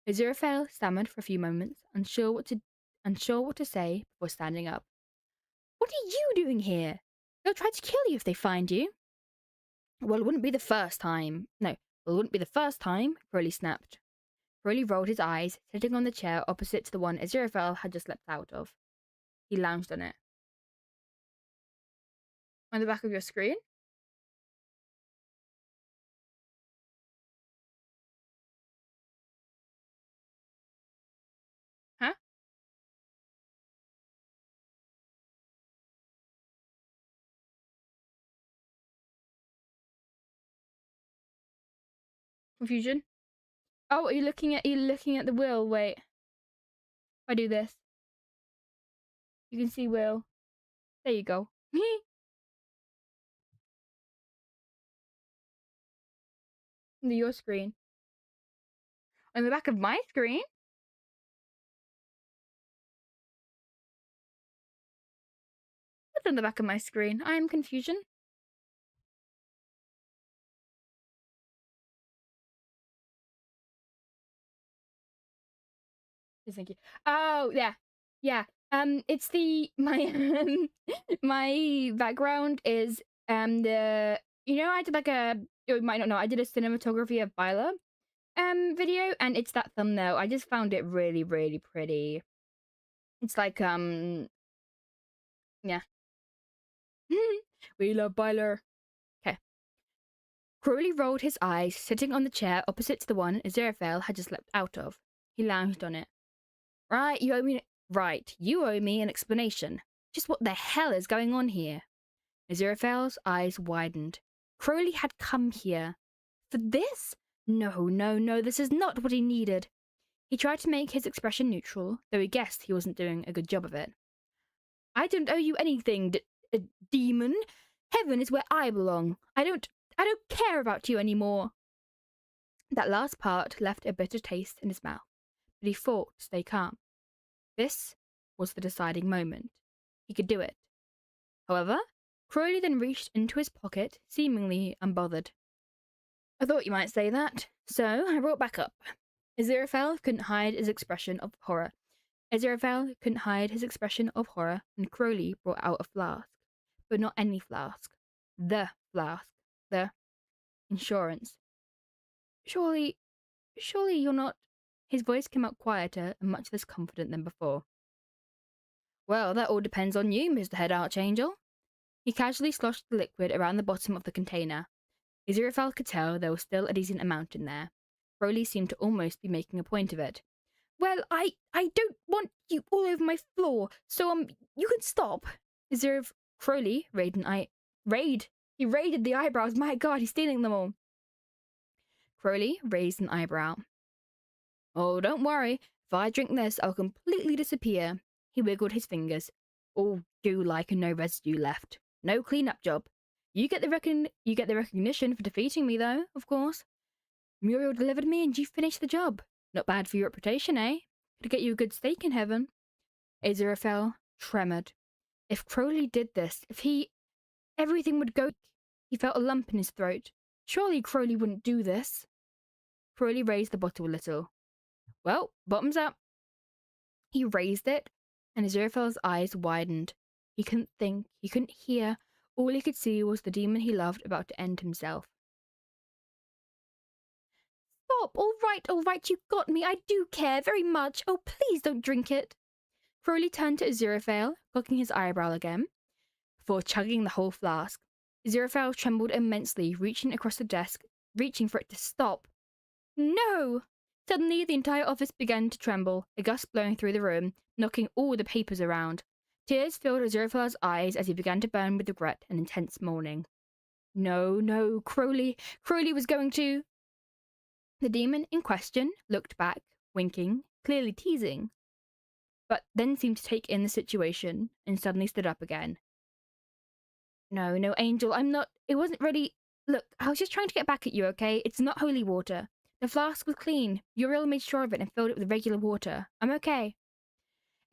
Aziraphale stammered for a few moments, unsure what to say before standing up. "What are you doing here? They'll try to kill you if they find you." "Well, it wouldn't be the first time." "No, well, it wouldn't be the first time," Crowley snapped. Crowley rolled his eyes, sitting on the chair opposite to the one Aziraphale had just leapt out of. He lounged on it. On the back of your screen? Huh? Confusion? Oh, are you looking at the wheel? Wait. If I do this, you can see wheel. There you go. On your screen. On the back of my screen? What's on the back of my screen? I am confusion. Thank you. Oh, yeah. Yeah. It's my my background is the I did like you might not know, I did a cinematography of Byla video, and it's that thumbnail. I just found it really, really pretty. It's like yeah. We love Byler. Okay. Crowley rolled his eyes, sitting on the chair opposite to the one Aziraphale had just leapt out of. He lounged on it. Right, you owe me an explanation. Just what the hell is going on here? Aziraphale's eyes widened. Crowley had come here. For this? No, no, no, this is not what he needed. He tried to make his expression neutral, though he guessed he wasn't doing a good job of it. I don't owe you anything, demon. Heaven is where I belong. I don't care about you anymore. That last part left a bitter taste in his mouth, but he fought to stay calm. This was the deciding moment. He could do it. However, Crowley then reached into his pocket, seemingly unbothered. I thought you might say that, so I brought back up. Aziraphale couldn't hide his expression of horror. Aziraphale couldn't hide his expression of horror when Crowley brought out a flask. But not any flask. The flask. The insurance. Surely you're not... His voice came out quieter and much less confident than before. Well, that all depends on you, Mr. Head Archangel. He casually sloshed the liquid around the bottom of the container. Aziraphale could tell there was still a decent amount in there. Crowley seemed to almost be making a point of it. Well, I don't want you all over my floor, so you can stop. Crowley he raided the eyebrows. My God, he's stealing them all. Crowley raised an eyebrow. Oh, don't worry. If I drink this, I'll completely disappear. He wiggled his fingers. All goo-like and no residue left. No clean-up job. You get the recognition for defeating me, though, of course. Muriel delivered me and you finished the job. Not bad for your reputation, eh? Could get you a good steak in heaven. Aziraphale tremored. If Crowley did this, everything would go... He felt a lump in his throat. Surely Crowley wouldn't do this. Crowley raised the bottle a little. Well, bottoms up. He raised it, and Aziraphale's eyes widened. He couldn't think, he couldn't hear. All he could see was the demon he loved about to end himself. Stop! All right, you got me. I do care very much. Oh, please don't drink it. Crowley turned to Aziraphale, cocking his eyebrow again, before chugging the whole flask. Aziraphale trembled immensely, reaching across the desk, reaching for it to stop. No! Suddenly, the entire office began to tremble, a gust blowing through the room, knocking all the papers around. Tears filled Aziraphale's eyes as he began to burn with regret and intense mourning. No, Crowley was going to... The demon in question looked back, winking, clearly teasing. but then seemed to take in the situation and suddenly stood up again. No, no, Angel, I'm not. It wasn't really. Look, I was just trying to get back at you, okay? It's not holy water. The flask was clean. Uriel made sure of it and filled it with regular water. I'm okay.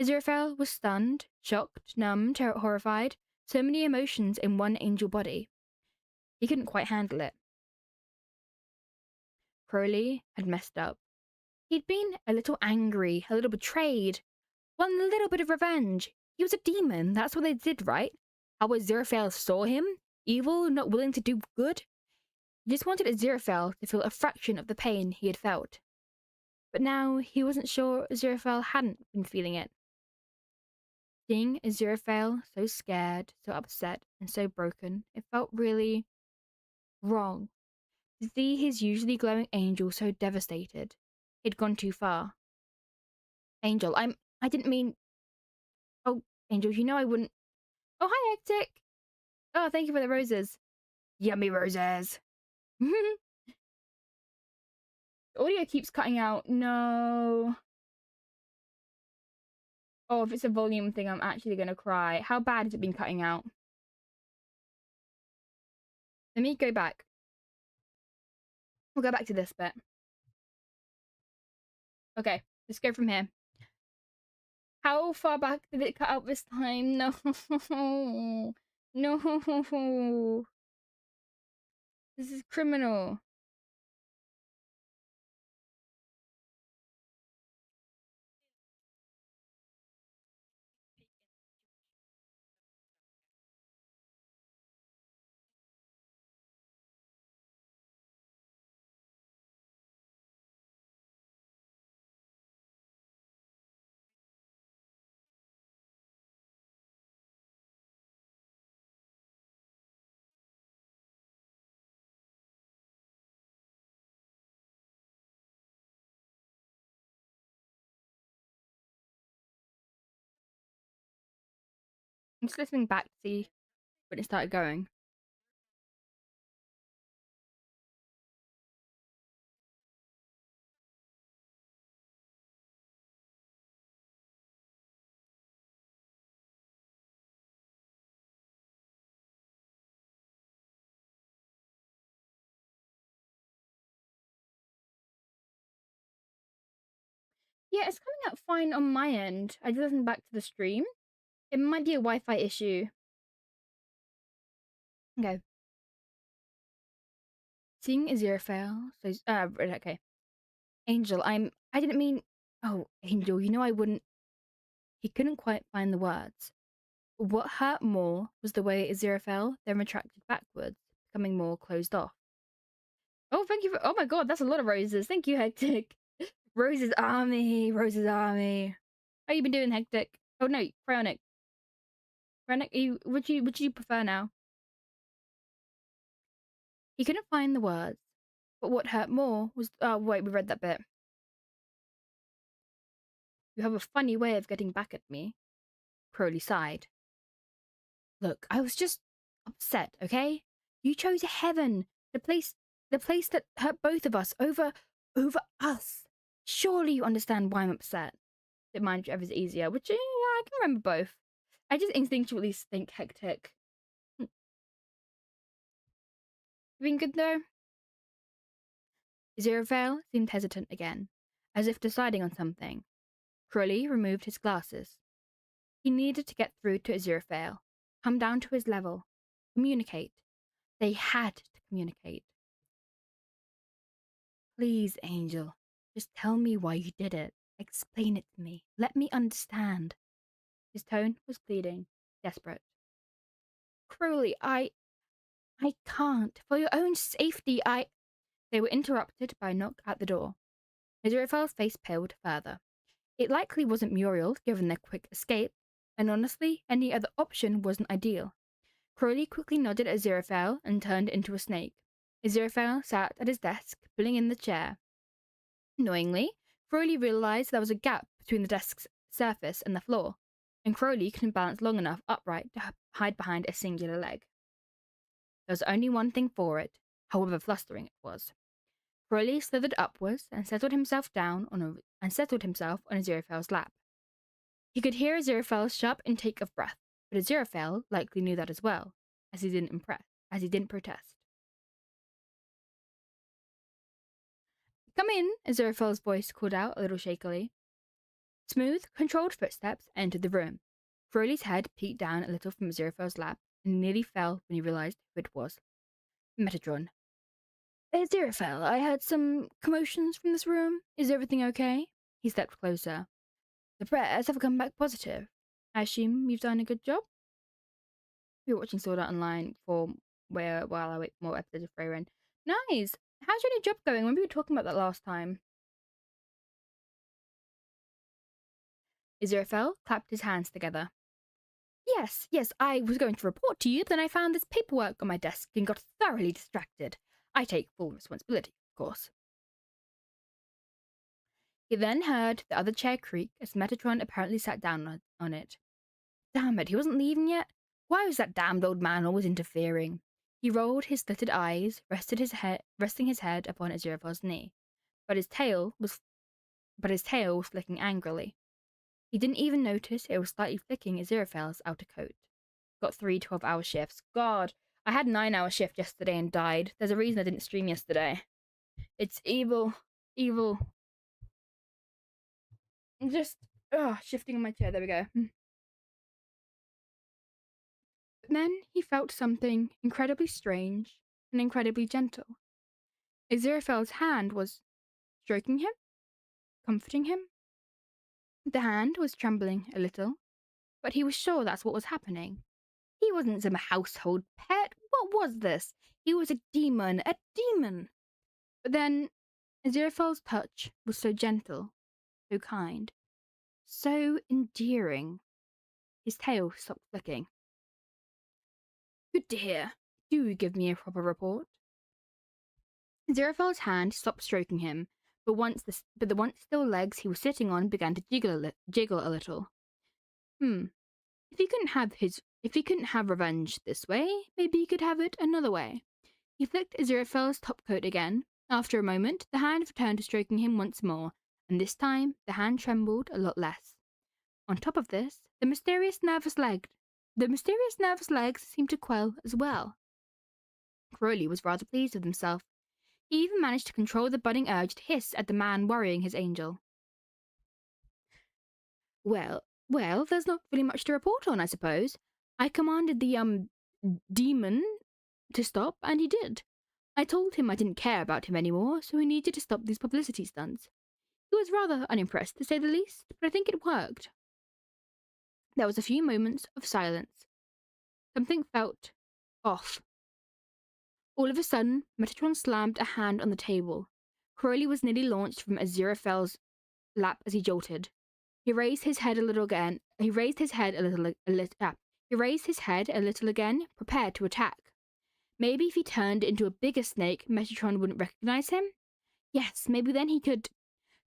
Aziraphale was stunned, shocked, numbed, horrified. So many emotions in one angel body. He couldn't quite handle it. Crowley had messed up. He'd been a little angry, a little betrayed, want a little bit of revenge. He was a demon, that's what they did, right? How Aziraphale saw him, evil, not willing to do good. He just wanted Aziraphale to feel a fraction of the pain he had felt. But now he wasn't sure Aziraphale hadn't been feeling it. Seeing Aziraphale so scared, so upset, and so broken, it felt really wrong. To see his usually glowing angel so devastated. He'd gone too far. Angel, I didn't mean... Oh, Angel, you know I wouldn't... Oh, hi, Hectic! Oh, thank you for the roses. Yummy roses. Audio keeps cutting out. No. Oh, if it's a volume thing, I'm actually going to cry. How bad has it been cutting out? Let me go back. We'll go back to this bit. Okay, let's go from here. How far back did it cut out this time? No. No. This is criminal. I'm just listening back to see when it started going. Yeah, it's coming out fine on my end. I just listened back to the stream. It might be a Wi-Fi issue. Okay. Seeing Aziraphale, so okay. Angel, I didn't mean. Oh, Angel, you know I wouldn't. He couldn't quite find the words. What hurt more was the way Aziraphale then retracted backwards, becoming more closed off. Oh, thank you for. Oh my god, that's a lot of roses. Thank you, Hectic. Roses army, Roses army. How you been doing, Hectic? Oh no, Cryonic. Cryonic, would you prefer now? He couldn't find the words, but what hurt more was. Oh wait, we read that bit. You have a funny way of getting back at me. Crowley sighed. Look, I was just upset, okay? You chose heaven, the place that hurt both of us over us. Surely you understand why I'm upset. It mind whichever's easier, which yeah, I can remember both. I just instinctually think hectic. Been good though? Aziraphale seemed hesitant again, as if deciding on something. Crowley removed his glasses. He needed to get through to Aziraphale, come down to his level, communicate. They had to communicate. Please, Angel, just tell me why you did it. Explain it to me. Let me understand. His tone was pleading, desperate. Crowley, I can't. For your own safety, They were interrupted by a knock at the door. Aziraphale's face paled further. It likely wasn't Muriel, given their quick escape, and honestly, any other option wasn't ideal. Crowley quickly nodded at Aziraphale and turned into a snake. Aziraphale sat at his desk, pulling in the chair. Annoyingly, Crowley realized there was a gap between the desk's surface and the floor, and Crowley couldn't balance long enough upright to hide behind a singular leg. There was only one thing for it, however flustering it was. Crowley slithered upwards and settled himself on Aziraphale's lap. He could hear Aziraphale's sharp intake of breath, but Aziraphale likely knew that as well, as he didn't protest. Come in, Aziraphale's voice called out a little shakily. Smooth, controlled footsteps entered the room. Crowley's head peeked down a little from Aziraphale's lap and nearly fell when he realized who it was. Metatron. Aziraphale, I heard some commotions from this room. Is everything okay? He stepped closer. The prayers have come back positive. I assume you've done a good job? You're watching Sword Art Online while I wait for more episodes of Freyren. Nice! How's your new job going? Remember we were talking about that last time. Aziraphale clapped his hands together. Yes, I was going to report to you, but then I found this paperwork on my desk and got thoroughly distracted. I take full responsibility, of course. He then heard the other chair creak as Metatron apparently sat down on it. Damn it, he wasn't leaving yet? Why was that damned old man always interfering? He rolled his slitted eyes, resting his head upon Aziraphale's knee, but his tail was flicking angrily. He didn't even notice it was slightly flicking Aziraphale's outer coat. Got 3 12-hour shifts. God, I had a 9-hour shift yesterday and died. There's a reason I didn't stream yesterday. It's evil. Evil. I'm just shifting on my chair. There we go. But then he felt something incredibly strange and incredibly gentle. Aziraphale's hand was stroking him, comforting him. The hand was trembling a little, but he was sure that's what was happening. He wasn't some household pet. What was this? He was a demon. A demon! But then, Aziraphale's touch was so gentle, so kind, so endearing. His tail stopped flicking. Good to hear. Do give me a proper report. Aziraphale's hand stopped stroking him, but the once still legs he was sitting on began to jiggle a little. If he couldn't have revenge this way, maybe he could have it another way. He flicked Aziraphale's topcoat again. After a moment, the hand returned to stroking him once more, and this time the hand trembled a lot less. On top of this, the mysterious nervous legs seemed to quell as well. Crowley was rather pleased with himself. He even managed to control the budding urge to hiss at the man worrying his angel. Well, there's not really much to report on, I suppose. I commanded the, demon to stop, and he did. I told him I didn't care about him anymore, so he needed to stop these publicity stunts. He was rather unimpressed, to say the least, but I think it worked. There was a few moments of silence. Something felt off. All of a sudden, Metatron slammed a hand on the table. Crowley was nearly launched from Aziraphale's lap as he jolted. He raised his head a little again, prepared to attack. Maybe if he turned into a bigger snake, Metatron wouldn't recognize him? Yes, maybe then he could...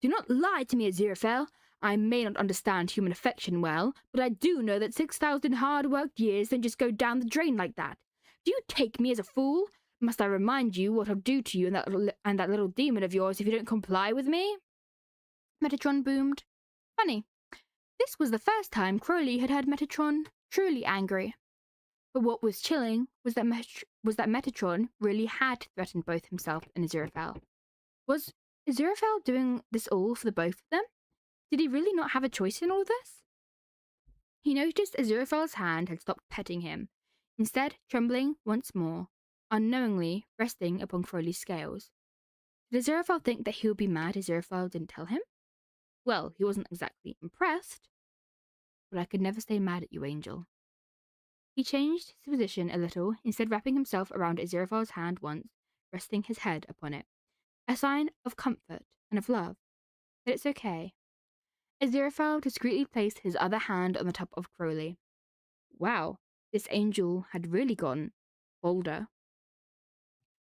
Do not lie to me, Aziraphale. I may not understand human affection well, but I do know that 6,000 hard-worked years don't just go down the drain like that. Do you take me as a fool? Must I remind you what I'll do to you and that little demon of yours if you don't comply with me? Metatron boomed. Funny. This was the first time Crowley had heard Metatron truly angry. But what was chilling was that Metatron really had threatened both himself and Aziraphale. Was Aziraphale doing this all for the both of them? Did he really not have a choice in all this? He noticed Aziraphale's hand had stopped petting him, instead trembling once more, unknowingly resting upon Crowley's scales. Did Aziraphale think that he would be mad Aziraphale didn't tell him? Well, he wasn't exactly impressed, but I could never stay mad at you, Angel. He changed his position a little, instead wrapping himself around Aziraphale's hand once, resting his head upon it. A sign of comfort and of love. That it's okay. Aziraphale discreetly placed his other hand on the top of Crowley. Wow, this angel had really gone bolder.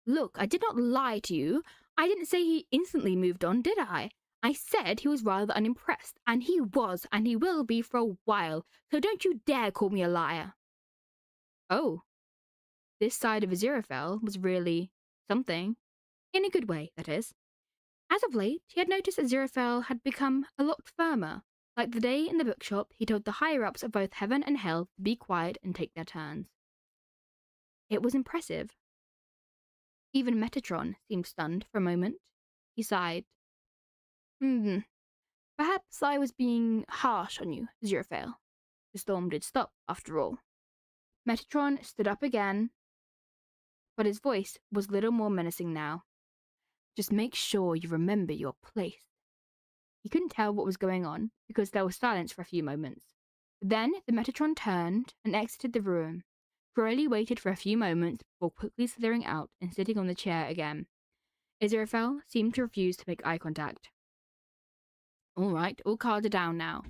Look, I did not lie to you. I didn't say he instantly moved on, did I? I said he was rather unimpressed, and he was, and he will be for a while, so don't you dare call me a liar. Oh, this side of Aziraphale was really something. In a good way, that is. As of late, he had noticed Aziraphale had become a lot firmer, Like the day in the bookshop, he told the higher-ups of both heaven and hell to be quiet and take their turns. It was impressive. Even Metatron seemed stunned for a moment. He sighed. Perhaps I was being harsh on you, aziraphale. The storm did stop, after all. Metatron stood up again, but his voice was little more menacing now. Just make sure you remember your place. He couldn't tell what was going on, because there was silence for a few moments. Then the Metatron turned and exited the room. Crowley waited for a few moments before quickly slithering out and sitting on the chair again. Aziraphale seemed to refuse to make eye contact. All right, all cards are down now.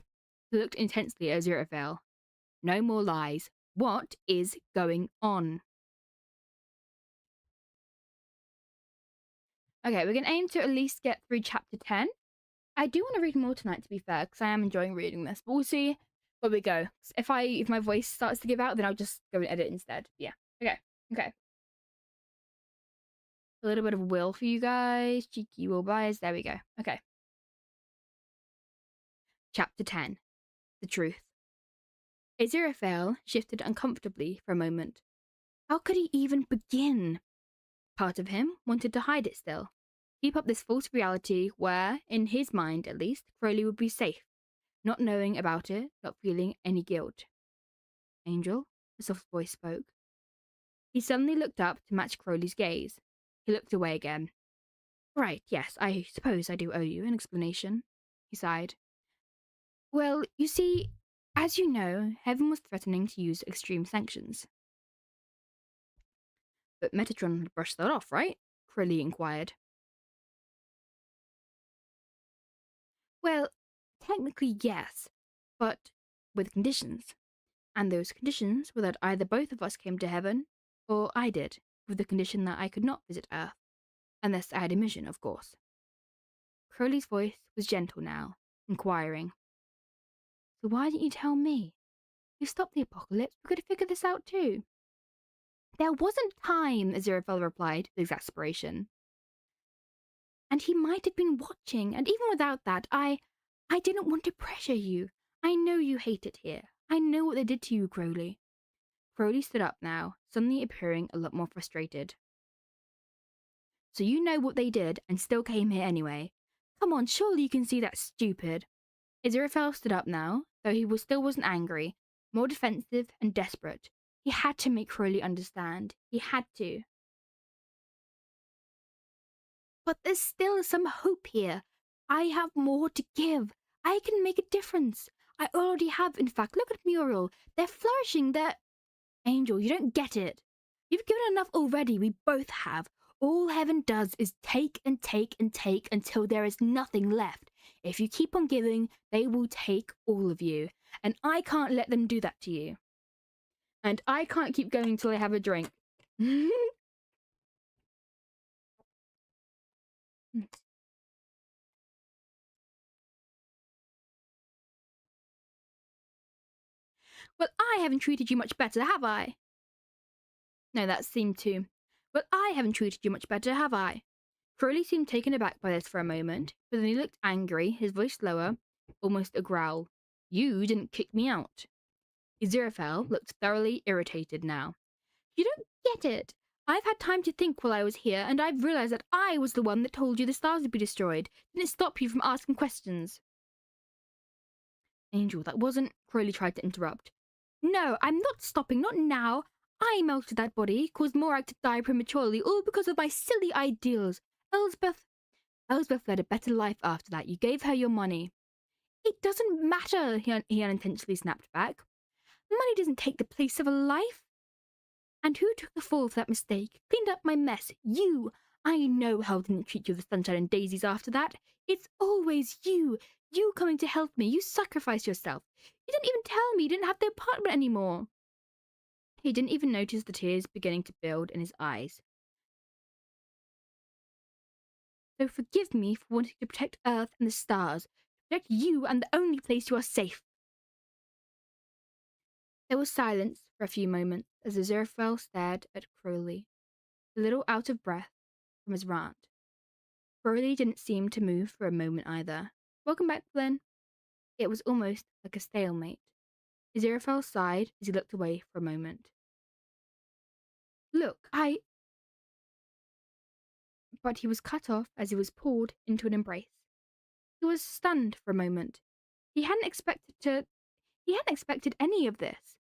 He looked intensely at Aziraphale. No more lies. What is going on? Okay, we're going to aim to at least get through chapter 10. I do want to read more tonight, to be fair, because I am enjoying reading this. But we'll see where we go. If my voice starts to give out, then I'll just go and edit instead. Yeah. Okay. A little bit of will for you guys. Cheeky will buys. There we go. Okay. Chapter 10. The Truth. Aziraphale shifted uncomfortably for a moment. How could he even begin? Part of him wanted to hide it still. Keep up this false reality where, in his mind at least, Crowley would be safe. Not knowing about it, not feeling any guilt. Angel, a soft voice spoke. He suddenly looked up to match Crowley's gaze. He looked away again. Right, yes, I suppose I do owe you an explanation, he sighed. Well, you see, as you know, Heaven was threatening to use extreme sanctions. But Metatron had brushed that off, right? Crowley inquired. Well, technically yes, but with conditions. And those conditions were that either both of us came to Heaven, or I did, with the condition that I could not visit Earth. Unless I had a mission, of course. Crowley's voice was gentle now, inquiring. So why didn't you tell me? You stopped the apocalypse, we could have figured this out too. There wasn't time, Aziraphale replied with exasperation. And he might have been watching, and even without that, I didn't want to pressure you. I know you hate it here. I know what they did to you, Crowley. Crowley stood up now, suddenly appearing a lot more frustrated. So you know what they did, and still came here anyway. Come on, surely you can see that's stupid. Aziraphale stood up now, though he still wasn't angry, more defensive and desperate. He had to make Crowley understand. He had to. But there's still some hope here. I have more to give. I can make a difference. I already have, in fact. Look at Muriel. They're flourishing. Angel, you don't get it. You've given enough already. We both have. All Heaven does is take and take and take until there is nothing left. If you keep on giving, they will take all of you. And I can't let them do that to you. And I can't keep going until I have a drink. Well, I haven't treated you much better, have I? No, that seemed to. Well, I haven't treated you much better, have I? Crowley seemed taken aback by this for a moment, but then he looked angry, his voice lower, almost a growl. You didn't kick me out. Aziraphale looked thoroughly irritated now. You don't get it. I've had time to think while I was here, and I've realized that I was the one that told you the stars would be destroyed. Didn't stop you from asking questions. Angel, that wasn't... Crowley tried to interrupt. No, I'm not stopping, not now. I melted that body, caused Morak to die prematurely, all because of my silly ideals. Elsbeth led a better life after that. You gave her your money. It doesn't matter, he unintentionally snapped back. Money doesn't take the place of a life. And who took the fall for that mistake? Cleaned up my mess? You. I know Hell didn't treat you with sunshine and daisies after that. It's always you. You coming to help me. You sacrificed yourself. You didn't even tell me you didn't have the apartment anymore. He didn't even notice the tears beginning to build in his eyes. So forgive me for wanting to protect Earth and the stars. Protect you and the only place you are safe. There was silence for a few moments as Aziraphale stared at Crowley, a little out of breath from his rant. Crowley didn't seem to move for a moment either. Welcome back, Flynn. It was almost like a stalemate. Aziraphale sighed as he looked away for a moment. Look, But he was cut off as he was pulled into an embrace. He was stunned for a moment. He hadn't expected any of this.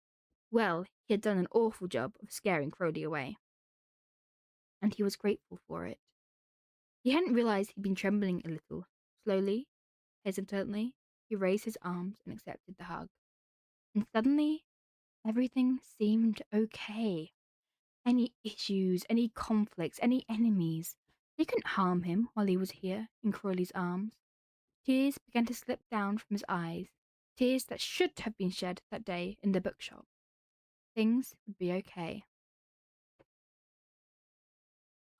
Well, he had done an awful job of scaring Crowley away. And he was grateful for it. He hadn't realized he'd been trembling a little. Slowly, hesitantly, he raised his arms and accepted the hug. And suddenly, everything seemed okay. Any issues, any conflicts, any enemies, they couldn't harm him while he was here in Crowley's arms. Tears began to slip down from his eyes, tears that should have been shed that day in the bookshop. Things would be okay.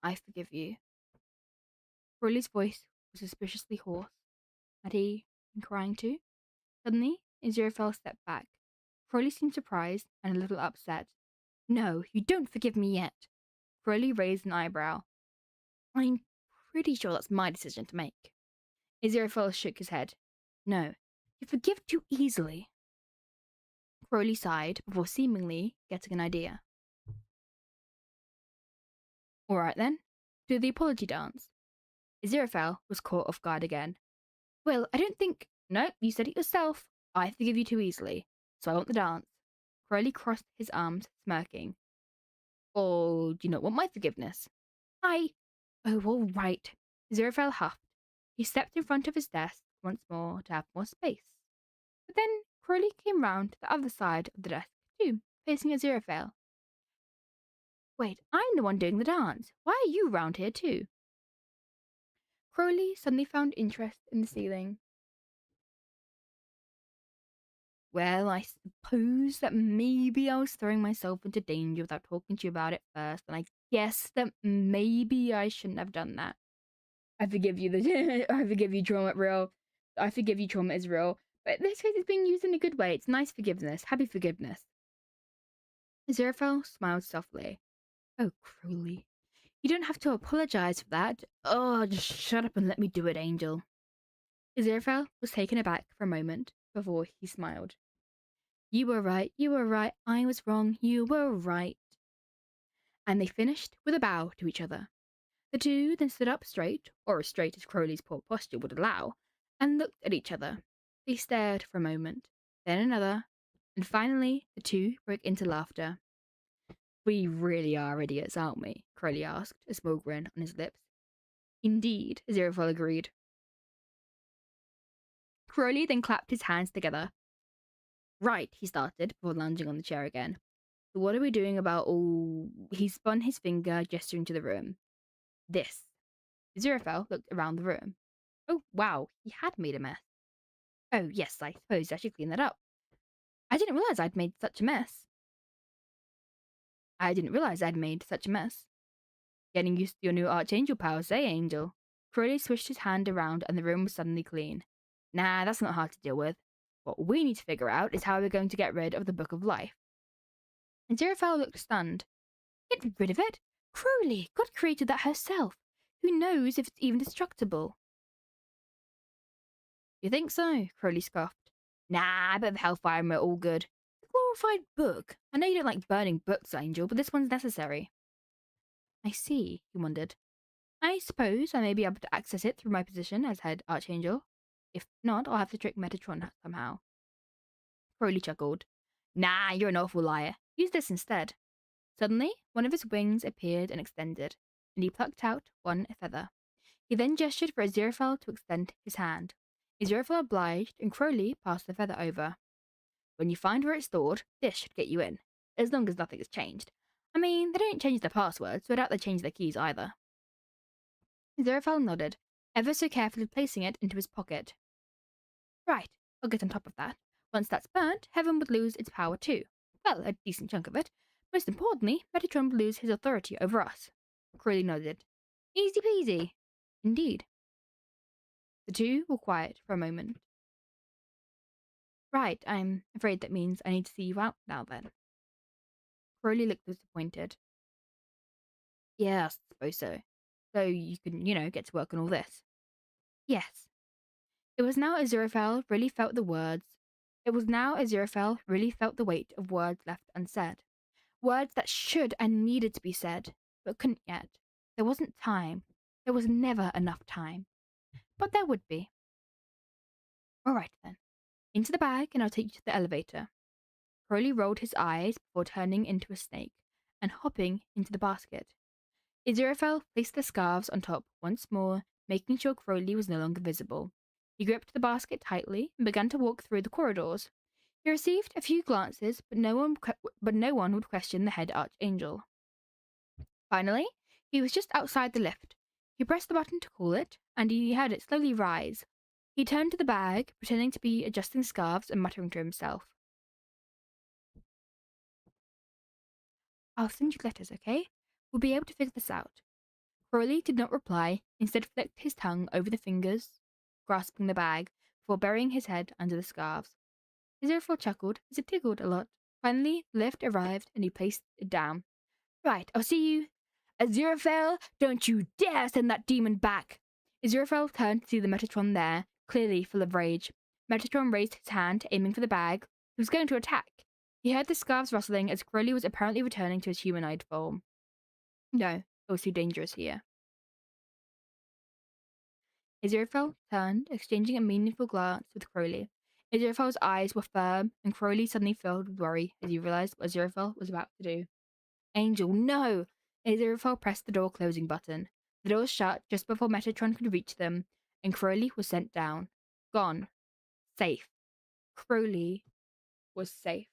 I forgive you. Crowley's voice was suspiciously hoarse. Had he been crying too? Suddenly, Aziraphale stepped back. Crowley seemed surprised and a little upset. No, you don't forgive me yet. Crowley raised an eyebrow. I'm pretty sure that's my decision to make. Aziraphale shook his head. No, you forgive too easily. Crowley sighed before seemingly getting an idea. All right then, do the apology dance. Aziraphale was caught off guard again. Well, I don't think... No, you said it yourself. I forgive you too easily, so I want the dance. Crowley crossed his arms, smirking. Or do you not want my forgiveness? Oh, all right. Aziraphale huffed. He stepped in front of his desk once more to have more space. But then Crowley came round to the other side of the desk too, facing Aziraphale. Wait, I'm the one doing the dance. Why are you round here too? Crowley suddenly found interest in the ceiling. Well, I suppose that maybe I was throwing myself into danger without talking to you about it first, and I guess that maybe I shouldn't have done that. I forgive you, I forgive you, trauma real. I forgive you, trauma is real. But this case is being used in a good way. It's nice forgiveness. Happy forgiveness. Aziraphale smiled softly. Oh, Crowley. You don't have to apologize for that. Oh, just shut up and let me do it, Angel. Aziraphale was taken aback for a moment before he smiled. You were right, I was wrong, you were right. And they finished with a bow to each other. The two then stood up straight, or as straight as Crowley's poor posture would allow, and looked at each other. They stared for a moment, then another, and finally the two broke into laughter. We really are idiots, aren't we? Crowley asked, a small grin on his lips. Indeed, Aziraphale agreed. Crowley then clapped his hands together. Right, he started, before lounging on the chair again. So what are we doing about all... He spun his finger, gesturing to the room. This. Aziraphale looked around the room. Oh, wow, he had made a mess. Oh, yes, I suppose I should clean that up. I didn't realize I'd made such a mess. Getting used to your new Archangel powers, eh, Angel? Crowley swished his hand around and the room was suddenly clean. Nah, that's not hard to deal with. What we need to figure out is how we're going to get rid of the Book of Life. Aziraphale looked stunned. Get rid of it? Crowley, God created that herself. Who knows if it's even destructible? You think so? Crowley scoffed. Nah, a bit of hellfire and we're all good. A glorified book. I know you don't like burning books, Angel, but this one's necessary. I see, he wondered. I suppose I may be able to access it through my position as head Archangel. If not, I'll have to trick Metatron somehow. Crowley chuckled. Nah, you're an awful liar. Use this instead. Suddenly, one of his wings appeared and extended, and he plucked out one feather. He then gestured for Aziraphale to extend his hand. Aziraphale obliged, and Crowley passed the feather over. When you find where it's stored, this should get you in, as long as nothing has changed. I mean, they don't change the password, so I doubt they change their keys either. Aziraphale nodded, ever so carefully placing it into his pocket. Right, I'll get on top of that. Once that's burnt, Heaven would lose its power too. Well, a decent chunk of it. Most importantly, Metatron would lose his authority over us. Crowley nodded. Easy peasy. Indeed. The two were quiet for a moment. Right, I'm afraid that means I need to see you out now then. Crowley looked disappointed. Yeah, I suppose so. So you can, get to work on all this. Yes. It was now Aziraphale really felt the words. It was now Aziraphale really felt the weight of words left unsaid. Words that should and needed to be said, but couldn't yet. There wasn't time. There was never enough time. But there would be. All right then. Into the bag, and I'll take you to the elevator. Crowley rolled his eyes before turning into a snake and hopping into the basket. Aziraphale placed the scarves on top once more, making sure Crowley was no longer visible. He gripped the basket tightly and began to walk through the corridors. He received a few glances, but no one would question the head archangel. Finally, he was just outside the lift. He pressed the button to call it, and he heard it slowly rise. He turned to the bag, pretending to be adjusting scarves and muttering to himself. I'll send you letters, okay? We'll be able to figure this out. Crowley did not reply, instead flicked his tongue over the fingers, grasping the bag, before burying his head under the scarves. Aziraphale chuckled as it tickled a lot. Finally, the lift arrived, and he placed it down. Right, I'll see you. Aziraphale, don't you dare send that demon back! Aziraphale turned to see the Metatron there, clearly full of rage. Metatron raised his hand, aiming for the bag. He was going to attack. He heard the scarves rustling as Crowley was apparently returning to his humanoid form. No, it was too dangerous here. Aziraphale turned, exchanging a meaningful glance with Crowley. Aziraphale's eyes were firm, and Crowley suddenly filled with worry as he realized what Aziraphale was about to do. Angel, no! Aziraphale pressed the door closing button. The door shut just before Metatron could reach them, and Crowley was sent down. Gone. Safe. Crowley was safe.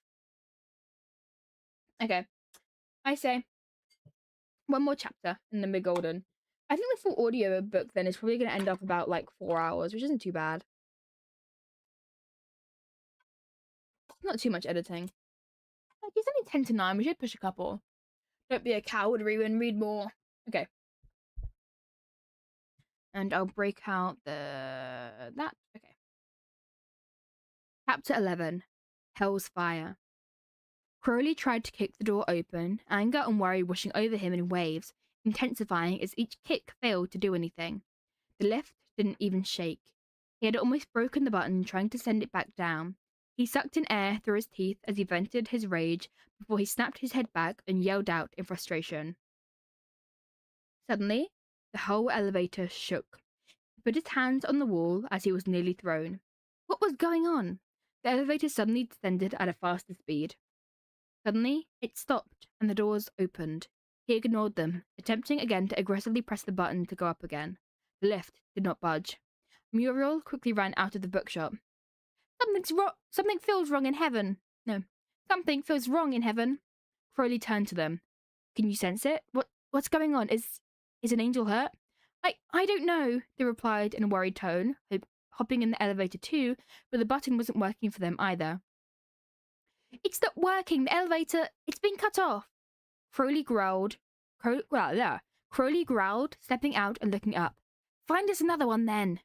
Okay. I say, one more chapter, and then we're golden. I think the full audio book then is probably going to end up about like 4 hours, which isn't too bad. Not too much editing. Like, it's only 10 to 9. We should push a couple. Don't be a coward, Rewen. Read more. Okay. And I'll break out that. Okay. Chapter 11. Hell's Fire. Crowley tried to kick the door open, anger and worry washing over him in waves, intensifying as each kick failed to do anything. The lift didn't even shake. He had almost broken the button trying to send it back down. He sucked in air through his teeth as he vented his rage before he snapped his head back and yelled out in frustration. Suddenly, the whole elevator shook. He put his hands on the wall as he was nearly thrown. What was going on? The elevator suddenly descended at a faster speed. Suddenly, it stopped and the doors opened. He ignored them, attempting again to aggressively press the button to go up again. The lift did not budge. Muriel quickly ran out of the bookshop. Something feels wrong in heaven. No, something feels wrong in heaven. Crowley turned to them. Can you sense it? What's going on? Is an angel hurt? I don't know, they replied in a worried tone, hopping in the elevator too, but the button wasn't working for them either. It's not working. The elevator, it's been cut off. Crowley growled, stepping out and looking up. Find us another one then.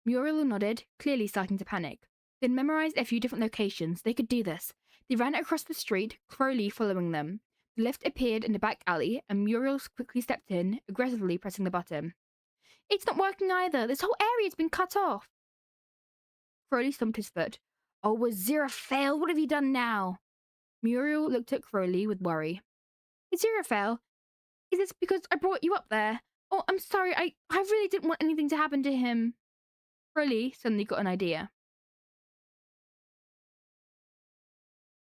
Muriel nodded, clearly starting to panic. They'd memorized a few different locations. They could do this. They ran across the street, Crowley following them. The lift appeared in the back alley, and Muriel quickly stepped in, aggressively pressing the button. It's not working either. This whole area's been cut off. Crowley stomped his foot. Oh, Aziraphale, what have you done now? Muriel looked at Crowley with worry. Aziraphale, is this because I brought you up there? Oh, I'm sorry, I really didn't want anything to happen to him. Crowley suddenly got an idea.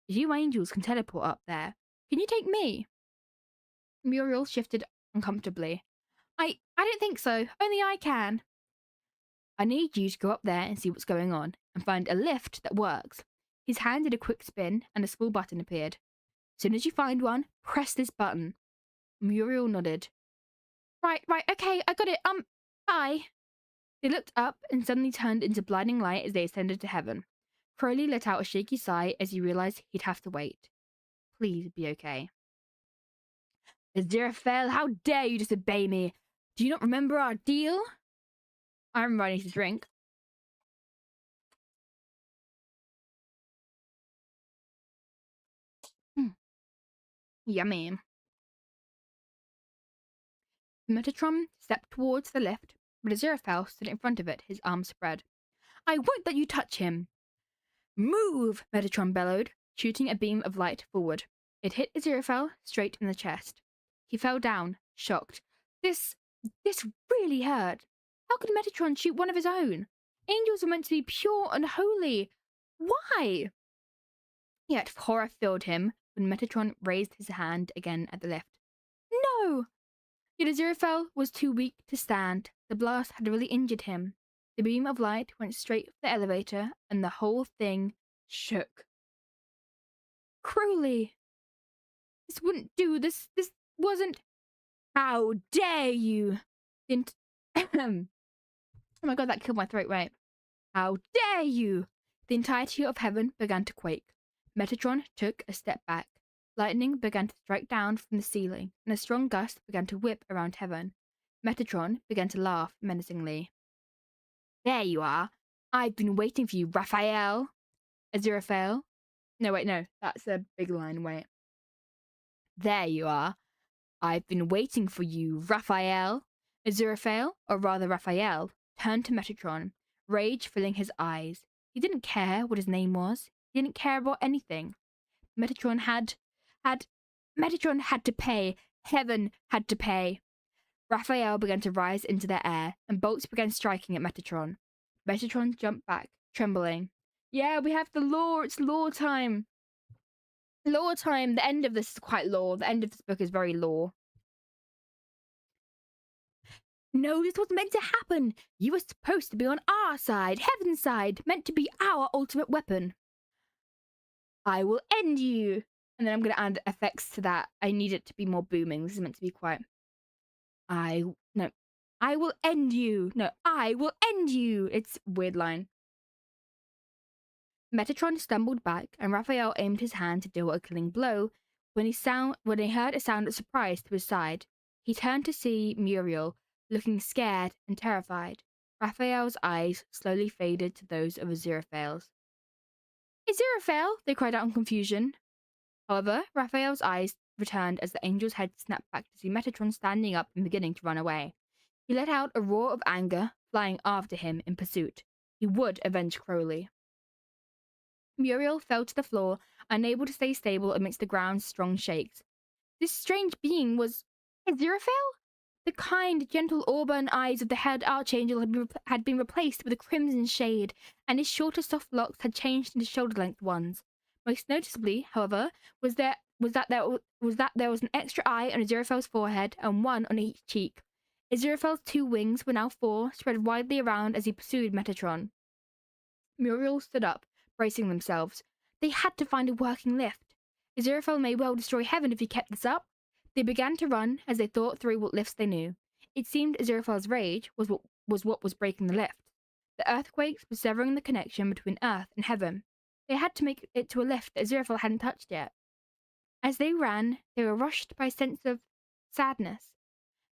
You angels can teleport up there. Can you take me? Muriel shifted uncomfortably. I don't think so. Only I can. I need you to go up there and see what's going on, and find a lift that works. His hand did a quick spin, and a small button appeared. As soon as you find one, press this button. Muriel nodded. Right, okay, I got it. Bye. They looked up and suddenly turned into blinding light as they ascended to heaven. Crowley let out a shaky sigh as he realized he'd have to wait. Please be okay. Aziraphale, how dare you disobey me? Do you not remember our deal? I remember I need to drink. Yummy. Metatron stepped towards the lift, but Aziraphale stood in front of it, his arms spread. I won't let you touch him. Move! Metatron bellowed, shooting a beam of light forward. It hit Aziraphale straight in the chest. He fell down, shocked. This really hurt. How could Metatron shoot one of his own? Angels are meant to be pure and holy. Why? Yet horror filled him when Metatron raised his hand again at the lift. No! Yet Aziraphale was too weak to stand. The blast had really injured him. The beam of light went straight for the elevator, and the whole thing shook. Crowley! This wouldn't do. This wasn't... How dare you! Oh my god, that killed my throat, right? How dare you! The entirety of heaven began to quake. Metatron took a step back. Lightning began to strike down from the ceiling, and a strong gust began to whip around heaven. Metatron began to laugh menacingly. There you are. I've been waiting for you, Raphael. Aziraphale. No, wait, no. That's a big line, wait. There you are. I've been waiting for you, Raphael. Aziraphale, or rather Raphael, turned to Metatron, rage filling his eyes. He didn't care what his name was. He didn't care about anything. Metatron had to pay. Heaven had to pay. Raphael began to rise into the air, and bolts began striking at Metatron. Metatron jumped back, trembling. Yeah, we have the law. It's law time. Law time. The end of this is quite law. The end of this book is very law. No, this was meant to happen. You were supposed to be on our side, Heaven's side, meant to be our ultimate weapon. I will end you. And then I'm going to add effects to that. I need it to be more booming. This is meant to be quite... I will end you. No, I will end you. It's a weird line. Metatron stumbled back, and Raphael aimed his hand to deal a killing blow when he heard a sound of surprise to his side. He turned to see Muriel, looking scared and terrified. Raphael's eyes slowly faded to those of Aziraphale's. Aziraphale! They cried out in confusion. However, Raphael's eyes returned as the angel's head snapped back to see Metatron standing up and beginning to run away. He let out a roar of anger, flying after him in pursuit. He would avenge Crowley. Muriel fell to the floor, unable to stay stable amidst the ground's strong shakes. This strange being was Aziraphale? The kind, gentle auburn eyes of the head archangel had been replaced with a crimson shade, and his shorter, soft locks had changed into shoulder-length ones. Most noticeably, however, was that there was an extra eye on Aziraphale's forehead and one on each cheek. Aziraphale's two wings were now four, spread widely around as he pursued Metatron. Muriel stood up, bracing themselves. They had to find a working lift. Aziraphale may well destroy heaven if he kept this up. They began to run as they thought through what lifts they knew. It seemed Aziraphale's rage was what was breaking the lift. The earthquakes were severing the connection between earth and heaven. They had to make it to a lift that Aziraphale hadn't touched yet. As they ran, they were rushed by a sense of sadness.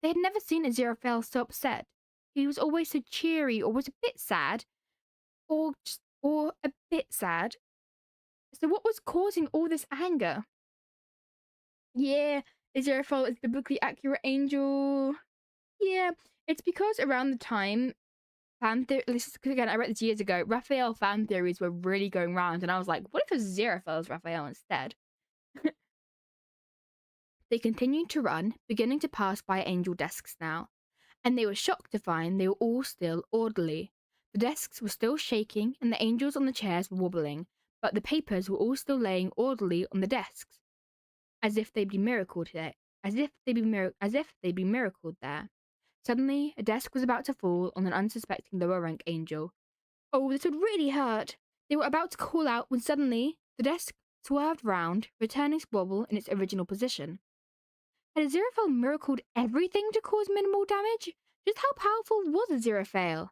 They had never seen Aziraphale so upset. He was always so cheery, or was a bit sad, or a bit sad. So what was causing all this anger? Yeah, Aziraphale is biblically accurate angel. Yeah, it's because around the time this is again, I read this years ago, Raphael fan theories were really going round, and I was like, what if Aziraphale's Raphael instead? They continued to run, beginning to pass by angel desks now, and they were shocked to find they were all still orderly. The desks were still shaking, and the angels on the chairs were wobbling, but the papers were all still laying orderly on the desks, as if they'd be miracled there. As if they'd be miracled there. Suddenly, a desk was about to fall on an unsuspecting lower rank angel. Oh, this would really hurt. They were about to call out when suddenly the desk swerved round, returning to wobble in its original position. Had Aziraphale miracled everything to cause minimal damage? Just how powerful was Aziraphale?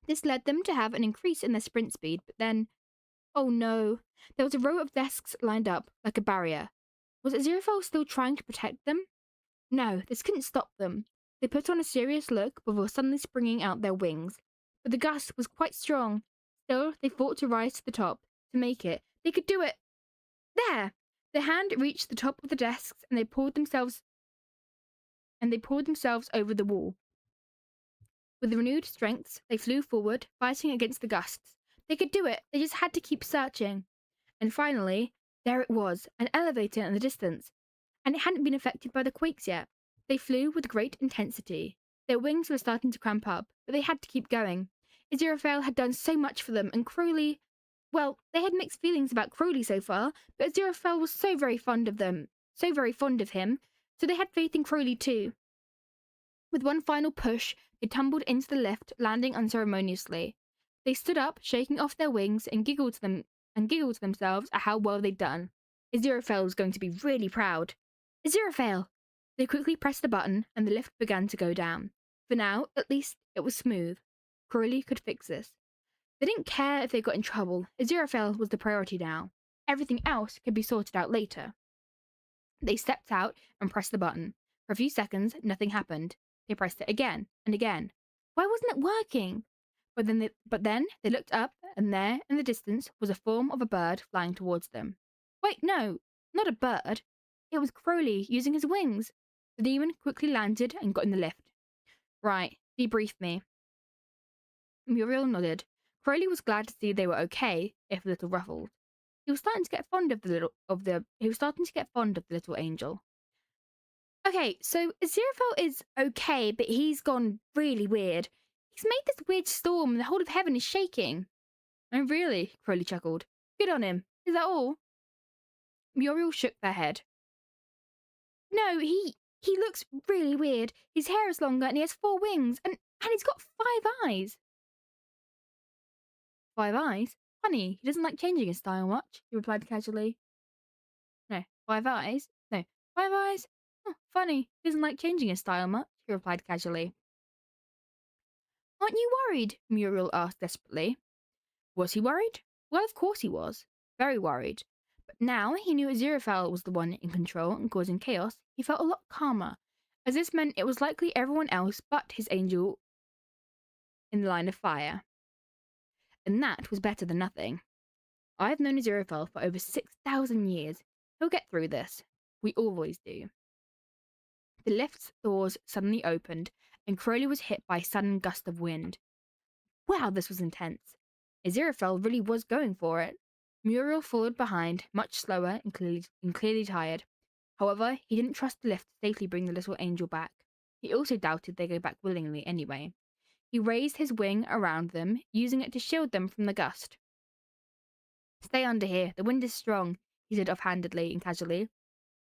This led them to have an increase in their sprint speed, but then... Oh no, there was a row of desks lined up, like a barrier. Was Aziraphale still trying to protect them? No, this couldn't stop them. They put on a serious look before suddenly springing out their wings. But the gust was quite strong. Still, they fought to rise to the top, to make it. They could do it! There! Their hand reached the top of the desks, and they pulled themselves over the wall. With renewed strength, they flew forward, fighting against the gusts. They could do it, they just had to keep searching. And finally, there it was, an elevator in the distance, and it hadn't been affected by the quakes yet. They flew with great intensity. Their wings were starting to cramp up, but they had to keep going. Aziraphale had done so much for them, and Crowley, well, they had mixed feelings about Crowley so far, but Aziraphale was so very fond of them, so very fond of him, so they had faith in Crowley too. With one final push, they tumbled into the lift, landing unceremoniously. They stood up, shaking off their wings, and giggled to themselves at how well they'd done. Aziraphale was going to be really proud. Aziraphale! They quickly pressed the button, and the lift began to go down. For now, at least, it was smooth. Crowley could fix this. They didn't care if they got in trouble. Aziraphale was the priority now. Everything else could be sorted out later. They stepped out and pressed the button. For a few seconds, nothing happened. They pressed it again and again. Why wasn't it working? But then they looked up, and there, in the distance, was a form of a bird flying towards them. Wait, no, not a bird. It was Crowley using his wings. The demon quickly landed and got in the lift. Right, debrief me. Muriel nodded. Crowley was glad to see they were okay, if a little ruffled. He was starting to get fond of the little angel. Okay, so Aziraphale is okay, but he's gone really weird. He's made this weird storm and the whole of heaven is shaking. Oh, really? Crowley chuckled. Good on him. Is that all? Muriel shook their head. No, he looks really weird. His hair is longer and he has 4 wings and he's got 5 eyes. 5 eyes? Funny, he doesn't like changing his style much, he replied casually. No, 5 eyes? No, 5 eyes? Oh, funny, he doesn't like changing his style much, he replied casually. Aren't you worried? Muriel asked desperately. Was he worried? Well, of course he was. Very worried. But now he knew Aziraphale was the one in control and causing chaos, he felt a lot calmer, as this meant it was likely everyone else but his angel in the line of fire. And that was better than nothing. I've known Aziraphale for over 6,000 years. He'll get through this. We always do. The lift's doors suddenly opened, and Crowley was hit by a sudden gust of wind. Wow, this was intense. Aziraphale really was going for it. Muriel followed behind, much slower and clearly tired. However, he didn't trust the lift to safely bring the little angel back. He also doubted they'd go back willingly anyway. He raised his wing around them, using it to shield them from the gust. Stay under here. The wind is strong, he said offhandedly and casually.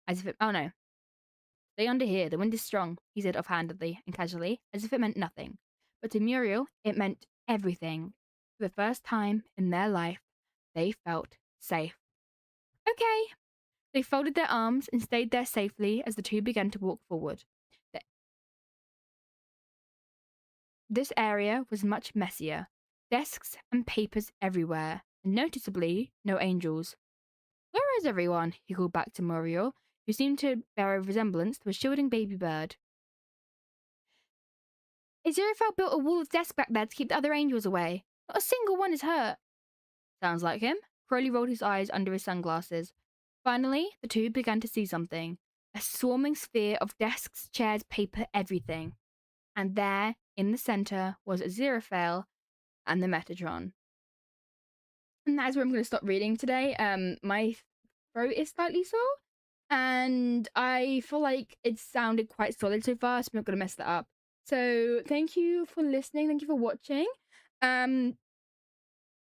Stay under here. The wind is strong, he said offhandedly and casually, as if it meant nothing. But to Muriel, it meant everything. For the first time in their life, they felt safe. Okay. They folded their arms and stayed there safely as the two began to walk forward. This area was much messier. Desks and papers everywhere, and noticeably, no angels. Where is everyone? He called back to Muriel, who seemed to bear a resemblance to a shielding baby bird. Aziraphale built a wall of desks back there to keep the other angels away. Not a single one is hurt. Sounds like him. Crowley rolled his eyes under his sunglasses. Finally, the two began to see something. A swarming sphere of desks, chairs, paper, everything. And there, in the center, was Aziraphale and the Metatron. And that is where I'm going to stop reading today. My throat is slightly sore, and I feel like it sounded quite solid so far, so I'm not going to mess that up. So thank you for listening. Thank you for watching. I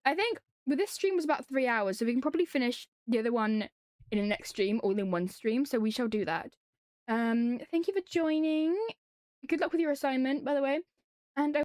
think this stream was about 3 hours, so we can probably finish the other one in the next stream, all in one stream. So we shall do that. Thank you for joining. Good luck with your assignment, by the way. And